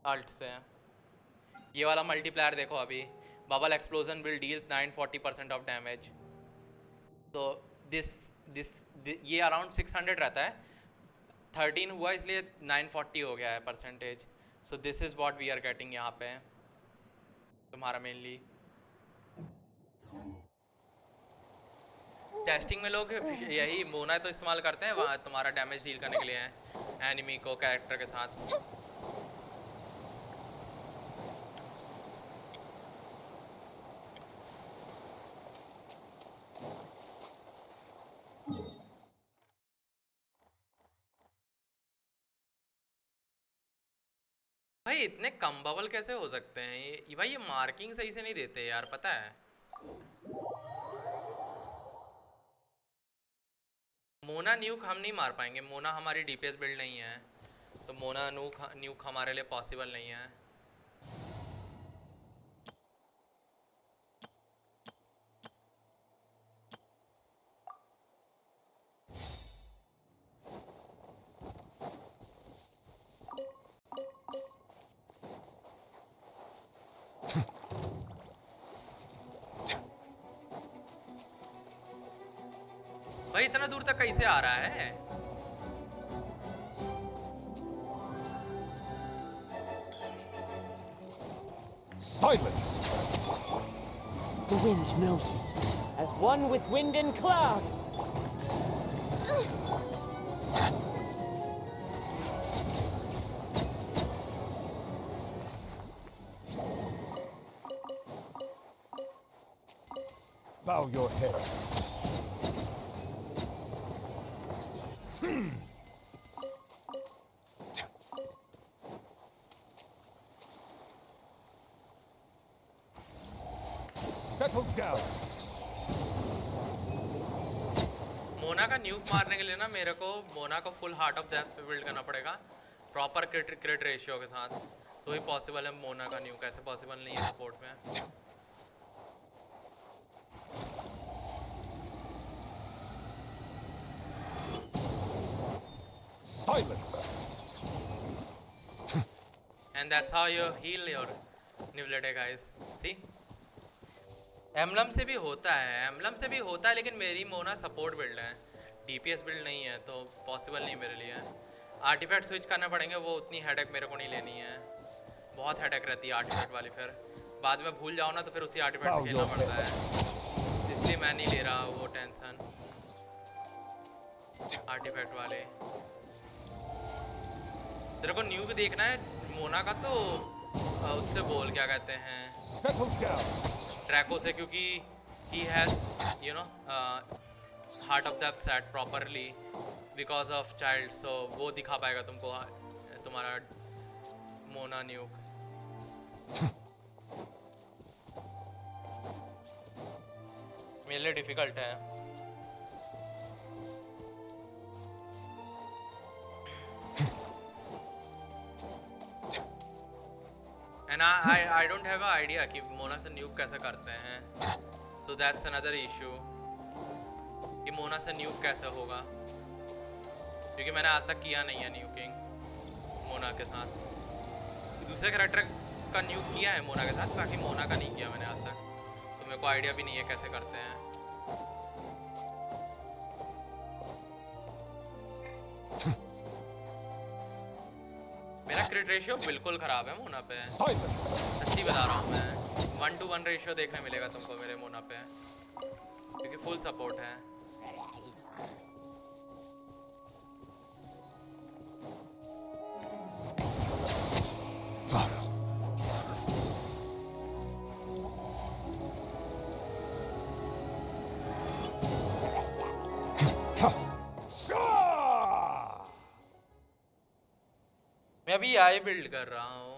अल्ट से। ये वाला मल्टीप्लायर देखो अभी, bubble explosion will deal 940% of damage. तो दिस ये अराउंड 600 रहता है, 13 हुआ इसलिए 940 हो गया है percentage. So this is what we are getting यहाँ पे तुम्हारा मेनली। टेस्टिंग में लोग यही मोना तो इस्तेमाल करते हैं वहाँ तुम्हारा डैमेज डील करने के लिए है एनिमी को कैरेक्टर के साथ। भाई इतने कम बबल कैसे हो सकते हैं ये भाई? ये मार्किंग सही से नहीं देते यार, पता है। मोना न्यूक हम नहीं मार पाएंगे, मोना हमारी DPS बिल्ड नहीं है, तो मोना न्यूक हमारे लिए पॉसिबल नहीं है। भाई इतना दूर तक कैसे आ रहा है? Silence! The wind knows me, as one with wind and cloud. Bow your head. Settle down. Mona का न्यूक मारने के लिए ना मेरे को मोना को फुल हार्ट ऑफ डेथ पे बिल्ड करना पड़ेगा, प्रॉपर क्रिट रेशियो के साथ, तो ही पॉसिबल है। मोना का न्यूक ऐसे पॉसिबल नहीं है सपोर्ट में। Silence. And that's how you heal your Nivlete guys. See? Emblem से भी होता है, लेकिन मेरी मोना सपोर्ट बिल्ड है, DPS बिल्ड नहीं है, तो पॉसिबल नहीं मेरे लिए। आर्टिफैक्ट स्विच करना पड़ेंगे, वो उतनी हेडेक मेरे को नहीं लेनी है, बहुत हेडेक रहती है आर्टिफैक्ट वाली, फिर बाद में भूल जाओ ना तो फिर उसी आर्टिफैक्ट से खेलना पड़ता है, इसलिए मैं नहीं ले रहा वो टेंशन आर्टिफैक्ट वाले। तेरे को न्यूक देखना है मोना का तो उससे बोल, क्या कहते हैं, ट्रैको से, क्योंकि he has you know heart of depth set properly because of child, so वो दिखा पाएगा तुमको तुम्हारा मोना न्यूक। मेरे लिए डिफिकल्ट है। And I don't have an idea कि मोना से न्यूक कैसे करते हैं, so that's another issue कि मोना से न्यूक कैसे होगा, क्योंकि मैंने आज तक किया नहीं है न्यूकिंग मोना के साथ। दूसरे कैरेक्टर का न्यूक किया है मोना के साथ, बाकी मोना का नहीं किया मैंने आज तक, so मेरे को आइडिया भी नहीं है कैसे करते हैं। मेरा क्रिट रेशियो बिल्कुल खराब है मोना पे, सच्ची बता रहा हूँ मैं। 1-to-1 रेशियो देखने मिलेगा तुमको मेरे मोना पे, क्योंकि फुल सपोर्ट है। याई बिल्ड कर रहा हूँ।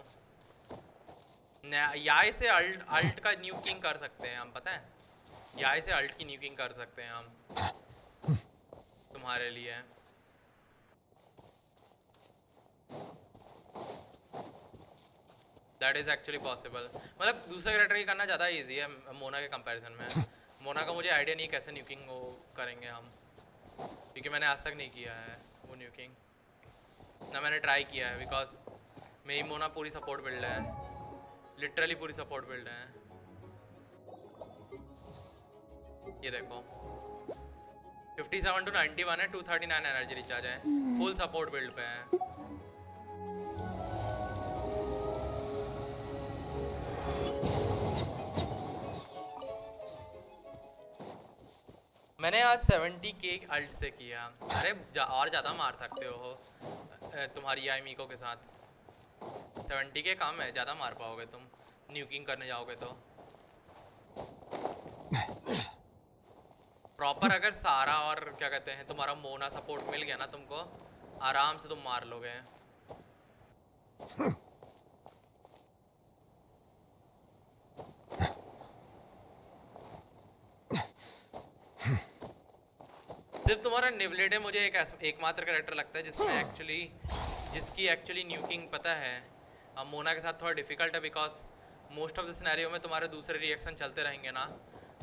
याई से अल्ट का न्यूकिंग कर सकते हैं हम, पता है? याई से अल्ट की न्यूकिंग कर सकते हैं हम तुम्हारे लिए। That is actually possible. मतलब दूसरे कैरेक्टर की करना ज़्यादा इजी है मोना के कंपैरिजन में। मोना का मुझे आइडिया नहीं कैसे न्यूकिंग वो करेंगे हम, क्योंकि मैंने आज तक नहीं किया है वो न्यूकिंग, ना मैंने ट्राई किया है, बिकॉज मेरी मोना पूरी सपोर्ट बिल्ड है, लिटरली पूरी सपोर्ट बिल्ड है। ये देखो 57 to 91 है, 239 एनर्जी रिचार्ज है, फुल सपोर्ट बिल्ड पे है। मैंने आज 70k अल्ट से किया। अरे और ज़्यादा मार सकते हो तुम्हारी आई मीको के साथ। 70k कम है, ज़्यादा मार पाओगे तुम न्यूकिंग करने जाओगे तो। प्रॉपर अगर सारा और क्या कहते हैं तुम्हारा मोना सपोर्ट मिल गया ना तुमको, आराम से तुम मार लोगे। सिर्फ तुम्हारा निवलेडे मुझे एकमात्र कैरेक्टर लगता है जिसकी एक्चुअली न्यूकिंग पता है। मोना के साथ थोड़ा डिफिकल्ट है, because most of the scenario में तुम्हारे दूसरे रिएक्शन चलते रहेंगे ना,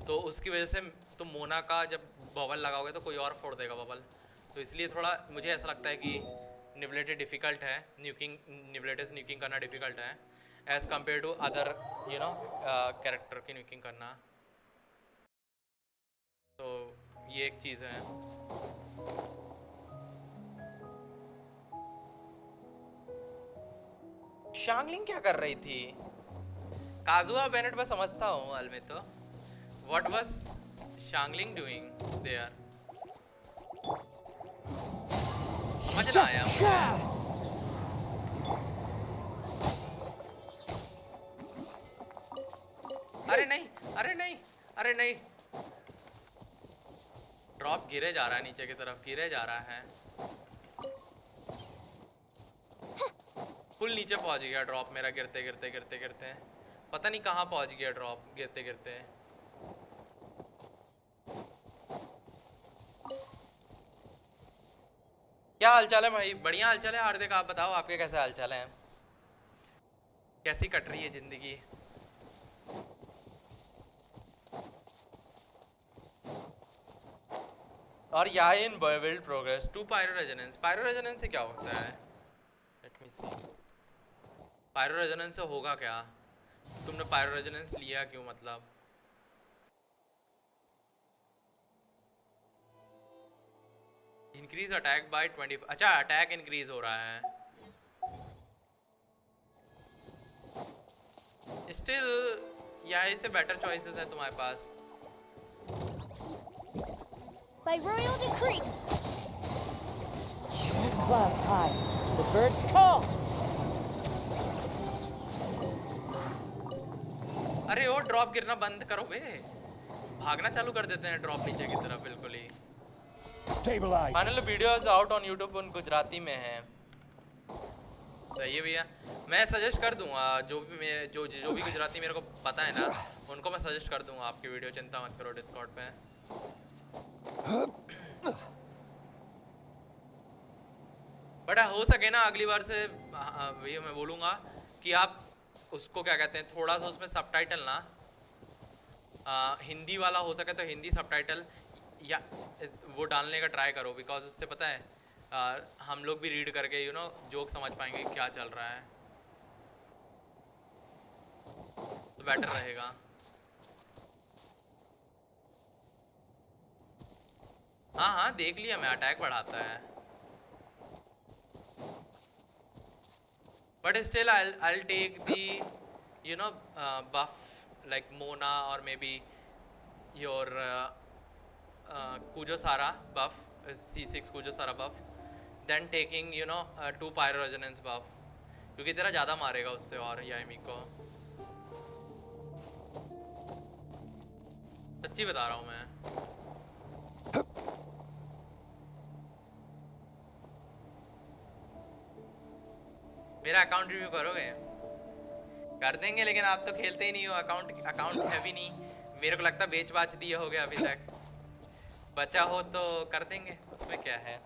तो उसकी वजह से तुम मोना का जब बबल लगाओगे तो कोई और फोड़ देगा बबल, तो इसलिए थोड़ा मुझे ऐसा लगता है कि निवलेटे डिफिकल्ट है, निवलेटे से न्यूकिंग करना डिफिकल्ट है as compare to other character की न्यूकिंग करना। तो ये एक चीज़ है। शांगलिंग क्या कर रही थी? काजुआ बेनेट में समझता हूँ हाल में तो। What was Shangling doing there? समझ ना आया मुझे। अरे नहीं, अरे नहीं, अरे नहीं। ड्रॉप गिरे जा रहा है, नीचे की तरफ गिरे जा रहा है। फुल नीचे पहुंच गया ड्रॉप मेरा, गिरते गिरते गिरते गिरते पता नहीं कहाँ पहुंच गया ड्रॉप गिरते गिरते। क्या हालचाल है भाई? बढ़िया हालचाल है हार्दिक, आप बताओ आपके कैसे हालचाल हैं? कैसी कट रही है जिंदगी? और यहाँ in build progress 2 pyro resonance. Pyro resonance से क्या होता है? Let me see. Pyro resonance से होगा क्या? तुमने पायरो रेजोनेंस लिया क्यों? मतलब इंक्रीज अटैक बाय 20। अच्छा अटैक इंक्रीज हो रहा है। स्टिल यहाँ से बेटर चॉइसेस है तुम्हारे पास। By royal decree. Clouds high. The birds call. अरे वो ड्रॉप गिरना बंद करो बे, भागना चालू कर देते हैं ड्रॉप नीचे की तरफ बिल्कुल ही। Final videos out on YouTube उन गुजराती में है। सही है भैया, मैं सजेस्ट कर दूंगा जो भी गुजराती मेरे को पता है ना, उनको मैं सजेस्ट कर दूंगा आपकी वीडियो, चिंता मत करो डिस्कॉर्ड पे। बट हो सके ना अगली बार से भैया मैं बोलूँगा कि आप उसको क्या कहते हैं थोड़ा सा उसमें सबटाइटल ना हिंदी वाला हो सके तो हिंदी सबटाइटल या वो डालने का ट्राई करो, बिकॉज उससे पता है हम लोग भी रीड करके जोक समझ पाएंगे क्या चल रहा है, तो बेटर रहेगा। हाँ हाँ देख लिया मैं, अटैक बढ़ाता है। But still, I'll take the buff like Mona or maybe your Kujosara buff, C6 Kujosara buff, then taking 2 Pyro Resonance buff, क्योंकि तेरा ज़्यादा मारेगा उससे और यामी को। सच्ची बता रहा हूँ मैं। मेरा अकाउंट रिव्यू करोगे? कर देंगे, लेकिन आप तो खेलते ही नहीं हो। अकाउंट है भी नहीं, मेरे को लगता बेच बाच दिए हो गए अभी तक। बचा हो तो कर देंगे, उसमें क्या है।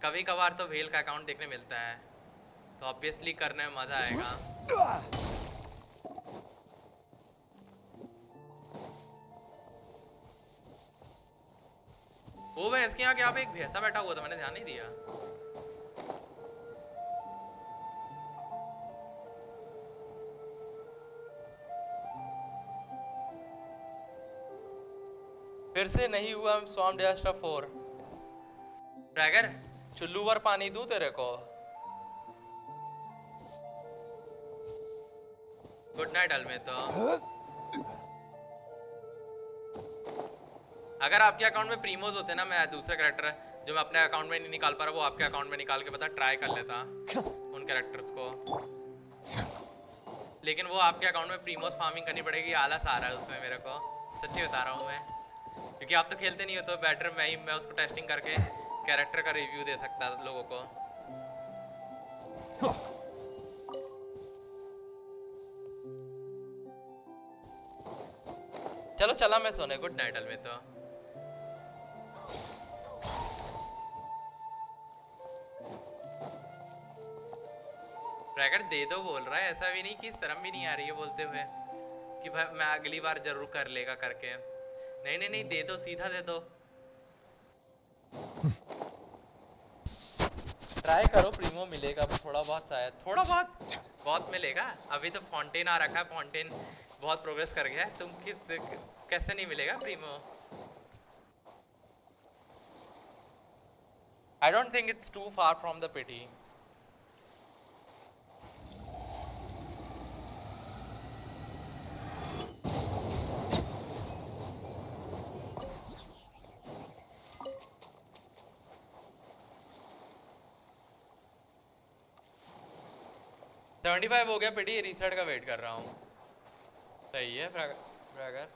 कभी कभार तो भेल का अकाउंट देखने मिलता है, तो ऑब्वियसली करने में मजा आएगा। वो भैंस के यहाँ क्या पे एक भैंसा बैठा हुआ था, मैंने ध्यान नहीं दिया। फिर से नहीं हुआ स्वाम डिजास्टर 4। ड्रैगर चुल्लू पर पानी दूं तेरे को? Good night Alme. तो अगर आपके अकाउंट में प्रीमोज होते ना, मैं दूसरे कैरेक्टर जो मैं अपने अकाउंट में नहीं निकाल पा रहा, वो आपके अकाउंट में निकाल के पता ट्राई कर लेता उन कैरेक्टर्स को। लेकिन वो आपके अकाउंट में प्रीमोज फार्मिंग करनी पड़ेगी, आलस आ रहा है उसमें मेरे को, सच्ची बता रहा हूँ मैं। क्योंकि आप तो खेलते नहीं हो, तो बेटर मैं उसको टेस्टिंग करके कैरेक्टर का रिव्यू दे सकता लोगों को। चलो चला मैं सोने, गुड नाइट अलमे। तो ड्रैगर दे दो बोल रहा है, ऐसा भी नहीं कि शर्म भी नहीं आ रही है बोलते हुए कि भाई मैं अगली बार जरूर कर लेगा करके। नहीं नहीं नहीं, दे दो, सीधा दे दो। ट्राई करो, प्रीमो मिलेगा थोड़ा बहुत, शायद थोड़ा बहुत मिलेगा। अभी तो फाउंटेन आ रखा है, फाउंटेन बहुत प्रोग्रेस कर गया है, तुम कैसे नहीं मिलेगा primo? I don't think it's too far from the pity. हो गया पिटी, रीसेट का वेट कर रहा हूँ। सही है फ्रैगर।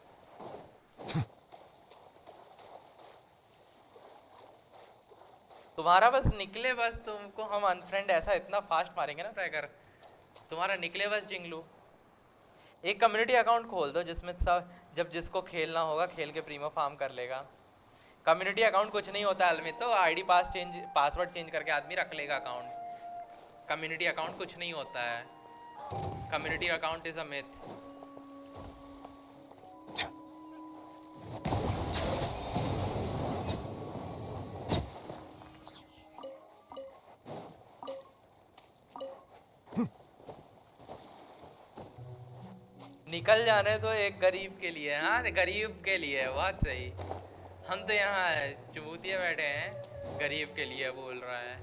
तुम्हारा बस निकले, बस तुमको हम अनफ्रेंड ऐसा इतना फास्ट मारेंगे ना फ्रैगर, तुम्हारा निकले बस जिंगलू। एक कम्युनिटी अकाउंट खोल दो जिसमें सब, जब जिसको खेलना होगा खेल के प्रीमो फार्म कर लेगा। कम्युनिटी अकाउंट कुछ नहीं होता अलमित, तो आईडी पासवर्ड चेंज करके आदमी रख लेगा अकाउंट। कम्युनिटी अकाउंट कुछ नहीं होता है, community account is a myth. निकल जाने तो एक गरीब के लिए, हाँ गरीब के लिए, बहुत सही। हम तो यहाँ चुबूतिया बैठे हैं, गरीब के लिए बोल रहा है।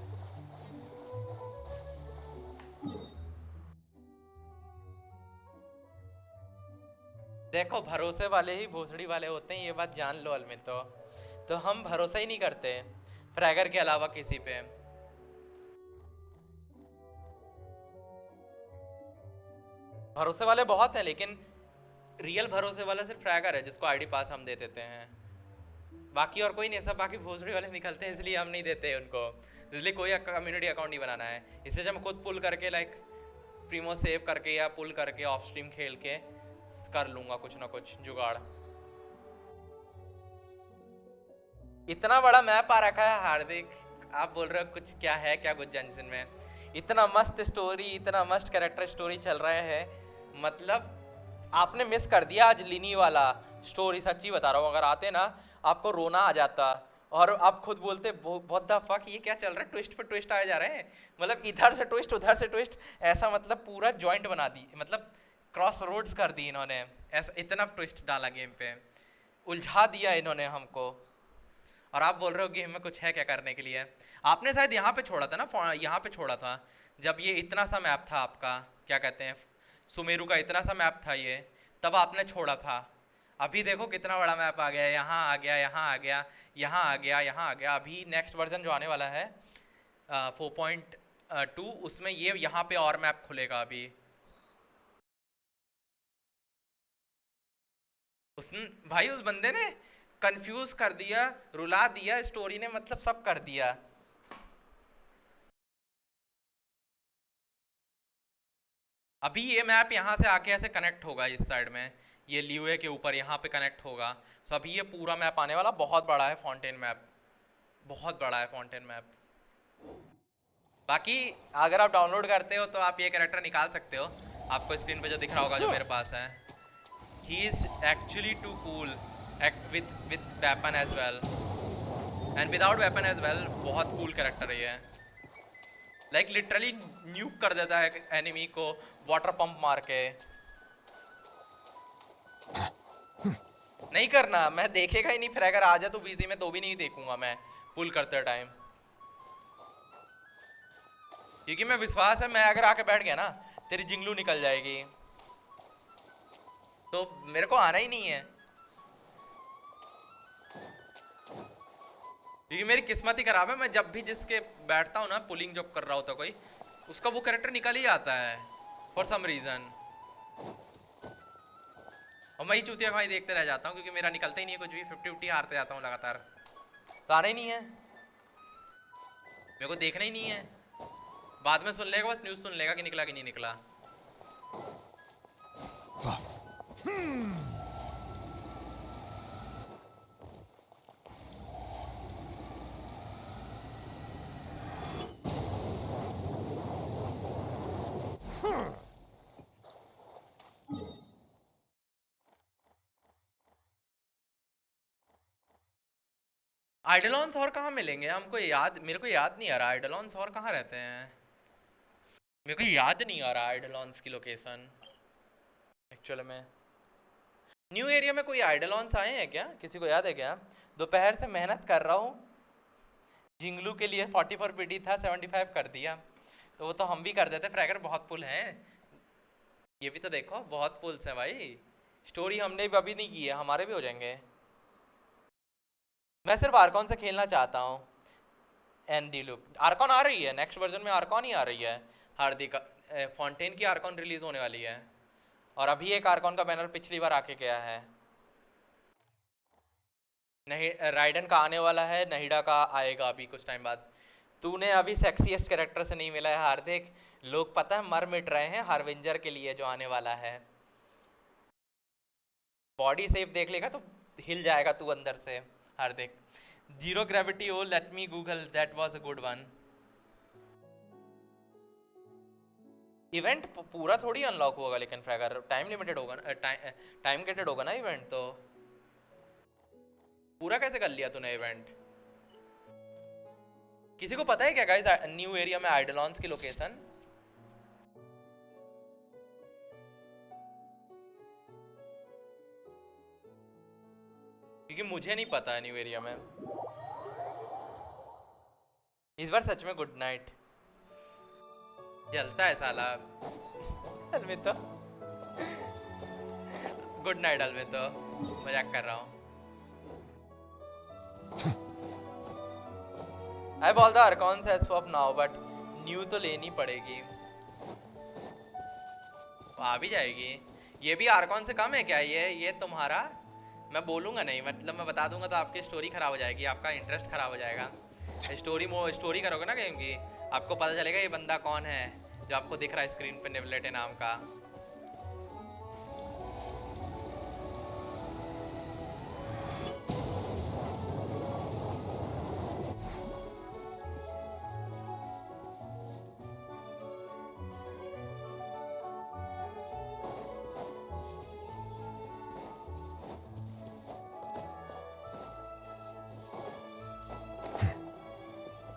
देखो भरोसे वाले ही भोसड़ी वाले होते हैं, ये बात जान लो अलमित। तो हम भरोसा ही नहीं करते फ्रैगर के अलावा किसी पे। भरोसे वाले बहुत हैं, लेकिन रियल भरोसे वाला सिर्फ फ्रैगर है जिसको आईडी पास हम दे देते हैं। बाकी और कोई नहीं, सब बाकी भोसड़ी वाले निकलते हैं, इसलिए हम नहीं देते उनको। इसलिए कोई कम्युनिटी अकाउंट नहीं बनाना है, इसलिए जब मैं खुद पुल करके लाइक प्रीमो सेव करके या पुल करके ऑफ स्ट्रीम खेल के कर लूंगा कुछ ना कुछ जुगाड़। इतना बड़ा मैप आ रखा है हार्दिक, आप बोल रहे हो कुछ क्या है क्या कुछ जेंशिन में? इतना मस्त स्टोरी, इतना मस्त कैरेक्टर स्टोरी चल रहे हैं, मतलब आपने मिस कर दिया आज लिनी वाला स्टोरी। सच्ची बता रहा हूँ, अगर आते ना आपको रोना आ जाता। और आप खुद बोलते व्हाट द फक, ये क्या चल रहा है, ट्विस्ट पे ट्विस्ट आए जा रहे हैं, मतलब इधर से ट्विस्ट उधर से ट्विस्ट, ऐसा मतलब पूरा जॉइंट बना दी, मतलब क्रॉस रोड्स कर दी इन्होंने। ऐसा इतना ट्विस्ट डाला गेम पे, उलझा दिया इन्होंने हमको। और आप बोल रहे हो गेम में कुछ है क्या करने के लिए? आपने शायद यहाँ पे छोड़ा था ना, यहाँ पे छोड़ा था जब ये इतना सा मैप था आपका, क्या कहते हैं, सुमेरु का इतना सा मैप था ये, तब आपने छोड़ा था। अभी देखो कितना बड़ा मैप आ गया, यहाँ आ गया, यहाँ आ गया, यहाँ आ गया, यहाँ आ गया। अभी नेक्स्ट वर्जन जो आने वाला है 4.2, उसमें ये यहाँ पे और मैप खुलेगा अभी। भाई उस बंदे ने कंफ्यूज कर दिया, रुला दिया, स्टोरी ने मतलब सब कर दिया। अभी ये मैप यहाँ से आके ऐसे कनेक्ट होगा इस साइड में, ये ल्यूए के ऊपर यहाँ पे कनेक्ट होगा। सो अभी ये पूरा मैप आने वाला, बहुत बड़ा है फाउंटेन मैप, बहुत बड़ा है फाउंटेन मैप। बाकी अगर आप डाउनलोड करते हो तो आप ये कैरेक्टर निकाल सकते हो, आपको स्क्रीन पे जो दिख रहा होगा जो मेरे पास है। He is actually too cool with weapon as well and without weapon as well. बहुत कूल कैरेक्टर है ये, लाइक लिटरली न्यूक कर देता है एनिमी को वाटर पंप मार के। नहीं करना, मैं देखेगा ही नहीं, फिर अगर आ जाए तो बीसी में तो भी नहीं देखूंगा मैं पुल करते टाइम, क्योंकि मैं विश्वास है मैं अगर आके बैठ गया ना तेरी जिंगलू निकल जाएगी, तो मेरे को आना ही नहीं है, क्योंकि मेरी किस्मत ही खराब है। मैं जब भी जिसके बैठता हूँ ना, पुलिंग जब कर रहा होता कोई, उसका वो कैरेक्टर निकल ही आता है फॉर सम रीजन, और मैं ही चूतिया भाई देखते रह जाता हूँ, क्योंकि मेरा निकलता ही नहीं है कुछ भी, 50-50 हारते जाता हूँ लगातार, तो आना ही नहीं है मेरे को, देखना ही नहीं है। बाद में सुन लेगा, बस न्यूज़ सुन लेगा कि निकला कि नहीं निकला। आइडलॉन्स और कहाँ मिलेंगे हमको, याद मेरे को याद नहीं आ रहा आइडलॉन्स और कहाँ रहते हैं, मेरे को याद नहीं आ रहा आइडलॉन्स की लोकेशन एक्चुअल में। न्यू एरिया में कोई आइडलॉन्स आए हैं क्या, किसी को याद है क्या? दोपहर से मेहनत कर रहा हूँ जिंगलू के लिए, 44 पीडी था 75 कर दिया, तो वो तो हम भी कर देते फ्रैगर, बहुत पुल हैं ये भी तो देखो, बहुत पुल्स हैं भाई। स्टोरी हमने भी अभी नहीं की है, हमारे भी हो जाएंगे। मैं सिर्फ आर्कॉन से खेलना चाहता हूँ। एनडी लुक आर्कॉन आ रही है, नेक्स्ट वर्जन में आर्कॉन ही आ रही है। हार्दिक फाउंटेन की आर्कॉन रिलीज होने वाली है, और अभी एक आर्कॉन का बैनर पिछली बार आके गया है। नहीं, राइडन का आने वाला है, नहिडा का आएगा अभी कुछ टाइम बाद। तूने अभी सेक्सीएस्ट कैरेक्टर से नहीं मिला है हार्दिक, लोग पता है मर मिट रहे हैं हार्विंजर के लिए जो आने वाला है। बॉडी सेफ देख लेगा तो हिल जाएगा तू अंदर से Hardik. Zero gravity, oh let me Google, that was a good one. Event पूरा थोड़ी अनलॉक होगा लेकिन फ्रैगर, टाइम लिमिटेड होगा ना, टाइम गेटेड होगा ना इवेंट, तो पूरा कैसे कर लिया तूने इवेंट? किसी को पता है क्या गाइस न्यू एरिया में आइडलॉन्स की लोकेशन? क्योंकि मुझे नहीं पता है न्यू एरिया में। इस बार सच में गुड नाइट जलता है साला अलवितो। गुड नाइट अलवितो, मजाक कर रहा हूँ। I bought the Archons as swap now, but new तो लेनी पड़ेगी, आ भी जाएगी। ये भी आर्कॉन से कम है क्या ये तुम्हारा? मैं बोलूँगा नहीं, मतलब मैं बता दूंगा तो आपकी स्टोरी खराब हो जाएगी, आपका इंटरेस्ट खराब हो जाएगा। स्टोरी करोगे ना गेम की, आपको पता चलेगा ये बंदा कौन है जो आपको दिख रहा है स्क्रीन पे नेवलेटे नाम का।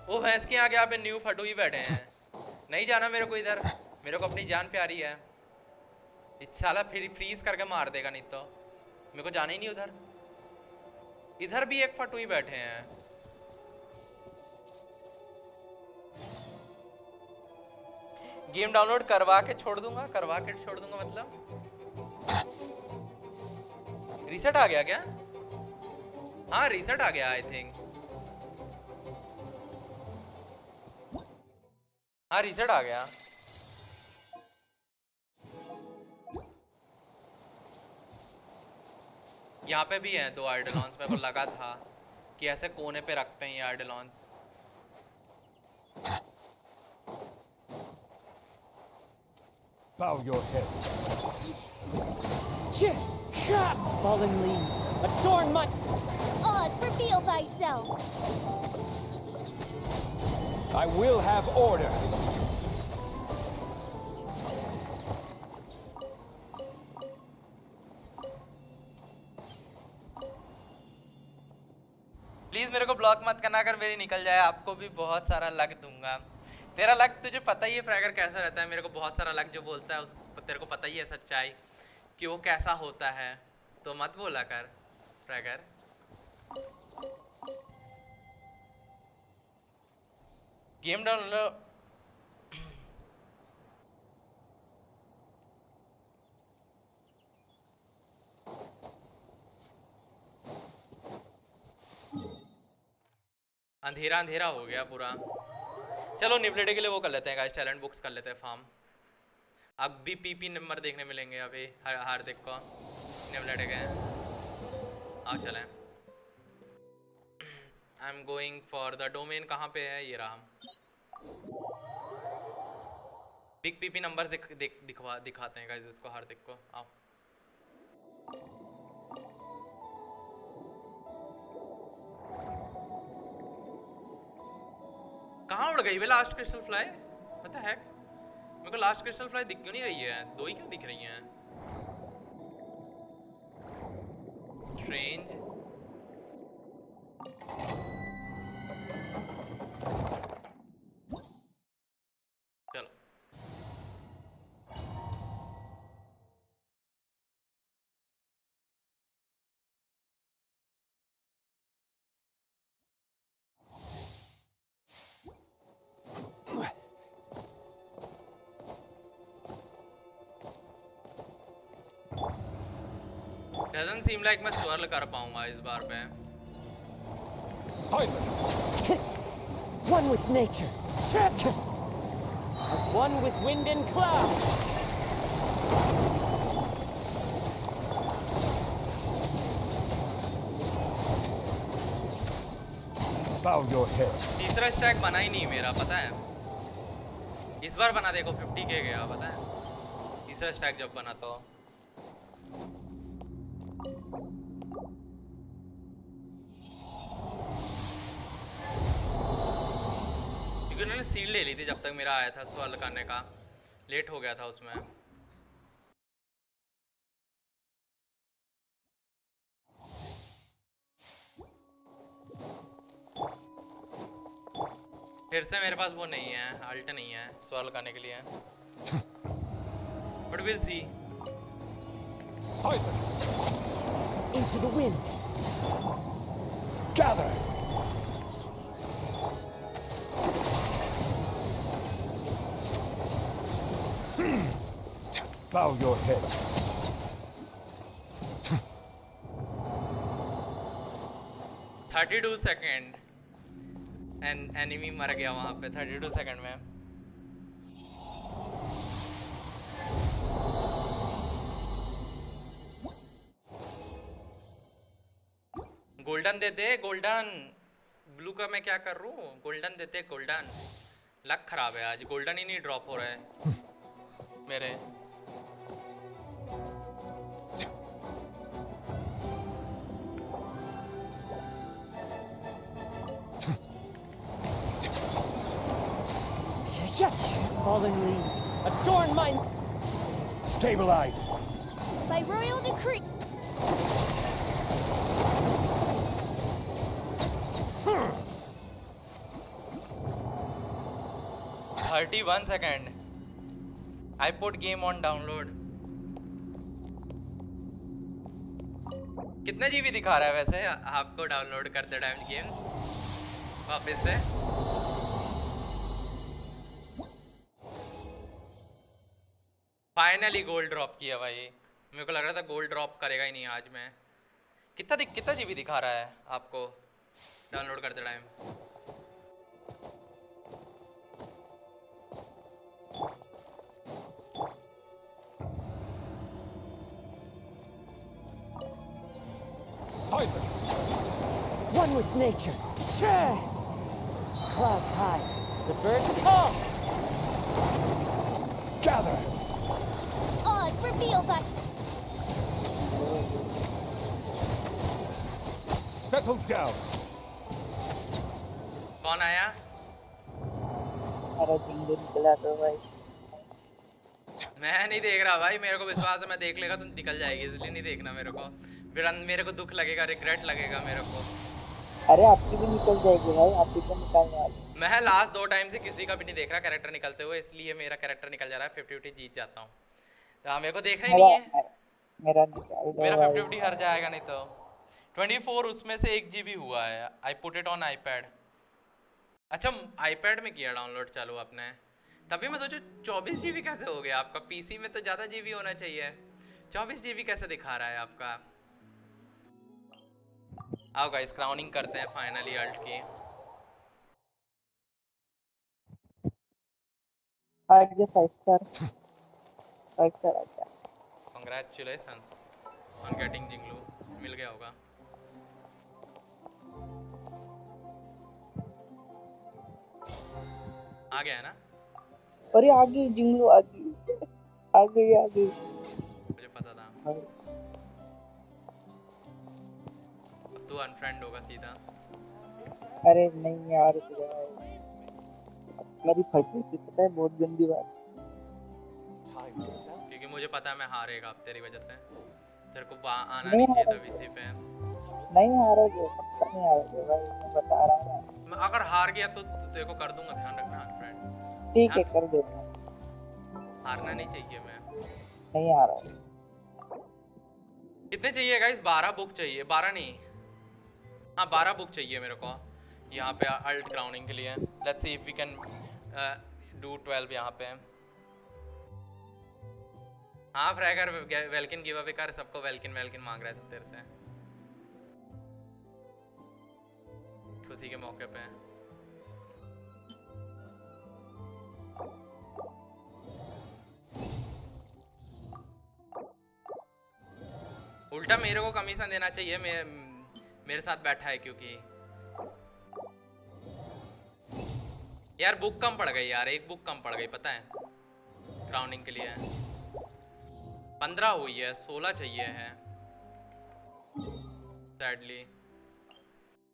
वो भैंस के आगे आप न्यू फटू ही बैठे हैं। नहीं जाना मेरे को इधर, मेरे को अपनी जान प्यारी है। इस साला फिर फ्रीज करके मार देगा, नहीं तो मेरे को जाना ही नहीं उधर। इधर भी एक फटू ही बैठे हैं। गेम डाउनलोड करवा के छोड़ दूंगा, मतलब रीसेट आ गया क्या? हाँ रीसेट आ गया आई थिंक, हाँ रीसेट आ गया। यहाँ पे भी हैं 2 आइडलॉन्स, मेरे को लगा था कि ऐसे कोने पे रखते हैं ये आइडलॉन्स। Bow your head. Fallen leaves, adorn my... Oz, reveal thyself! I will have order. Please मेरे को ब्लॉक मत करना, अगर मेरी निकल जाए आपको भी बहुत सारा लक दूंगा। तेरा लक तुझे पता ही है फ्रैगर कैसा रहता है, मेरे को बहुत सारा लक जो बोलता है उस तेरे को पता ही है सच्चाई कि वो कैसा होता है, तो मत बोला कर फ्रैगर। गेम डाउनलोड अंधेरा अंधेरा हो गया पूरा। चलो निबलेटे के लिए वो कर लेते हैं गाइस, टैलेंट बुक्स कर लेते हैं फार्म। अब भी पीपी नंबर देखने मिलेंगे अभी हार्दिक को निबलेटे के। आओ चलें। I am going for the domain, कहाँ पे है ये रहा। बिग पीपी नंबर दिखाते हैं गाइस इसको हार्दिक को। आओ कहाँ उड़ गई वे लास्ट क्रिस्टल फ्लाई, पता है मेरे को लास्ट क्रिस्टल फ्लाई दिख क्यों नहीं रही है, दो ही क्यों दिख रही हैं। स्ट्रेंज। चलो doesn't seem like मैं swirl कर पाऊंगा इस बार पे। Silence! One with nature. As one with wind and cloud. Bow your head. तीसरा स्टैक बना ही नहीं मेरा, पता है इस बार बना देखो 50k गया, पता है तीसरा स्टैक जब बना तो। क्योंकि उन्होंने सील ले ली थी जब तक मेरा आया था सवाल करने का, लेट हो गया था उसमें। फिर से मेरे पास वो नहीं है, अल्ट नहीं है सवाल करने के लिए, but will see. Silence! Into the wind. Gather! Bow your head. 32 second enemy मर गया वहां पे 32 सेकेंड में। गोल्डन दे दे गोल्डन, ब्लू का मैं क्या कर रूं, गोल्डन देते गोल्डन। लक खराब है आज, गोल्डन ही नहीं ड्रॉप हो रहा है मेरे। Fallen leaves, adorn my... Stabilize! By royal decree! 31 second. I put game on download। कितने जीबी दिखा रहा है वैसे आपको डाउनलोड करते टाइम गेम वापस से? फाइनली गोल्ड ड्रॉप किया भाई, मेरे को लग रहा था गोल्ड ड्रॉप करेगा ही नहीं आज में। कितना जीबी दिखा रहा है आपको डाउनलोड करते time? Silence! One with nature. Clouds high. The birds call. Gather! wheel button. Settle down. कौन आया? अरे जिंगल निकला तो भाई। मैं नहीं देख रहा भाई, मेरे को विश्वास है मैं देख लेगा तो निकल जाएगी, इसलिए नहीं देखना मेरे को। फिर मेरे को दुख लगेगा, रिग्रेट लगेगा मेरे को। अरे आपकी भी निकल जाएगी भाई, आपकी तो निकालने वाली। मैं लास्ट 2 टाइम से किसी का भी नहीं देख रहा कैरेक्टर निकलते हुए, इसलिए मेरा कैरेक्टर निकल जा रहा है। 50-50 जीत जाता हूँ तो मेरे को देखना ही नहीं है। मेरा निकाल दो मेरा भाई। 50-50 हर जाएगा नहीं तो। 24 उसमें से 1 GB हुआ है। I put it on iPad. अच्छा आईपैड में किया डाउनलोड चालू आपने, तभी मैं सोचू 24 GB कैसे हो गया आपका। पीसी में तो ज्यादा जीबी होना चाहिए, 24 GB कैसे दिखा रहा है आपका। आओ गाइस क्राउनिंग करते हैं फाइनली अल्ट की। आगे 5 स्टार आ गया। कांग्रेचुलेशंस ऑन गेटिंग जिंगलू, मिल गया होगा। आ गया है ना? अरे आगे जिंगलू आ गई। मुझे पता था तू अनफ्रेंड होगा सीधा। अरे नहीं यार मेरी फटी थी, पता है, बहुत गंदी बात। क्योंकि मुझे पता है मैं हारेगा अब तेरी वजह से, तेरे को आना नहीं नहीं चाहिए था वीसी पे। नहीं हारोगे, पक्का नहीं हारोगे भाई, मैं बता रहा हूँ ना। अगर हार गया तो तेरे को कर दूंगा, ध्यान रखना अनफ्रेंड। ठीक है कर देता। हारना नहीं चाहिए मैं। नहीं हारा। कितने चाहिए गाइस? 12 बुक चाहिए, 12 नहीं, हाँ 12 बुक चाहिए मेरे को यहाँ पे अल्ट क्राउनिंग के लिए। Let's see if we can do 12 यहाँ पे। हाँ फ्रैगर वेलकिन गिव अवे कर, सबको वेलकिन मांग रहा है सब तेरे से खुशी के मौके पे। उल्टा मेरे को कमीशन देना चाहिए, मेरे साथ बैठा है क्योंकि यार बुक कम पड़ गई यार, एक बुक कम पड़ गई पता है क्राउनिंग के लिए। 15 हुई है, 16 चाहिए है sadly.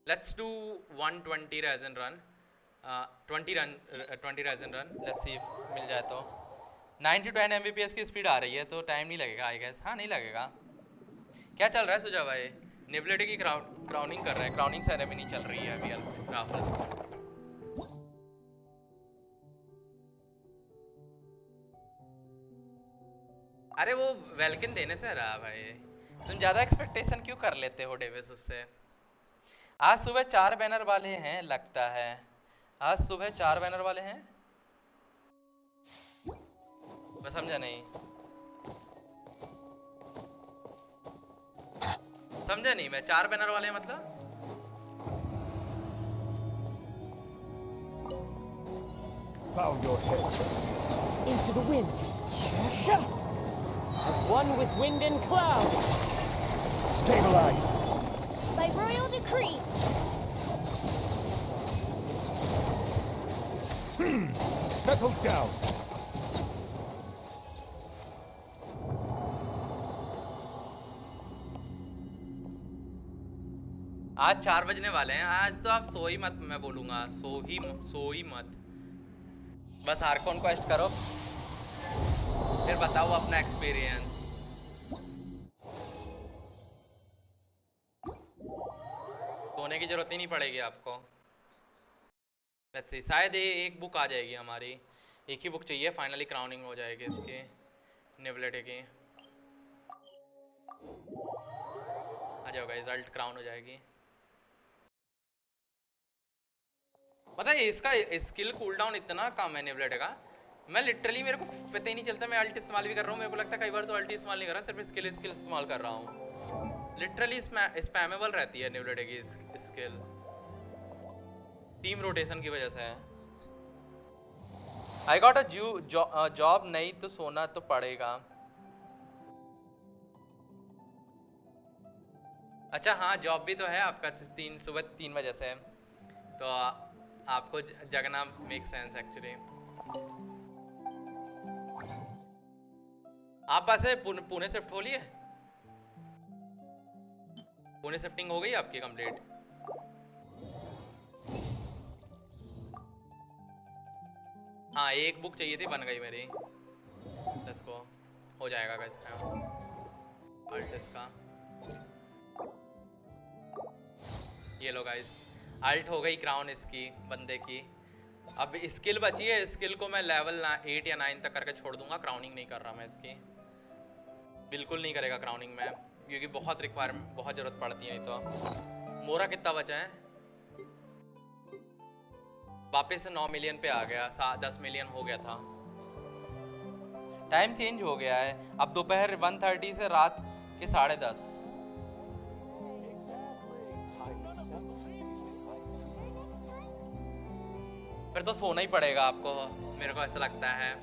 Let's do 120 resin run, 20 resin run. Let's see मिल जाए तो। 9 to 10 Mbps की स्पीड आ रही है तो टाइम नहीं लगेगा आई गेस। हाँ नहीं लगेगा। क्या चल रहा है सुजा भाई? निबलेटे की क्राउनिंग कर रहे हैं, क्राउनिंग सेरेमनी चल रही है अभी राहुल। अरे वो वेलकिन देने से रहा भाई, तुम ज्यादा एक्सपेक्टेशन क्यों कर लेते हो डेविस उससे। आज सुबह 4 बैनर वाले हैं लगता है, आज सुबह 4 बैनर वाले हैं, मैं समझा नहीं, समझा नहीं मैं। 4 बैनर वाले हैं मतलब? Bow your head. Into the wind. As one with wind and cloud. Stabilize. By royal decree. Settle down. आज 4 बजने वाले हैं, आज तो आप सो ही मत, मैं बोलूंगा सो ही मत, बस आर्कोन क्वेस्ट करो फिर बताओ अपना एक्सपीरियंस। सोने की जरूरत ही नहीं पड़ेगी आपको। लेट्स सी, शायद एक बुक आ जाएगी हमारी, एक ही बुक चाहिए, फाइनली क्राउनिंग हो जाएगी इसकी निबलेटे की। आ जाओ गाइस, अल्ट क्राउन हो जाएगी। पता है इसका स्किल कूलडाउन इतना कम है निबलेटे का, मैं लिटरली मेरे को पता ही नहीं चलता मैं अल्ट इस्तेमाल भी कर रहा हूँ। मेरे को लगता है कई बार तो अल्ट इस्तेमाल नहीं कर रहा, सिर्फ स्किल इस्तेमाल कर रहा हूँ। लिटरली स्पैमेबल रहती है निबलेटे की स्किल, टीम रोटेशन की वजह से। आई गॉट अ जॉब, नहीं तो सोना तो पड़ेगा। अच्छा हाँ जॉब भी तो है आपका, सुबह 3 बजे से, तो आपको जगना मेक सेंस एक्चुअली। आप वैसे पुणे शिफ्ट हो लिए? पुणे शिफ्टिंग हो गई आपकी कंप्लीट? हाँ एक बुक चाहिए थी, बन गई मेरी। लेट्स गो, हो जाएगा गाइस टाइम। अल्ट इसका, ये लो गाइस, अल्ट हो गई क्राउन इसकी बंदे की। अब स्किल बची है, स्किल को मैं लेवल 8 या 9 तक करके छोड़ दूंगा। क्राउनिंग नहीं कर रहा मैं इसकी, बिल्कुल नहीं करेगा क्राउनिंग में, क्योंकि बहुत रिक्वायरमेंट, बहुत जरूरत पड़ती है। नहीं तो मोरा कितना बचा है? वापस से 9 मिलियन पे आ गया, 10 मिलियन हो गया था। टाइम चेंज हो गया है, अब दोपहर 1:30 से रात के 10:30। फिर तो सोना ही पड़ेगा आपको, मेरे को ऐसा लगता है।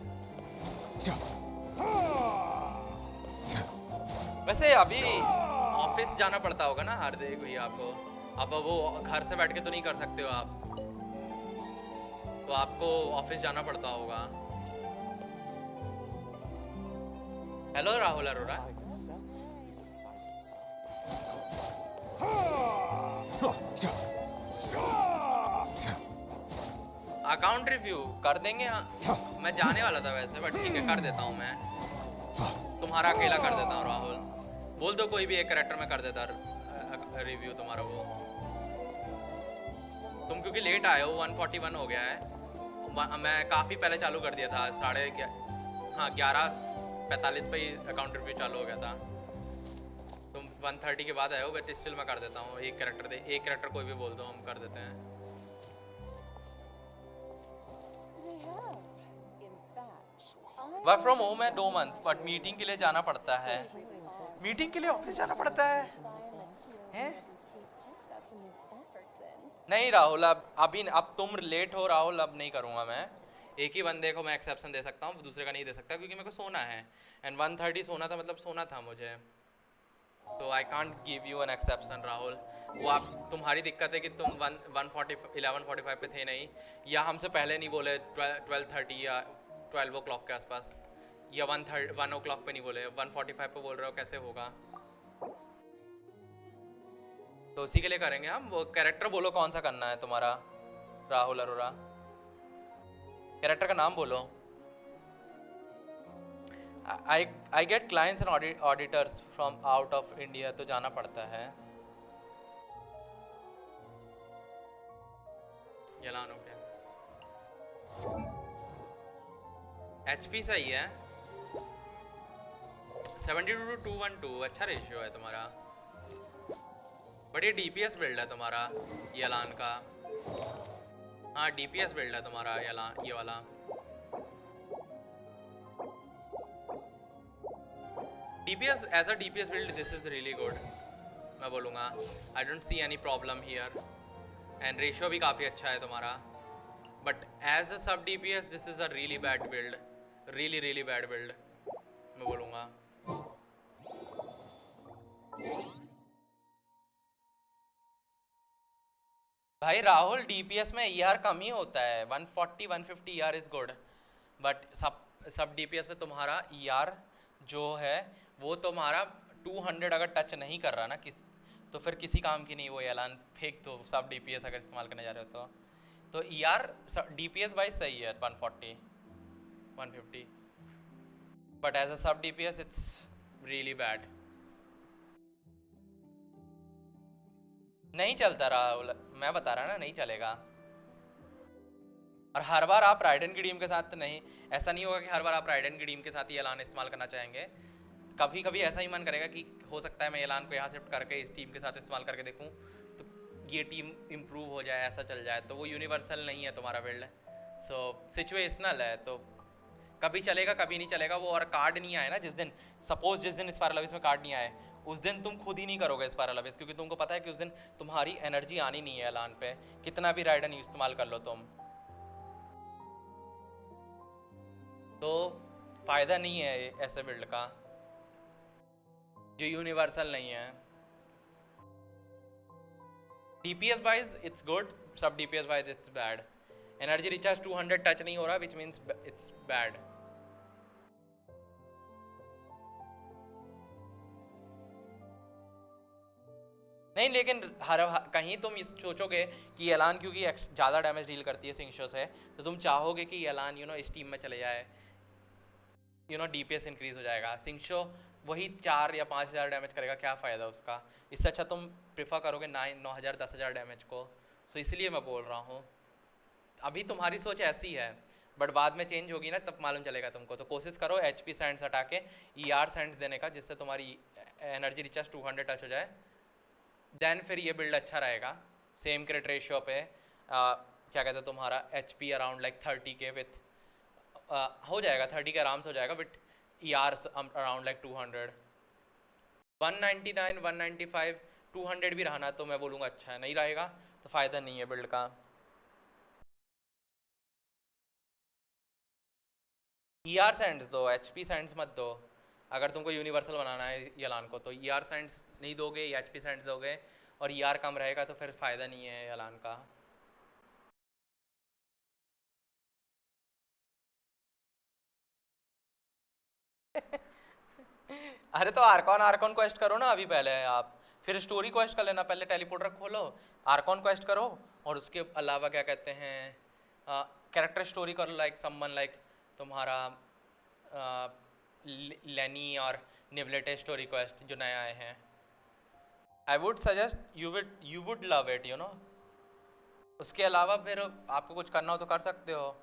वैसे अभी ऑफिस जाना पड़ता होगा ना हर दिन कोई आपको, अब वो घर से बैठ के तो नहीं कर सकते हो आप, तो आपको ऑफिस जाना पड़ता होगा। Hello Rahul Arora. Account review कर देंगे। हाँ मैं जाने वाला था वैसे, बट ठीक है कर देता हूँ मैं, तुम्हारा अकेला कर देता हूँ। राहुल बोल दो कोई भी एक कैरेक्टर में कर देता रिव्यू तुम्हारा। वो तुम क्योंकि लेट आए हो, 141 हो गया है। मैं काफ़ी पहले चालू कर दिया था, 11:45 पे ही अकाउंट रिव्यू चालू हो गया था। तुम 1:30 के बाद आए हो, बट स्टिल मैं कर देता हूँ। एक कैरेक्टर कोई भी बोल दो, हम कर देते हैं। वर्क फ्रॉम होम है 2 मंथ, बट मीटिंग के लिए जाना पड़ता है। मीटिंग के लिए ऑफिस जाना पड़ता है? हैं? नहीं राहुल, अब तुम लेट हो राहुल, अब नहीं करूँगा मैं। एक ही बंदे को मैं एक्सेप्शन दे सकता हूँ, दूसरे का नहीं दे सकता, क्योंकि मेरे को सोना है। एंड 1:30 सोना था, मतलब सोना था मुझे, तो I can't give you an exception Rahul. वो आप तुम्हारी दिक्कत है कि तुम 11:45 पे थे नहीं, या हमसे पहले नहीं बोले 12:30 या 12 o'clock के आसपास, या 1 o'clock पे नहीं बोले, 1:45 पे बोल रहे हो, कैसे होगा? तो उसी के लिए करेंगे हम। वो कैरेक्टर बोलो कौन सा करना है तुम्हारा राहुल अरोरा, कैरेक्टर का नाम बोलो। I get clients and auditors from out of India, तो जाना पड़ता है। यलान हो गया। HP सही है, 72:212, अच्छा रेशियो है तुम्हारा। बढ़िया DPS बिल्ड है तुम्हारा यलान का। हाँ DPS बिल्ड है तुम्हारा यलान, ये वाला। DPS as a DPS build, this is really good, मैं बोलूँगा। I don't see any problem here, and ratio भी काफ़ी अच्छा है तुम्हारा। But as a sub DPS, this is a really bad build, really bad build, मैं बोलूँगा। भाई राहुल DPS में ER कम ही होता है, 140-150 ER is good, but सब DPS में तुम्हारा ER जो है वो तुम्हारा 200 अगर टच नहीं कर रहा ना तो फिर किसी काम की नहीं वो ऐलान, फेंक दो सब DPS अगर इस्तेमाल करने जा रहे हो तो ER DPS वाइज सही है 140-150, बट एज अ सब DPS इट्स रियली बैड। नहीं चलता राहुल, मैं बता रहा ना, नहीं चलेगा। और हर बार आप राइडन की टीम के साथ नहीं, ऐसा नहीं होगा कि हर बार आप राइडन की टीम के साथ ये ऐलान इस्तेमाल करना चाहेंगे। कभी कभी ऐसा ही मन करेगा कि हो सकता है मैं ऐलान को यहाँ शिफ्ट करके इस टीम के साथ इस्तेमाल करके देखूँ, तो ये टीम इम्प्रूव हो जाए, ऐसा चल जाए। तो वो यूनिवर्सल नहीं है तुम्हारा बिल्ड, सो सिचुएशनल है, तो कभी चलेगा कभी नहीं चलेगा वो। और कार्ड नहीं आए ना जिस दिन, सपोज जिस दिन स्पाइरल अबिस में कार्ड नहीं आए, उस दिन तुम खुद ही नहीं करोगे स्पाइरल अबिस, क्योंकि तुमको पता है कि उस दिन तुम्हारी एनर्जी आनी नहीं है ऐलान पे, कितना भी राइडन इस्तेमाल कर लो तुम, तो फायदा नहीं है ऐसे बिल्ड का जो यूनिवर्सल नहीं है। DPS वाइज इट्स गुड, सब DPS wise it's bad. Energy recharge 200 touch नहीं हो रहा, विच मीन्स इट्स बैड। नहीं लेकिन कहीं तुम इस सोचोगे कि एलान क्योंकि ज़्यादा डैमेज डील करती है सिंगशो से, तो तुम चाहोगे कि एलान स्टीम में चले जाए, डीपीएस इंक्रीज हो जाएगा। सिंगशो वही 4 या 5,000 डैमेज करेगा, क्या फ़ायदा उसका। इससे अच्छा तुम प्रिफर करोगे 9,000 10,000 डैमेज को। सो इसलिए मैं बोल रहा हूँ, अभी तुम्हारी सोच ऐसी है, बट बाद में चेंज होगी ना, तब मालूम चलेगा तुमको। तो कोशिश करो HP सैंड्स हटा के ER सैंड्स देने का, जिससे तुम्हारी एनर्जी रिचार्ज 200 टच हो जाए। देन फिर ये बिल्ड अच्छा रहेगा। सेम क्रिट रेशियो पे क्या कहते हैं तुम्हारा HP अराउंड लाइक 30 के विथ हो जाएगा, 30 के आराम से हो जाएगा, बट ER अराउंड लाइक 200। 199 195 200 भी रहना तो मैं बोलूँगा अच्छा है, नहीं रहेगा तो फ़ायदा नहीं है बिल्ड का। ER सैंड्स दो, HP सैंड्स मत दो। अगर तुमको यूनिवर्सल बनाना है एलान को, तो ER सैंड्स नहीं दोगे या HP सैंड्स दोगे और ER कम रहेगा, तो फिर फ़ायदा नहीं है एलान का। अरे तो आर्कॉन क्वेस्ट करो ना अभी पहले आप, फिर स्टोरी क्वेस्ट कर लेना। पहले टेलीपोर्टर खोलो, आर्कॉन क्वेस्ट करो, और उसके अलावा क्या कहते हैं कैरेक्टर स्टोरी करो, लाइक समवन लाइक तुम्हारा लेनी और निवलेटे स्टोरी क्वेस्ट जो नए आए हैं। आई would suggest you would love it, उसके अलावा फिर आपको कुछ करना हो तो कर सकते हो।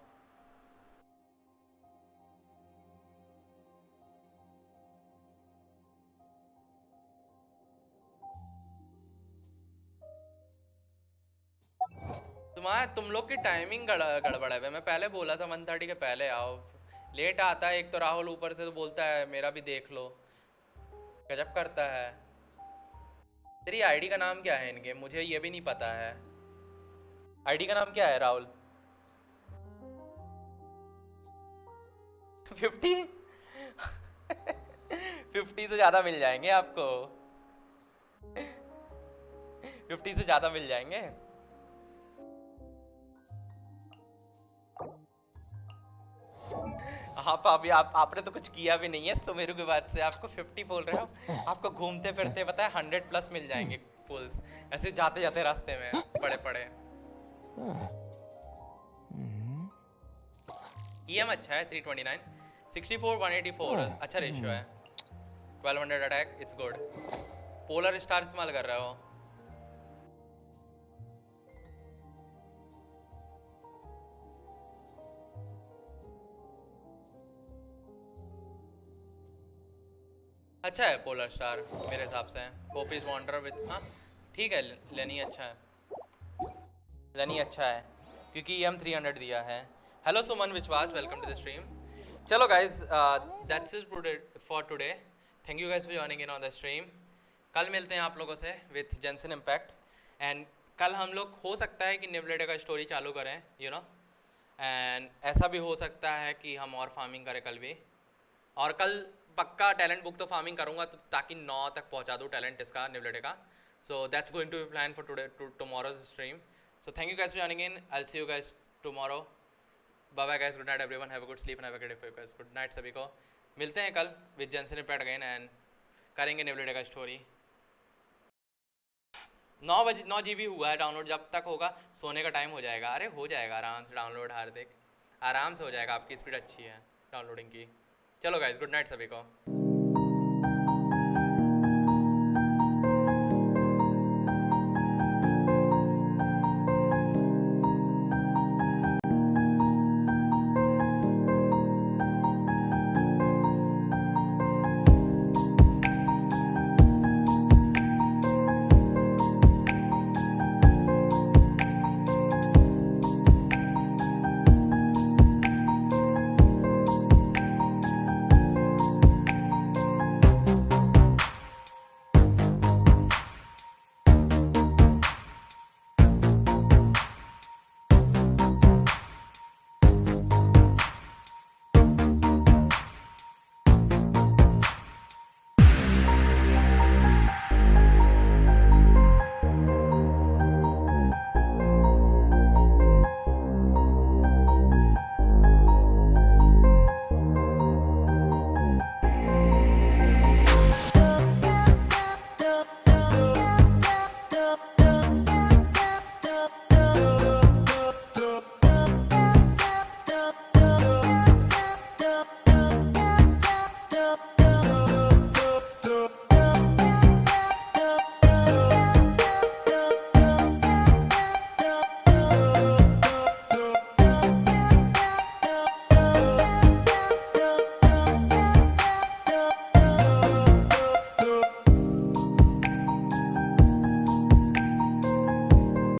तुम लोग की टाइमिंग गड़बड़ है। मैं पहले बोला था 1:30 के पहले आओ, लेट आता है। एक तो राहुल ऊपर से तो बोलता है मेरा भी देख लो, गजब करता है। तेरी आईडी का नाम क्या है इनके, मुझे ये भी नहीं पता है। आईडी का नाम क्या है राहुल? 50 50 से ज़्यादा मिल जाएंगे आपको, 50 से ज़्यादा मिल जाएंगे। आपने तो कुछ किया भी नहीं है सुमेरु के बाद से, आपको 50 बोल रहे हो। आपको घूमते फिरते पता है 100+ मिल जाएंगे पुल्स, ऐसे जाते जाते रास्ते में पड़े पड़े। EM अच्छा है 329, 64 184 अच्छा रेशियो है। 1200 attack, it's good. Polar star इस्तेमाल कर रहे हो? अच्छा है पोलर स्टार मेरे हिसाब से। पोपीज वॉन्डर विद, हाँ ठीक है। लेनी अच्छा है, लेनी अच्छा है क्योंकि EM 300 दिया है। हेलो सुमन विश्वास, वेलकम टू द स्ट्रीम। चलो guys, that's it for today. Thank you guys for joining in on the stream. कल मिलते हैं आप लोगों से विथ जेंशिन इम्पैक्ट। एंड कल हम लोग हो सकता है कि निवलेटे का स्टोरी चालू करें, एंड ऐसा भी हो सकता है कि हम और फार्मिंग करें कल भी। और कल पक्का टैलेंट बुक तो फार्मिंग करूंगा, तो ताकि 9 तक पहुंचा दूं टैलेंट इसका निवलेटे का। So that's going to be plan for today tomorrow's stream. So thank you guys for joining in. I will see you guys tomorrow. Bye bye guys, good night everyone, have a good sleep and have a great day for you guys. Good night सभी को। मिलते हैं कल with Genshin Impact again and करेंगे Neuvillette का story. 9 GB हुआ है download, जब तक होगा सोने का टाइम हो जाएगा। अरे हो जाएगा आराम से डाउनलोड, हार्दिक आराम से हो जाएगा। आपकी स्पीड अच्छी है डाउनलोडिंग की। चलो गाइस, गुड नाइट सभी को।